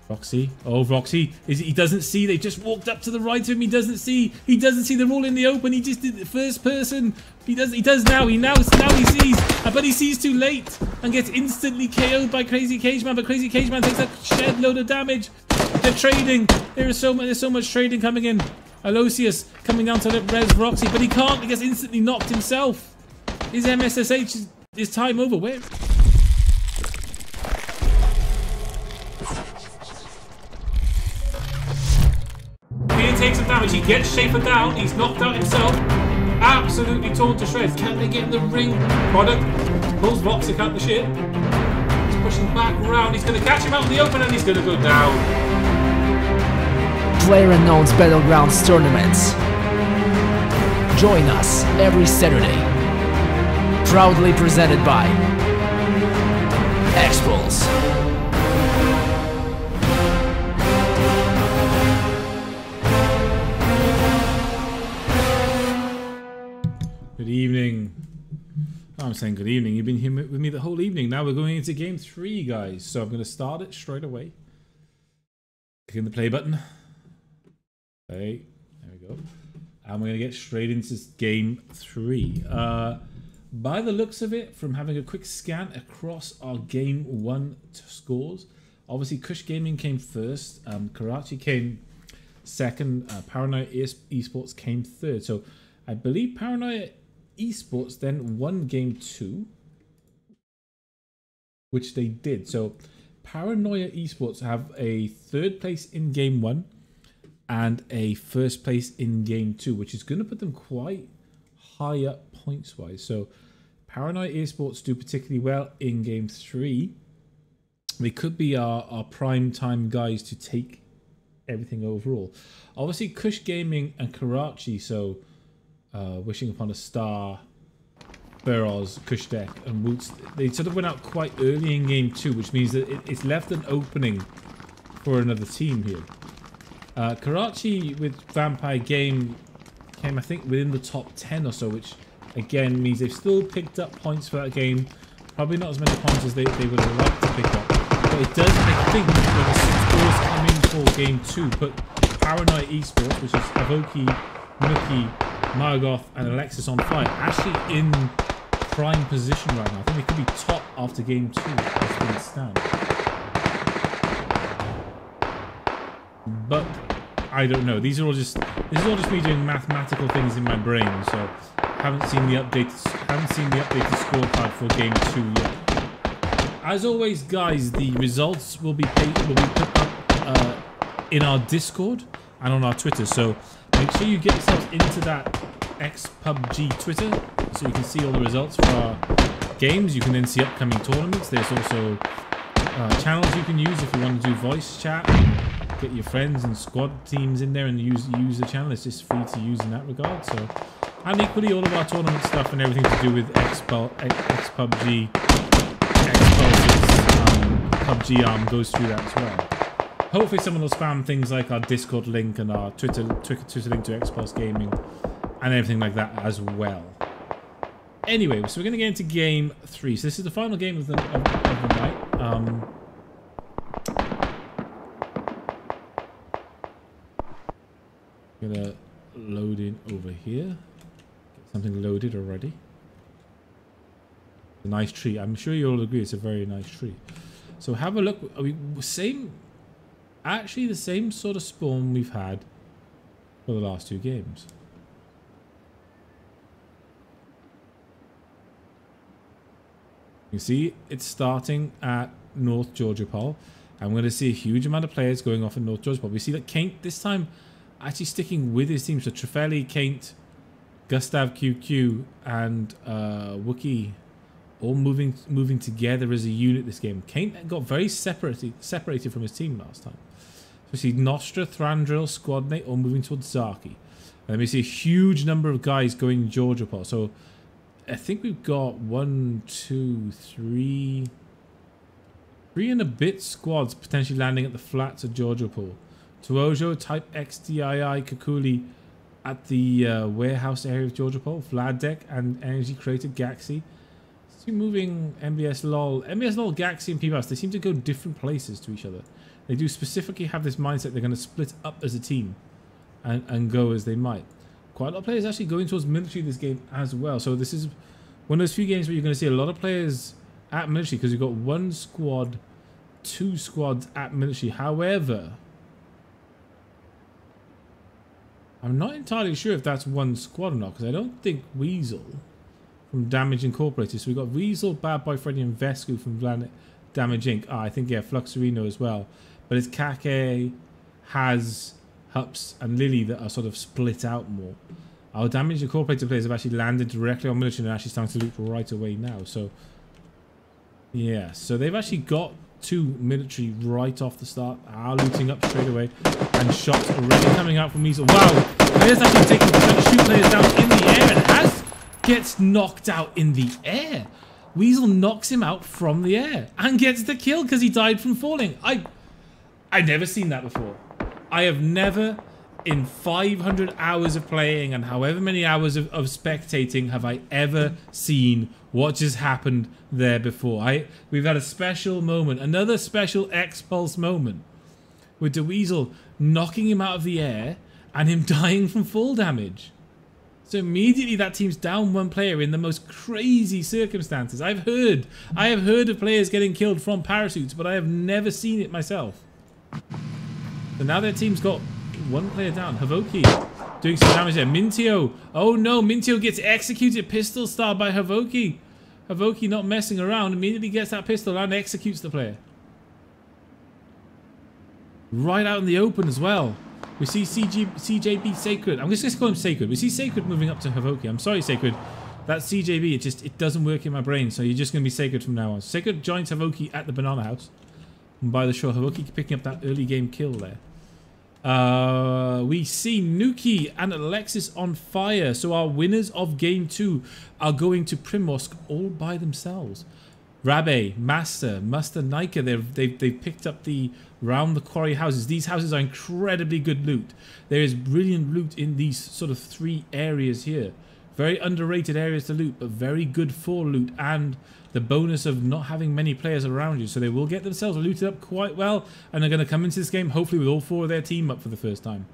Roxy. Oh, Roxy. He doesn't see. They just walked up to the right of him. He doesn't see. He doesn't see. They're all in the open. He just did the first person. He does now. Now he sees. But he sees too late and gets instantly KO'd by Crazy Cageman. But Crazy Cageman takes a shed load of damage. They're trading. There's so much trading coming in. Aloysius coming down to res Roxy, but he can't. He gets instantly knocked himself. His MSSH is time over. Where? He takes some damage. He gets Schaefer down. He's knocked out himself. Absolutely torn to shreds. Can they get in the ring? Product pulls Roxic out the shit. He's pushing back around. He's going to catch him out in the open and he's going to go down. Playerunknown's Battlegrounds tournaments. Join us every Saturday. Proudly presented by Expulse. Good evening. I'm saying good evening. You've been here with me the whole evening. Now we're going into game 3, guys. So I'm going to start it straight away. Clicking the play button. Okay, there we go. And we're going to get straight into game 3. By the looks of it, from having a quick scan across our game 1 scores, obviously Kush Gaming came first, Karachi came second, Paranoia Esports came third. So I believe Paranoia Esports then won game 2, which they did. So Paranoia Esports have a 3rd place in game 1 and a 1st place in game 2, which is going to put them quite high up points wise. So Paranoia Esports do particularly well in game 3. They could be our prime time guys to take everything overall. Obviously Kush Gaming and Karachi, so Wishing Upon a Star, Feroz, Kush Deck and Woots, they sort of went out quite early in game 2, which means that it's left an opening for another team here. Karachi with Vampire Game came, I think, within the top 10 or so, which again means they've still picked up points for that game. Probably not as many points as they would have liked to pick up. But it does, I think, when the 6 scores come in for game 2, put Paranoia Esports, which is Avoki, Nookie, Margoth and Alexis on fire, actually in prime position right now. I think they could be top after game 2 as things stand. But I don't know. This is all just me doing mathematical things in my brain. So haven't seen the updated scorecard for game 2 yet. As always, guys, the results will be put up in our Discord and on our Twitter. So make sure you get yourselves into that PUBG Twitter so you can see all the results for our games. You can then see upcoming tournaments. There's also channels you can use if you want to do voice chat. Get your friends and squad teams in there and use the channel. It's just free to use in that regard. So, and equally all of our tournament stuff and everything to do with PUBG, PUBG goes through that as well. Hopefully someone will spam things like our Discord link and our Twitter link to Xpulse Gaming and everything like that as well. Anyway, so we're going to get into game 3. So this is the final game of the night. Gonna load in over here. Get something loaded already. A nice tree. I'm sure you all agree it's a very nice tree. So have a look. Actually the same sort of spawn we've had for the last 2 games. You see it's starting at North Georgia Pole. I'm going to see a huge amount of players going off in North Georgia Pole. We see that Kaint this time actually sticking with his team. So Trefeli, Kaint, Gustav, QQ and Wookie all moving together as a unit this game. Kaint got very separated from his team last time. So we see Nostra, Thrandril, Squadmate all moving towards Zaki. And then we see a huge number of guys going Georgia Pole. So I think we've got 1, 2, 3 and a bit squads potentially landing at the flats of Georgia Pole. Tuojo, Type X, DII, Kakuli at the warehouse area of Georgia Pole. Vlad Deck and Energy Created Gaxi. Moving MBS LOL, Gaxi and PBAS, they seem to go different places to each other. They do specifically have this mindset they're going to split up as a team and go as they might. Quite a lot of players actually going towards military this game as well. So this is one of those few games where you're going to see a lot of players at military because you've got 1 squad, 2 squads at military. However, I'm not entirely sure if that's 1 squad or not because I don't think Weasel from Damage Incorporated. So we've got Weasel, Bad Boy Freddy and Vescu from Damage Inc. I think, yeah, Fluxerino as well. But it's Kake, Haz, Hups and Lily that are sort of split out more. Our Damage Incorporated players have actually landed directly on military and actually starting to loot right away now. So, yeah. So they've actually got 2 military right off the start. Are looting up straight away. And shots already coming out from Weasel. Wow! Players actually trying to shoot players down in the air and Haz gets knocked out in the air. Weasel knocks him out from the air and gets the kill because he died from falling. I've never seen that before. I have never, in 500 hours of playing and however many hours of spectating, have I ever seen what just happened there before. We've had a special moment, another special Xpulse moment with the Weasel knocking him out of the air and him dying from fall damage. So immediately that team's down 1 player in the most crazy circumstances. I have heard of players getting killed from parachutes, but I have never seen it myself. So now their team's got 1 player down. Havoki doing some damage there. Mintio. Oh no, Mintio gets executed pistol style by Havoki. Havoki not messing around, immediately gets that pistol and executes the player. Right out in the open as well. We see CJB Sacred. I'm just going to call him Sacred. We see Sacred moving up to Havoki. I'm sorry, Sacred. That CJB, it doesn't work in my brain, so you're just going to be Sacred from now on. Sacred joins Havoki at the Banana House. And by the shore, Havoki picking up that early game kill there. We see Nuki and Alexis on fire. So our winners of game 2 are going to Primorsk all by themselves. Rabe, Master, Nika, they've picked up the round the quarry houses. These houses are incredibly good loot. There is brilliant loot in these sort of 3 areas here. Very underrated areas to loot, but very good for loot, and the bonus of not having many players around you. So they will get themselves looted up quite well, and they're going to come into this game hopefully with all 4 of their team up for the first time.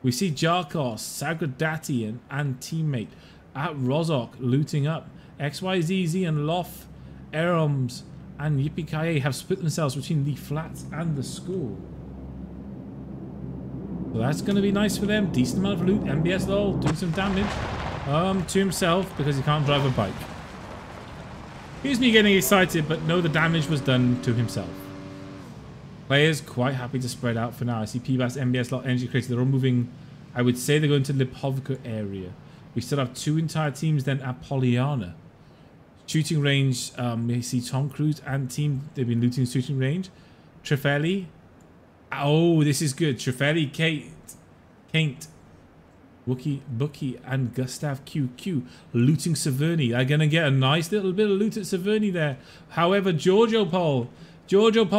We see Jarkos, Sagradati and teammate at Rozok looting up. XYZZ and Lof, Eroms and Yippee have split themselves between the flats and the school. So that's going to be nice for them. Decent amount of loot. MBS lol doing some damage to himself because he can't drive a bike. Here's me getting excited, but no, the damage was done to himself. Players quite happy to spread out for now. I see PBAS, MBS lol, Energy Creator. They're all moving. I would say they're going to Lipovka area. We still have 2 entire teams then at Polyana. Shooting range, we see Tom Cruise and team, they've been looting shooting range. Trefeli. Oh, this is good. Trefeli, Kate, Wookie, Bookie, and Gustav QQ looting Severny. They're going to get a nice little bit of loot at Severny there. However, Giorgio Pol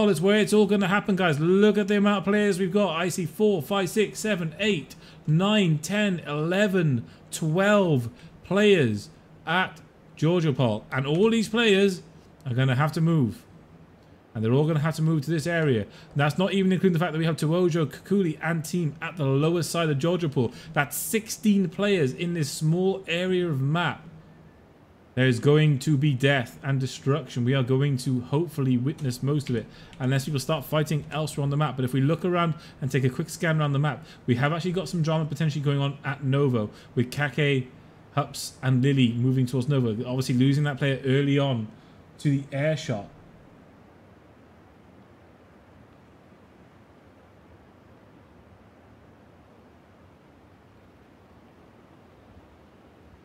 is where it's all going to happen, guys. Look at the amount of players we've got. I see 4, 5, 6, 7, 8, 9, 10, 11, 12 players at Giorgio Pol, and all these players are going to have to move, and they're all going to have to move to this area. And that's not even including the fact that we have Tuojo, Kukuli and team at the lower side of Giorgio Pol. That's 16 players in this small area of map. There is going to be death and destruction. We are going to hopefully witness most of it, unless people start fighting elsewhere on the map. But if we look around and take a quick scan around the map, we have actually got some drama potentially going on at Novo with Kake, Hups and Lily moving towards Nova. Obviously losing that player early on to the air shot.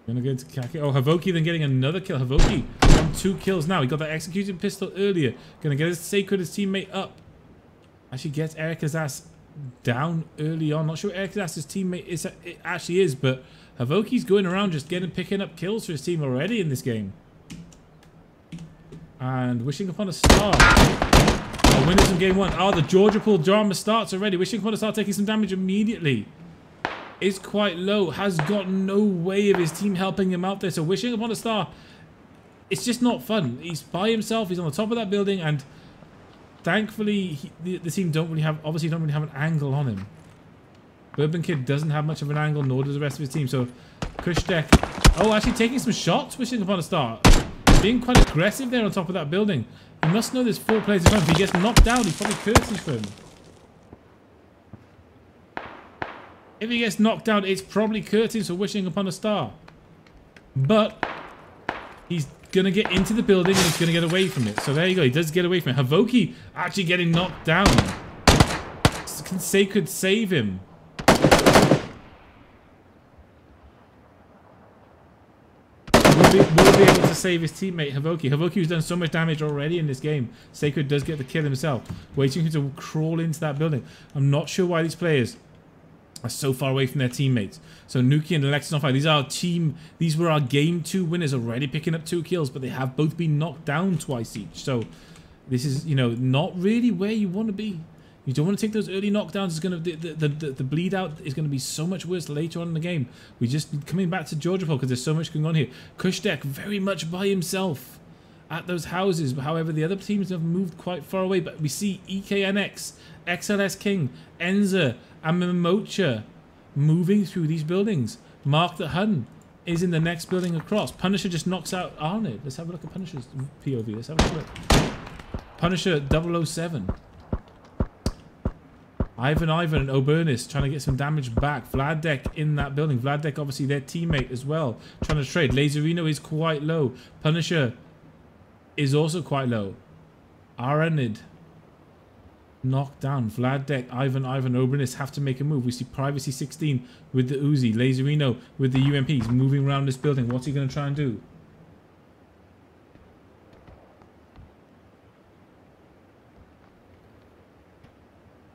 Gonna go to Kake. Oh, Havoki then getting another kill. Havoki on 2 kills now. He got that executed pistol earlier. Gonna get his Sacred, his teammate up. Actually gets Erika's ass down early on. Not sure Erika's ass his teammate it actually is, but Havoki's going around just picking up kills for his team already in this game. And wishing upon a star. Oh, winners in game 1. Oh, the Georgia Pool drama starts already. Wishing upon a star taking some damage immediately. Is quite low. Has got no way of his team helping him out there. So wishing upon a star, it's just not fun. He's by himself. He's on the top of that building, and thankfully the team don't really have an angle on him. Bourbon Kid doesn't have much of an angle, nor does the rest of his team. So Kushtek, oh, actually taking some shots, wishing upon a star. Being quite aggressive there on top of that building. He must know there's 4 players in front. If he gets knocked down, he probably curses for him. If he gets knocked down, it's probably curtains for wishing upon a star. But he's going to get into the building and he's going to get away from it. So there you go. He does get away from it. Havoki actually getting knocked down. Can Sacred save him? Will be able to save his teammate Havoki. Havoki, who's done so much damage already in this game. Sacred does get the kill himself. Waiting for him to crawl into that building. I'm not sure why these players are so far away from their teammates. So Nuki and Alexis on fire. These were our game 2 winners, already picking up 2 kills, but they have both been knocked down twice each. So this is, you know, not really where you want to be. You don't want to take those early knockdowns. It's going to the bleed out is going to be so much worse later on in the game. We just coming back to Georgia Pol because there's so much going on here. Kushtek very much by himself at those houses. However, the other teams have moved quite far away. But we see EKNX, XLS King, Enza, and Momocha moving through these buildings. Mark the Hun is in the next building across. Punisher just knocks out Arnold. Let's have a look at Punisher's POV. Let's have a look. Punisher 007. Ivan and Obernis trying to get some damage back. Vladek in that building. Vladek obviously their teammate as well. Trying to trade. Laserino is quite low. Punisher is also quite low. Aranid knocked down. Vladek, Ivan, Obernis have to make a move. We see Privacy 16 with the Uzi. Laserino with the UMPs moving around this building. What's he going to try and do?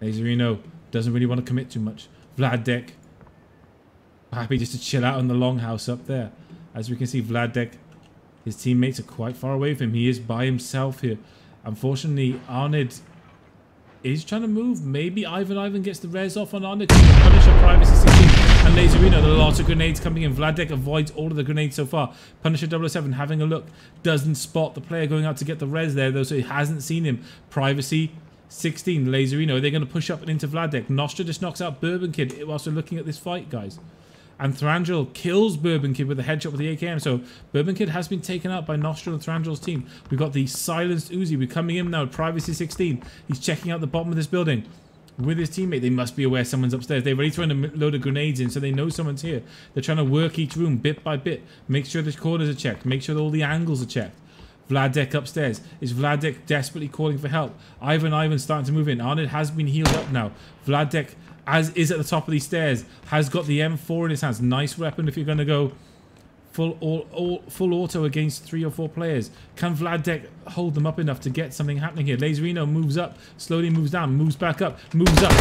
Laserino doesn't really want to commit too much. Vladek happy just to chill out on the longhouse up there. As we can see, Vladek, his teammates are quite far away from him. He is by himself here. Unfortunately, Arnid is trying to move. Maybe Ivan gets the res off on Arnid. Punisher, Privacy 16, and Laserino. There are lots of grenades coming in. Vladek avoids all of the grenades so far. Punisher 007 having a look. Doesn't spot the player going out to get the res there, though, so he hasn't seen him. Privacy 16, Laserino. They're going to push up and into Vladek. Nostra just knocks out Bourbon Kid whilst we're looking at this fight, guys. And Thrangel kills Bourbon Kid with a headshot with the AKM. So Bourbon Kid has been taken out by Nostra and Thrangel's team. We've got the silenced Uzi. We're coming in now. Privacy 16. He's checking out the bottom of this building with his teammate. They must be aware someone's upstairs. They've already thrown a load of grenades in, so they know someone's here. They're trying to work each room bit by bit. Make sure the corners are checked. Make sure that all the angles are checked. Vladek upstairs. Is Vladek desperately calling for help? Ivan starting to move in. Arnid has been healed up now. Vladek, as is at the top of these stairs, has got the M4 in his hands. Nice weapon if you're going to go full auto against 3 or 4 players. Can Vladek hold them up enough to get something happening here? Laserino moves up, slowly moves down, moves back up, moves up,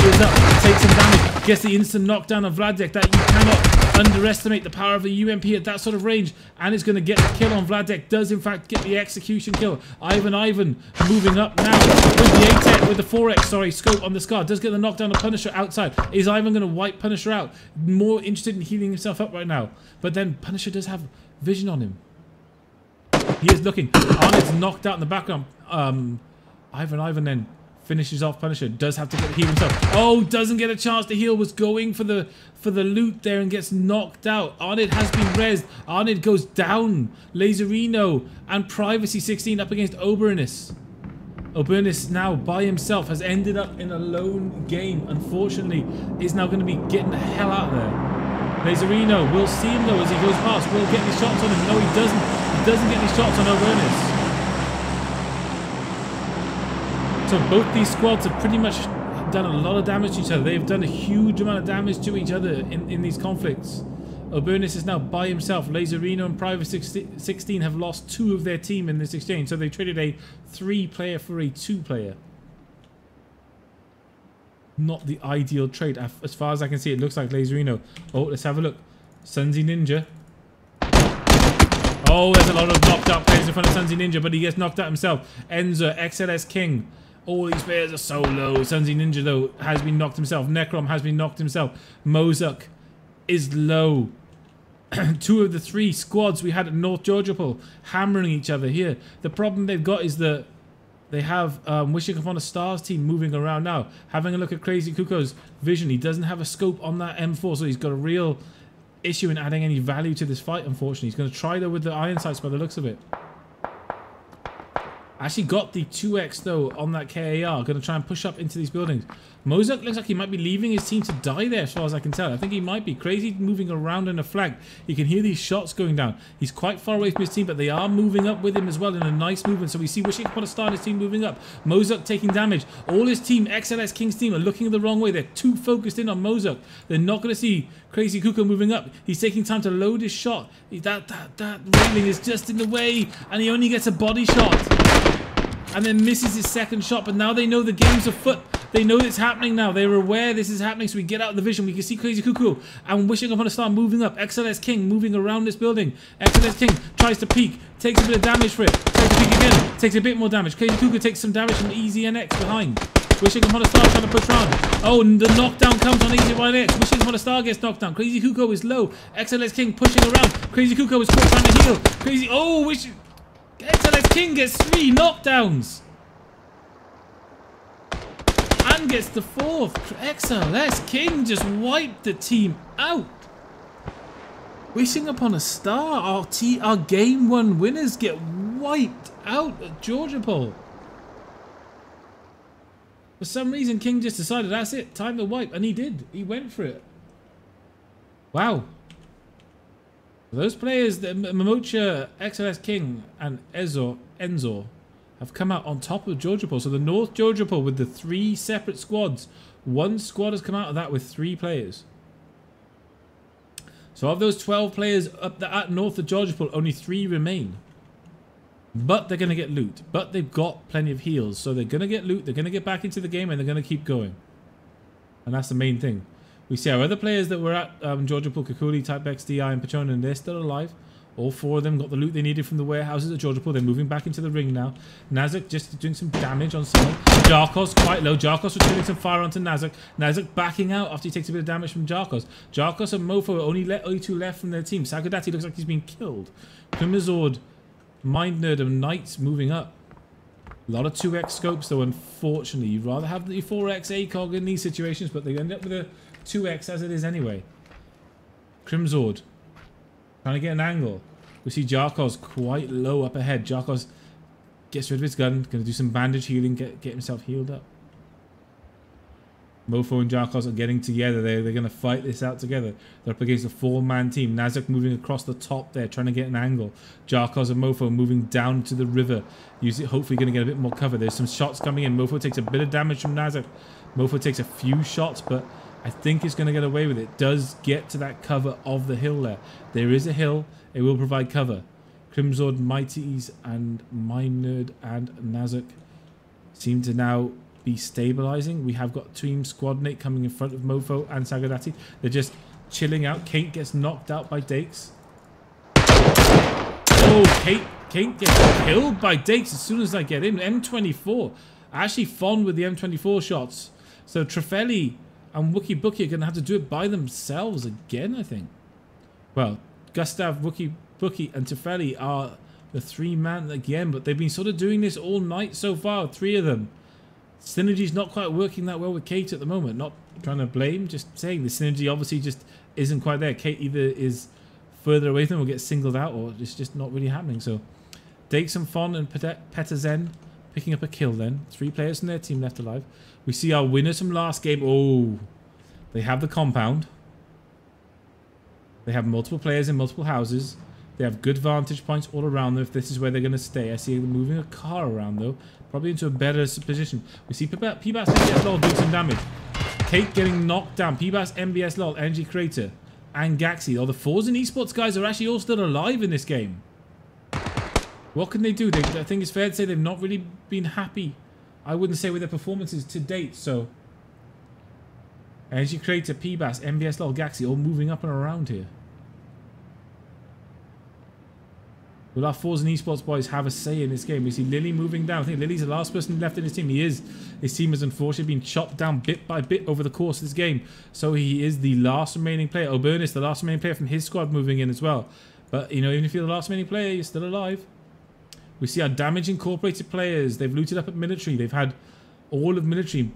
takes some damage, gets the instant knockdown of Vladek. That you cannot underestimate the power of the UMP at that sort of range, and it's going to get the kill on Vladek. Does in fact get the execution kill. Ivan moving up now with the 8X, with the 4X, sorry, scope on the Scar. Does get the knockdown of Punisher outside. Is Ivan going to wipe Punisher out? More interested in healing himself up right now. But then Punisher does have vision on him. He is looking. Arnold's knocked out in the background. Ivan then finishes off Punisher. Does have to get the heal himself. Oh, doesn't get a chance to heal. Was going for the loot there and gets knocked out. Arnid has been rezzed. Arnid goes down. Laserino and Privacy 16 up against Obernis. Obernis now by himself has ended up in a lone game. Unfortunately, is now going to be getting the hell out of there. Laserino will see him though as he goes past. Will get these shots on him. No, he doesn't. He doesn't get these shots on Obernis. So both these squads have pretty much done a lot of damage to each other. They've done a huge amount of damage to each other in these conflicts. Obernis is now by himself. Laserino and Private 16 have lost 2 of their team in this exchange. So they traded a 3-player for a 2-player. Not the ideal trade. As far as I can see, it looks like Laserino. Oh, let's have a look. Sunzi Ninja. Oh, there's a lot of knocked out players in front of Sunzi Ninja, but he gets knocked out himself. Enza, XLS King. All these players are so low. Sunzi Ninja, though, has been knocked himself. Necrom has been knocked himself. Mozuk is low. 2 of the 3 squads we had at North Georgiapol hammering each other here. The problem they've got is that they have Wishing Upon a Star's team moving around now. Having a look at Crazy Kuko's vision. He doesn't have a scope on that M4, so he's got a real issue in adding any value to this fight, unfortunately. He's going to try, though, with the iron sights by the looks of it. Actually got the 2X, though, on that KAR. Going to try and push up into these buildings. Mozuk looks like he might be leaving his team to die there, as far as I can tell. I think he might be. Crazy moving around in a flag. You can hear these shots going down. He's quite far away from his team, but they are moving up with him as well in a nice movement. So we see Wishing Upon a Star and his team moving up. Mozuk taking damage. All his team, XLS King's team, are looking the wrong way. They're too focused in on Mozuk. They're not going to see Crazy Kuko moving up. He's taking time to load his shot. That railing is just in the way, and he only gets a body shot. And then misses his second shot, but now they know the game's afoot. They know it's happening now. They're aware this is happening, so we get out of the vision. We can see Crazy Kuku and Wishing Upon a Star moving up. XLS King moving around this building. XLS King tries to peek, takes a bit of damage for it. Tries to peek again, takes a bit more damage. Crazy Kuku takes some damage from Easy NX behind. Wishing Upon a Star trying to push around. Oh, and the knockdown comes on Easy NX. Wishing Upon a Star gets knocked down. Crazy Kuko is low. XLS King pushing around. Crazy Kuko is caught trying to heal. Crazy, oh, XLS King gets 3 knockdowns. And gets the 4th. XLS King just wiped the team out. Wishing Upon a Star, our game 1 winners get wiped out at Georgiapol. For some reason, King just decided, that's it, time to wipe. And he did. He went for it. Wow. Those players, Momocha, XLS King, and Enzo, have come out on top of Georgiapol. So the North Georgiapol with the 3 separate squads. One squad has come out of that with 3 players. So of those 12 players up at North of Georgiapol, only 3 remain. But they're going to get loot. But they've got plenty of heals. So they're going to get loot. They're going to get back into the game. And they're going to keep going. And that's the main thing. We see our other players that were at Georgiapol, Kakuli, Typex, DI, and Patron. And they're still alive. All 4 of them got the loot they needed from the warehouses at Georgiapol. They're moving back into the ring now. Nazak just doing some damage on someone. Jarkos quite low. Jarkos returning some fire onto Nazak. Nazak backing out after he takes a bit of damage from Jarkos. Jarkos and Mofo are only 2 left from their team. Sagadati looks like he's been killed. Krimazord, Mind Nerd, and Knights moving up. A lot of 2x scopes though, unfortunately. You'd rather have the 4x ACOG in these situations, but they end up with a 2x as it is anyway. Krimzord trying to get an angle. We see Jarkos quite low up ahead. Jarkos gets rid of his gun. Going to do some bandage healing. Get himself healed up. Mofo and Jarkos are getting together. They're going to fight this out together. They're up against a 4-man team. Nazak moving across the top there. Trying to get an angle. Jarkos and Mofo moving down to the river. Hopefully going to get a bit more cover. There's some shots coming in. Mofo takes a bit of damage from Nazak. Mofo takes a few shots, but I think it's going to get away with it. Does get to that cover of the hill there. There is a hill. It will provide cover. Crimzord, Mighties, and Mind Nerd and Nazak seem to now be stabilizing. We have got Team Squadmate coming in front of Mofo and Sagadati. They're just chilling out. Kate gets knocked out by Dakes. Oh, Kate gets killed by Dakes as soon as I get in. M24. Actually fond with the M24 shots. So Trefeli and Wookie Bookie are going to have to do it by themselves again, I think. Well, Gustav, Wookie Bookie, and Trefeli are the 3-man again, but they've been sort of doing this all night so far, 3 of them. Synergy's not quite working that well with Kate at the moment. Not trying to blame, just saying the synergy obviously just isn't quite there. Kate either is further away from them or gets singled out, or it's just not really happening. So, Dakes and Fon and Petazen picking up a kill then. 3 players from their team left alive. We see our winners from last game. Oh, they have the compound. They have multiple players in multiple houses. They have good vantage points all around them if this is where they're going to stay. I see them moving a car around though. Probably into a better position. We see P-Bass MBS LOL doing some damage. Kate getting knocked down. P-Bass MBS LOL, Energy Creator, and Gaxi. Oh, the Forza Esports guys are actually all still alive in this game. What can they do? I think it's fair to say they've not really been happy, I wouldn't say, with their performances to date. So, Energy Creator, P-Bass, MBS LOL, Gaxi all moving up and around here. Will our Forza Esports boys have a say in this game? We see Lily moving down. I think Lily's the last person left in his team. He is. His team has unfortunately been chopped down bit by bit over the course of this game. So he is the last remaining player. Obernis, the last remaining player from his squad, moving in as well. But, you know, even if you're the last remaining player, you're still alive. We see our damage incorporated players. They've looted up at military. They've had all of military.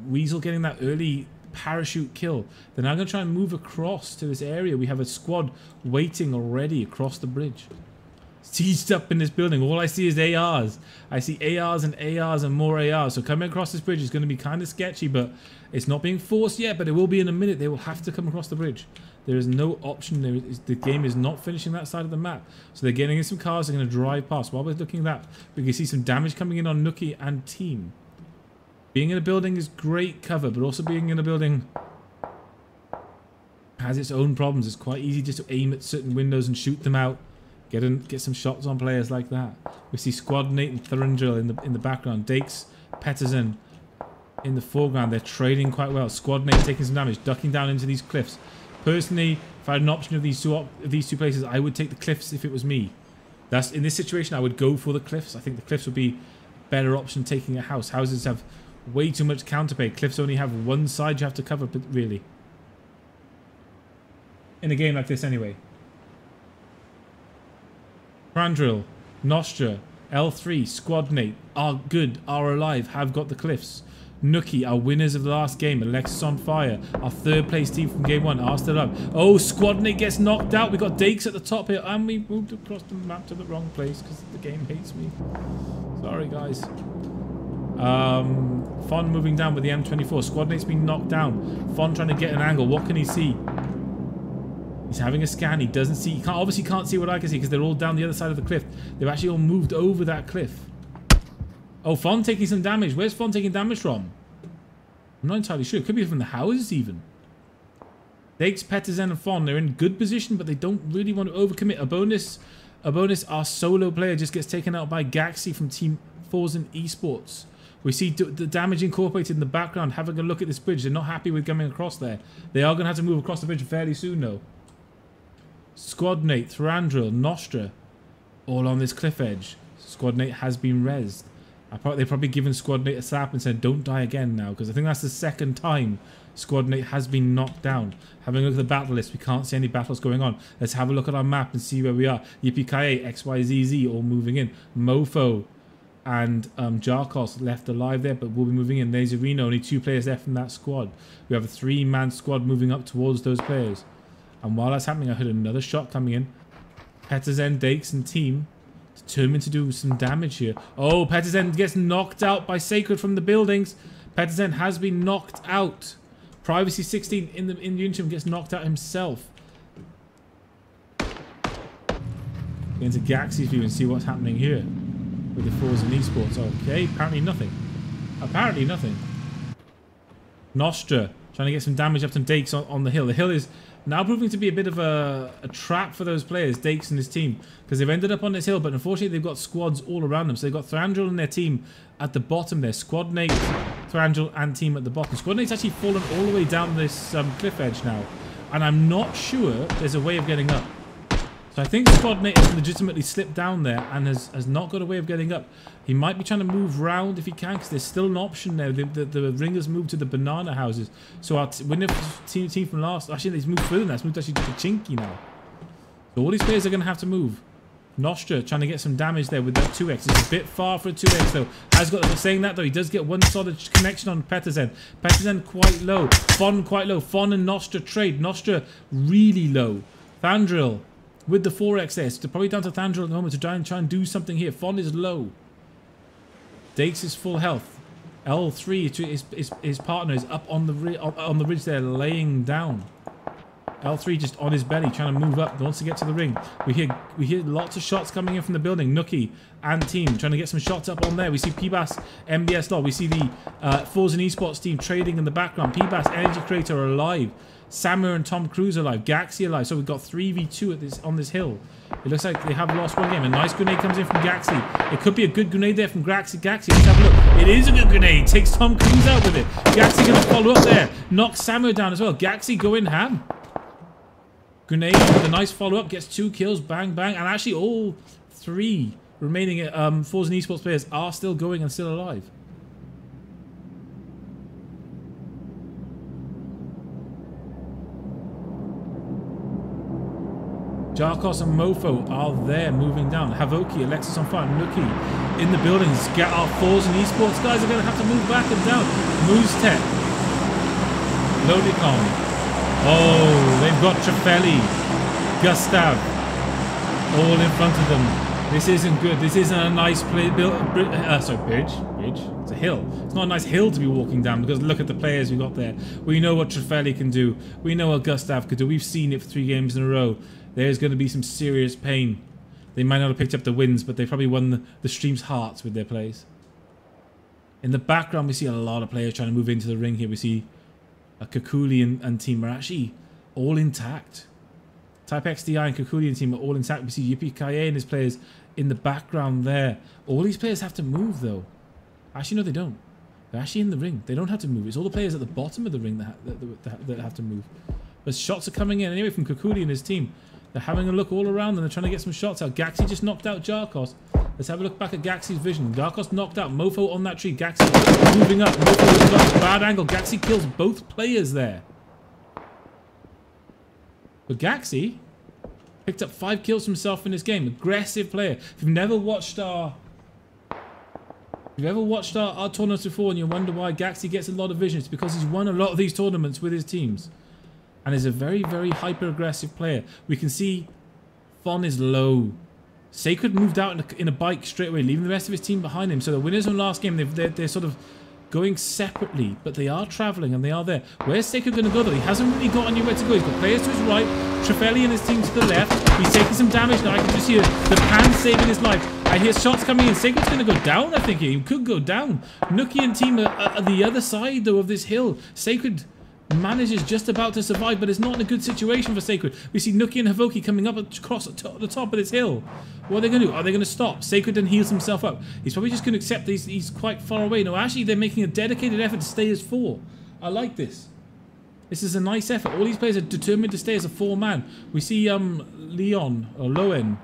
Weasel getting that early parachute kill. They're now going to try and move across to this area. We have a squad waiting already across the bridge. Sieged up in this building. All I see is ARs. I see ARs and ARs and more ARs. So coming across this bridge is going to be kind of sketchy, but it's not being forced yet, but it will be in a minute. They will have to come across the bridge. There is no option. The game is not finishing that side of the map. So they're getting in some cars. They're going to drive past. While we're looking at that, we can see some damage coming in on Nookie and team. Being in a building is great cover, but also being in a building has its own problems. It's quite easy just to aim at certain windows and shoot them out. Get some shots on players like that. We see Squadnate and Thurundrill in the background. Dakes, Peterson in the foreground. They're trading quite well. Squadnate taking some damage, ducking down into these cliffs. Personally, if I had an option of these two places, I would take the cliffs if it was me. In this situation, I would go for the cliffs. I think the cliffs would be a better option than taking a house. Houses have way too much counterpay. Cliffs only have one side you have to cover, but really. In a game like this anyway. Crandrill, Nostra, L3, Squadnate, are alive, have got the cliffs. Nookie, our winners of the last game, Alexis on fire. Our third place team from game 1 are still up. Oh, Squadnate gets knocked out. We got Dakes at the top here, and we moved across the map to the wrong place because the game hates me. Sorry, guys. Fon moving down with the M24. Squad mate's been knocked down. Fon trying to get an angle. What can he see? He's having a scan. He doesn't see. He obviously can't see what I can see because they're all down the other side of the cliff. They've actually all moved over that cliff. Oh, Fon taking some damage. Where's Fon taking damage from? I'm not entirely sure. It could be from the houses even. Dakes, Petersen and Fon, they're in good position, but they don't really want to overcommit. A bonus, our solo player just gets taken out by Gaxi from Team Forzen Esports. We see the damage incorporated in the background. Having a look at this bridge. They're not happy with coming across there. They are going to have to move across the bridge fairly soon, though. Squadnate, Thrandril, Nostra, all on this cliff edge. Squadnate has been rezzed. They've probably given Squadnate a slap and said, don't die again now, because I think that's the second time Squadnate has been knocked down. Having a look at the battle list, we can't see any battles going on. Let's have a look at our map and see where we are. Yippee-ki-yay, XYZZ all moving in. Mofo and Jarkos left alive there, but we'll be moving in. There's Arena, only 2 players left from that squad. We have a 3-man squad moving up towards those players. And while that's happening, I heard another shot coming in. Petersen, Dakes and team determined to do some damage here. Oh, Petersen gets knocked out by Sacred from the buildings. Petersen has been knocked out. Privacy 16 in the interim gets knocked out himself. Get into Gaxi's view and see what's happening here with the Forzen Esports. Okay, apparently nothing. Apparently nothing. Nostra trying to get some damage up to Dakes on the hill. The hill is now proving to be a bit of a trap for those players, Dakes and his team, because they've ended up on this hill, but unfortunately they've got squads all around them. So they've got Thrandril and their team at the bottom there. Squadnate, Thrandril and team at the bottom. Squadnate's actually fallen all the way down this cliff edge now, and I'm not sure there's a way of getting up. So I think Squadnate has legitimately slipped down there and has not got a way of getting up. He might be trying to move round if he can, because there's still an option there. The ringers moved to the banana houses. So our winner team from last... Actually, they've moved further than that. It's moved actually to the Chinky now. So all these players are going to have to move. Nostra trying to get some damage there with that 2x. It's a bit far for a 2x though. Has got, saying that though, he does get one solid connection on Petersen. Petersen quite low. Fon quite low. Fon and Nostra trade. Nostra really low. Thandril with the 4x there. So probably down to Thandril at the moment to try and do something here. Fon is low. Dakes is full health. L3, his partner, is up on the ridge there, laying down. L3 just on his belly, trying to move up, wants to get to the ring. We hear lots of shots coming in from the building. Nookie and team trying to get some shots up on there. We see PBAS, MBS Law. We see the Forzen Esports team trading in the background. PBAS, Energy Creator are alive. Samu and Tom Cruise are alive. Gaxi alive. So we've got 3v2 on this hill. It looks like they have lost one game. A nice grenade comes in from Gaxi. It could be a good grenade there from Gaxi. Let's have a look. It is a good grenade. Takes Tom Cruise out with it. Gaxi going to follow up there. Knocks Samu down as well. Gaxi going ham. Grenade with a nice follow-up. Gets 2 kills. Bang, bang. And actually all 3 remaining Forzen Esports players are still going and still alive. Jarkos and Mofo are there, moving down. Havoki, Alexis on fire, Nookie in the buildings. Get our Forzen Esports guys are going to have to move back and down. Moose Tech, Lodicon. Oh, they've got Trefeli, Gustav, all in front of them. This isn't good. This isn't a nice bridge. It's a hill. It's not a nice hill to be walking down, because look at the players we got there. We know what Trefeli can do. We know what Gustav could do. We've seen it for 3 games in a row. There's going to be some serious pain. They might not have picked up the wins, but they probably won the stream's hearts with their plays. In the background, we see a lot of players trying to move into the ring here. We see Kakuli and team are actually all intact. Type XDI and Kakuli and team are all intact. We see Yippee-ki-yay and his players in the background there. All these players have to move, though. Actually, no, they don't. They're actually in the ring. They don't have to move. It's all the players at the bottom of the ring that have to move. But shots are coming in anyway from Kakuli and his team. They're having a look all around and they're trying to get some shots out. Gaxi just knocked out Jarkos. Let's have a look back at Gaxi's vision. Jarkos knocked out. Mofo on that tree. Gaxi moving up. Mofo has got a bad angle. Gaxi kills both players there. But Gaxi picked up 5 kills himself in this game. Aggressive player. If you've never watched our tournaments before and you wonder why Gaxi gets a lot of vision, it's because he's won a lot of these tournaments with his teams. And is a very, very hyper-aggressive player. We can see Fon is low. Sacred moved out in a bike straight away, leaving the rest of his team behind him. So the winners from last game, they're sort of going separately, but they are travelling and they are there. Where's Sacred going to go though? He hasn't really got anywhere to go. He's got players to his right, Trefeli and his team to the left. He's taking some damage now. I can just hear the pan saving his life. I hear shots coming in. Sacred's going to go down, I think. He could go down. Nookie and team are the other side though of this hill. Sacred manages just about to survive, but it's not in a good situation for Sacred. We see Nookie and Havoki coming up across the top of this hill. What are they going to do? Are they going to stop? Sacred then heals himself up. He's probably just going to accept that he's quite far away. No, actually, they're making a dedicated effort to stay as 4. I like this. This is a nice effort. All these players are determined to stay as a 4-man. We see Leon, or Loen,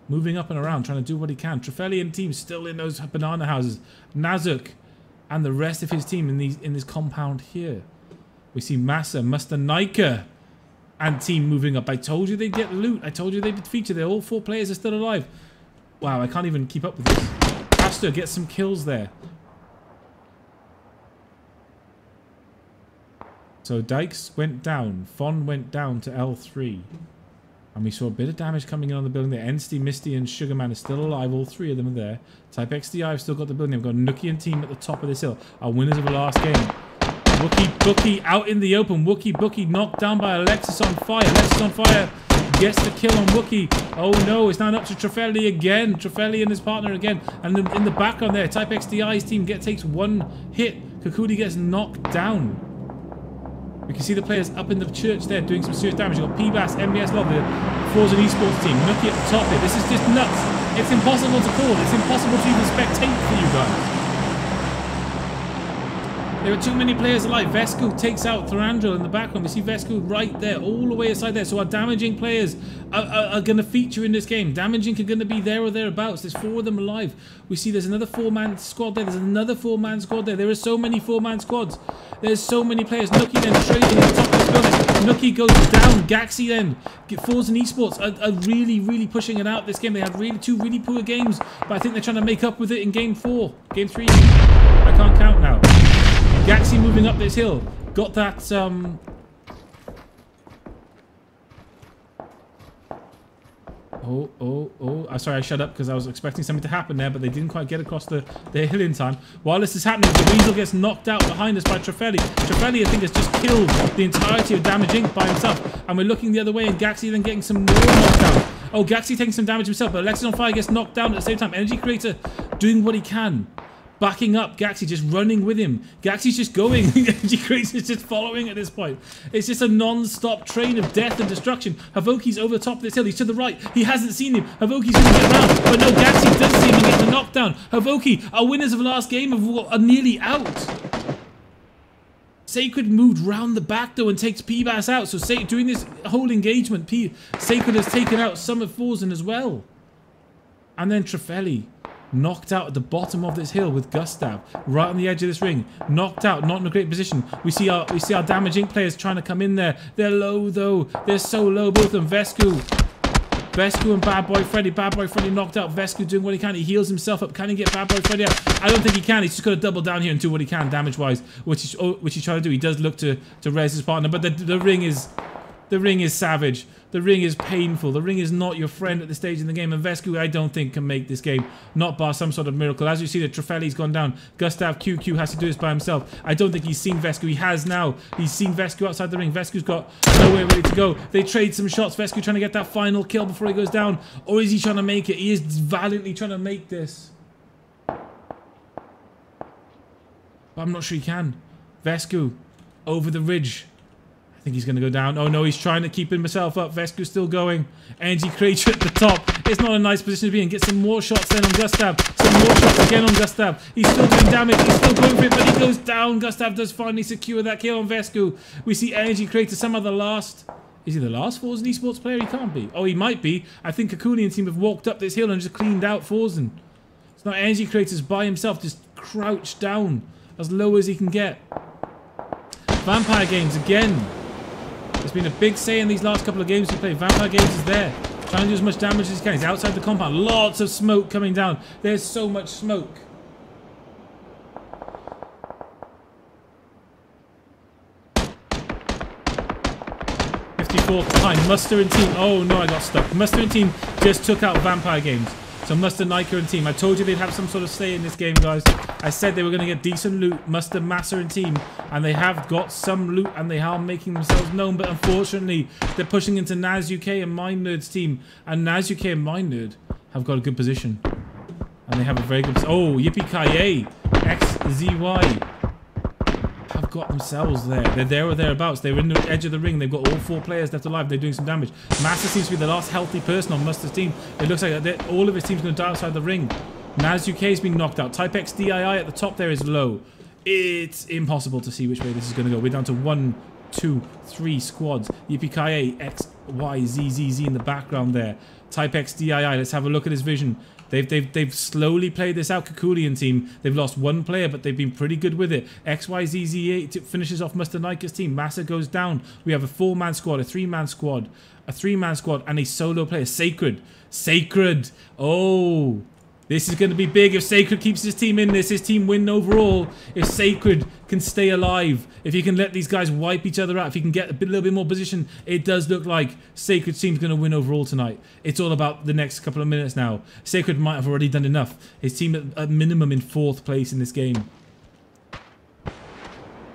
moving up and around, trying to do what he can. Trefeli and team still in those banana houses. Nazuk and the rest of his team in this compound here. We see Massa, Mustanika, and team moving up. I told you they'd get loot. I told you they'd feature. They're all 4 players are still alive. Wow, I can't even keep up with this. Pastor gets some kills there. So Dykes went down. Fon went down to L3. And we saw a bit of damage coming in on the building there. Ensty, Misty, and Sugarman are still alive. All 3 of them are there. Type XDI have still got the building. We've got Nookie and team at the top of this hill. Our winners of the last game. Wookie Bookie out in the open. Wookie Bookie knocked down by Alexis on fire. Alexis on fire gets the kill on Wookie. Oh no, it's now up to Trefeli again. Trefeli and his partner again. And in the background there, Type XDI's team takes 1 hit. Kakudi gets knocked down. We can see the players up in the church there doing some serious damage. You've got PBAS, MBS Love, the Forza Esports team. Nookie at the top here. This is just nuts. It's impossible to call. It's impossible to even spectate for you guys. There are too many players alive. Vesco takes out Thorandril in the background. We see Vesco right there, all the way aside there. So our damaging players are going to feature in this game. Damaging are going to be there or thereabouts. There's 4 of them alive. We see there's another 4-man squad there. There's another 4-man squad there. There are so many 4-man squads. There's so many players. Nookie then trading at the top of this building. Nookie goes down. Gaxi then. Forza and Esports are really, really pushing it out this game. They had 2 really poor games, but I think they're trying to make up with it in game 4. Game 3. I can't count now. Gaxi moving up this hill. Got that, sorry, I shut up because I was expecting something to happen there, but they didn't quite get across the hill in time. While this is happening, the Weasel gets knocked out behind us by Trefeli. Trefeli, I think, has just killed the entirety of Damage Inc. by himself. And we're looking the other way, and Gaxi then getting some more knockdown. Oh, Gaxi taking some damage himself, but Alexis on fire gets knocked down at the same time. Energy Creator doing what he can. Backing up Gaxi, just running with him. Gaxi's just going. Energy Creator's just following at this point. It's just a non-stop train of death and destruction. Havoki's over the top of this hill. He's to the right. He hasn't seen him. Havoki's going to get around. But no, Gaxi does see him and get the knockdown. Havoki, our winners of the last game, are nearly out. Sacred moved round the back though and takes PBAS out. So during this whole engagement, Sacred has taken out some of Forzen as well. And then Trefeli knocked out at the bottom of this hill with Gustav, right on the edge of this ring. Knocked out, not in a great position. We see our Damage Inc. players trying to come in there. They're low though. They're so low, both of them. Vescu and Bad Boy Freddy. Bad Boy Freddy knocked out. Vescu doing what he can. He heals himself up. Can he get Bad Boy Freddy out? I don't think he can. He's just got to double down here and do what he can damage-wise, which he's trying to do. He does look to res his partner, but the ring is savage. The ring is painful. The ring is not your friend at this stage in the game. And Vescu, I don't think, can make this game. Not bar some sort of miracle. As you see, the Trefeli's gone down. Gustav QQ has to do this by himself. I don't think he's seen Vescu. He has now. He's seen Vescu outside the ring. Vescu's got nowhere ready to go. They trade some shots. Vescu trying to get that final kill before he goes down. Or is he trying to make it? He is valiantly trying to make this. But I'm not sure he can. Vescu over the ridge. I think he's going to go down. Oh no, he's trying to keep himself up. Vescu's still going. Energy Creature at the top. It's not a nice position to be in. Get some more shots then on Gustav. Some more shots again on Gustav. He's still doing damage. He's still going for it, but he goes down. Gustav does finally secure that kill on Vescu. We see Energy Creator, somehow the last... Is he the last Forzen Esports player? He can't be. Oh, he might be. I think Kakuni and team have walked up this hill and just cleaned out Forzen. It's not Energy Creator's by himself, just crouched down as low as he can get. Vampire Games again. There's been a big say in these last couple of games we played. Vampire Games is there. Trying to do as much damage as he can. He's outside the compound. Lots of smoke coming down. There's so much smoke. 54th behind. Muster and team. Oh no, I got stuck. Muster and team just took out Vampire Games. So Muster, Nika and team. I told you they'd have some sort of say in this game, guys. I said they were going to get decent loot. Muster, Massa and team. And they have got some loot and they are making themselves known. But unfortunately, they're pushing into Naz UK and Mind Nerd's team. And Naz UK and Mind Nerd have got a good position. And they have a very good... Oh, Yippee-Ki-Yay. XZY have got themselves there. They're there or thereabouts. They're in the edge of the ring. They've got all 4 players left alive. They're doing some damage. Massa seems to be the last healthy person on Muster's team. It looks like all of his team's going to die outside the ring. Naz UK has been knocked out. Type X DII at the top there is low. It's impossible to see which way this is going to go. We're down to 1, 2, 3 squads. Yippee-Ki-Yay, X, Y, Z, Z, Z in the background there. Type X DII. Let's have a look at his vision. They've slowly played this out. Kakulian team. They've lost 1 player, but they've been pretty good with it. XYZZ8 finishes off Muster Nika's team. Massa goes down. We have a 4-man squad, a 3-man squad, a 3-man squad, and a solo player. Sacred. Sacred. Oh. This is going to be big if Sacred keeps his team in this. His team win overall. If Sacred can stay alive. If he can let these guys wipe each other out. If he can get a little bit more position. It does look like Sacred's team's going to win overall tonight. It's all about the next couple of minutes now. Sacred might have already done enough. His team at minimum in 4th place in this game.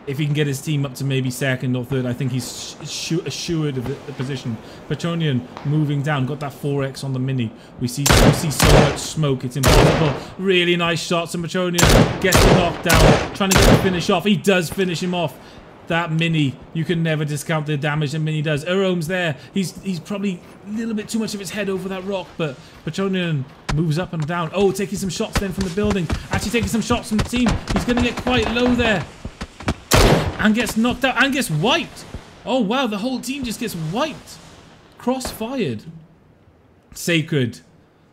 If he can get his team up to maybe 2nd or 3rd, I think he's assured of the position. Petronian moving down, got that 4x on the mini. We see so much smoke, it's impossible. Really nice shots, and Petronian gets the knockdown, trying to get the finish off. He does finish him off. That mini, you can never discount the damage that mini does. Erome's there. He's probably a little bit too much of his head over that rock, but Petronian moves up and down. Oh, taking some shots then from the building. Actually taking some shots from the team. He's going to get quite low there. And gets knocked out and gets wiped. Oh wow, the whole team just gets wiped. Cross-fired. Sacred.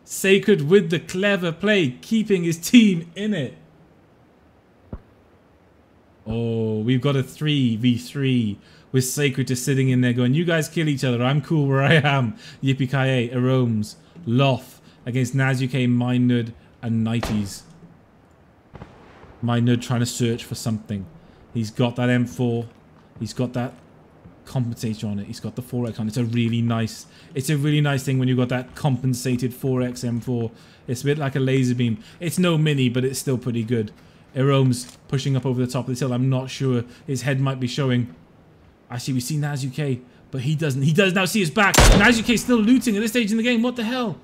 Sacred with the clever play, keeping his team in it. Oh, we've got a 3v3 with Sacred just sitting in there going, you guys kill each other, I'm cool where I am. Yippee-Ki-Yay, Aromes, Loth against Naz UK, Mind Nerd, and Nighties. Mind Nerd trying to search for something. He's got that M4. He's got that compensator on it. He's got the 4x on it. It's a really nice thing when you've got that compensated 4x M4. It's a bit like a laser beam. It's no mini, but it's still pretty good. Erome's pushing up over the top of this hill. I'm not sure. His head might be showing. Actually, we see Naz UK, but he doesn't. He does now see his back. Naz UK still looting at this stage in the game. What the hell?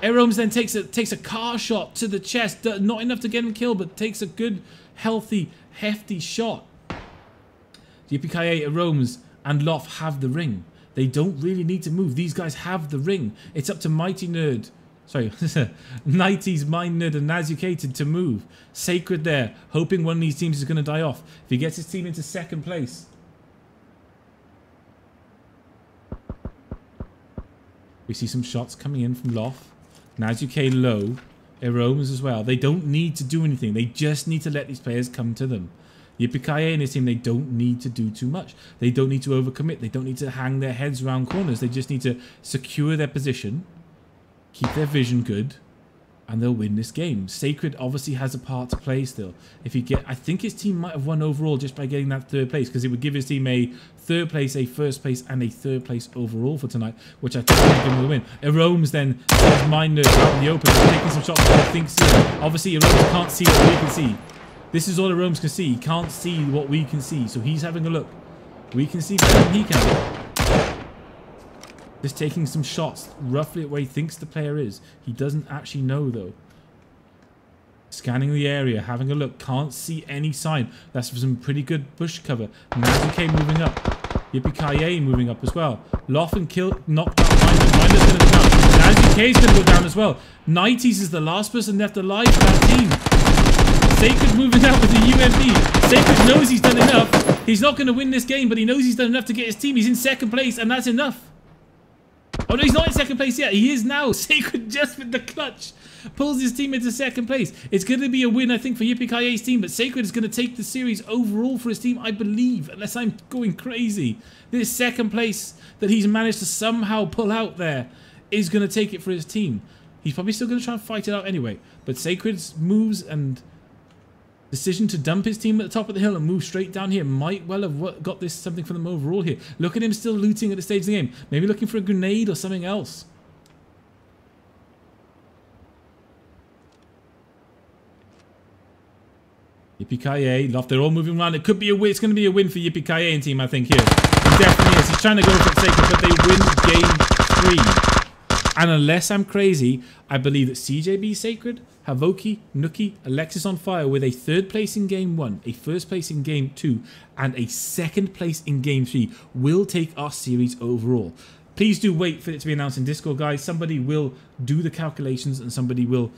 Eromes then takes a car shot to the chest. Not enough to get him killed, but takes a good, healthy, hefty shot. Yippee-Ki-Yay, Eromes, and Loth have the ring. They don't really need to move. These guys have the ring. It's up to Mighty Nerd. Sorry, Nighties, Mind Nerd, and Naz UK to move. Sacred there, hoping one of these teams is going to die off. If he gets his team into 2nd place. We see some shots coming in from Loth. Naz UK low. Eromes as well. They don't need to do anything. They just need to let these players come to them. Yippee-Ki-Yay and his team, they don't need to do too much. They don't need to overcommit. They don't need to hang their heads around corners. They just need to secure their position, keep their vision good, and they'll win this game. Sacred obviously has a part to play still. If he I think his team might have won overall just by getting that 3rd place, because it would give his team a 3rd place, a 1st place, and a 3rd place overall for tonight, which I think will give him the win. Eromes then sees Mind Nerd out in the open, taking some shots that I think see. Obviously, Eromes can't see what we can see. This is all Eromes can see. He can't see what we can see, so he's having a look. We can see better than he can. Just taking some shots roughly at where he thinks the player is. He doesn't actually know though. Scanning the area, having a look. Can't see any sign. That's for some pretty good bush cover. Naz UK moving up. Yippee-Ki-Yay moving up as well. Loth and kill, knocked out Minder's. Minder's going to go down. Naz UK is going to go down as well. Nighties is the last person left alive for that team. Sacred moving out with the UMP. Sacred knows he's done enough. He's not going to win this game, but he knows he's done enough to get his team. He's in 2nd place, and that's enough. Oh no, he's not in 2nd place yet. He is now. Sacred just with the clutch pulls his team into 2nd place. It's going to be a win, I think, for Yippee-Ki-Yay's team, but Sacred is going to take the series overall for his team, I believe, unless I'm going crazy. This 2nd place that he's managed to somehow pull out there is going to take it for his team. He's probably still going to try and fight it out anyway, but Sacred's moves and decision to dump his team at the top of the hill and move straight down here might well have got this something for them overall here. Look at him still looting at the stage of the game. Maybe looking for a grenade or something else. Yippee-ki-yay, Loft, they're all moving around. It could be a win. It's going to be a win for Yippee-ki-yay and team, I think, here. It definitely is. He's trying to go for the sake, but they win game 3. And unless I'm crazy, I believe that CJB Sacred, Havoki, Nookie, Alexis on Fire with a 3rd place in game 1, a 1st place in game 2, and a 2nd place in game 3 will take our series overall. Please do wait for it to be announced in Discord, guys. Somebody will do the calculations and somebody will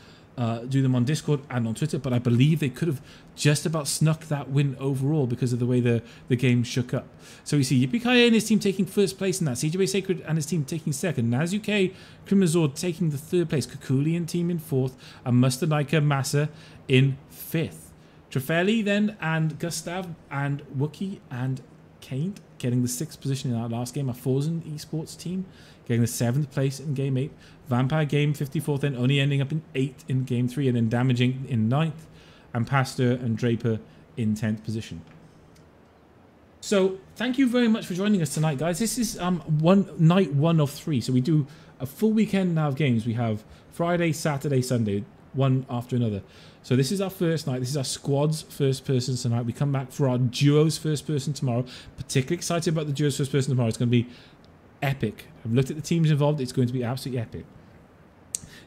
do them on Discord and on Twitter, but I believe they could have just about snuck that win overall because of the way the game shook up. So we see Yippee-ki-yay and his team taking 1st place in that, CJB Sacred and his team taking 2nd, Nazuke, Crimazord taking the 3rd place, Kukulian team in 4th, and Mustanika Massa in 5th. Trefeli then, and Gustav, and Wookie, and Kaint getting the 6th position in our last game, our Forzen Esports team getting the 7th place in game 8, Vampire Game 54th, then only ending up in 8th in game 3, and then Damaging in 9th, and Pastor and Draper in 10th position. So thank you very much for joining us tonight, guys. This is night 1 of 3, so we do a full weekend now of games. We have Friday, Saturday, Sunday, one after another. So this is our first night. This is our squad's first person tonight. We come back for our duo's first person tomorrow. Particularly excited about the duo's first person tomorrow. It's going to be epic. I've looked at the teams involved. It's going to be absolutely epic.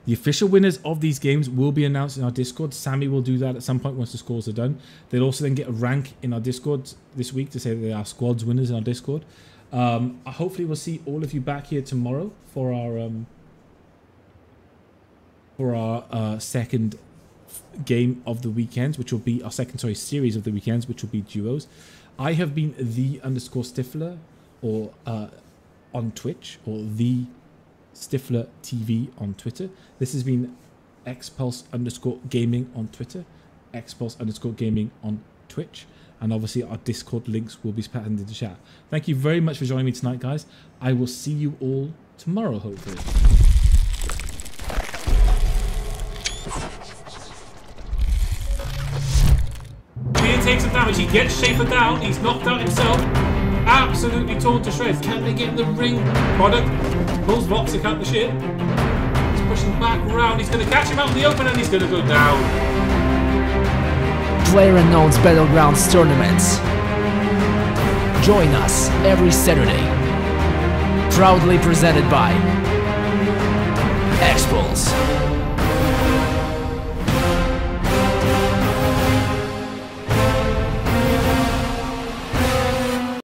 The official winners of these games will be announced in our Discord. Sammy will do that at some point once the scores are done. They'll also then get a rank in our Discord this week to say that they are squad's winners in our Discord. Hopefully we'll see all of you back here tomorrow for our second game of the weekends, which will be our second series of the weekends, which will be duos. I have been the_Stifler or on Twitch, or the Stifler TV on Twitter. This has been Xpulse_gaming on Twitter, Xpulse_gaming on Twitch, and obviously our Discord links will be spattered into the chat. Thank you very much for joining me tonight, guys. I will see you all tomorrow, hopefully. He takes some damage. He gets Schaefer down. He's knocked out himself. Absolutely torn to shreds. Can they get in the ring? Product pulls Voxic out the shit. He's pushing back around. He's going to catch him out in the open and he's going to go down. Playerunknown's Battlegrounds tournaments. Join us every Saturday. Proudly presented by Xpulse.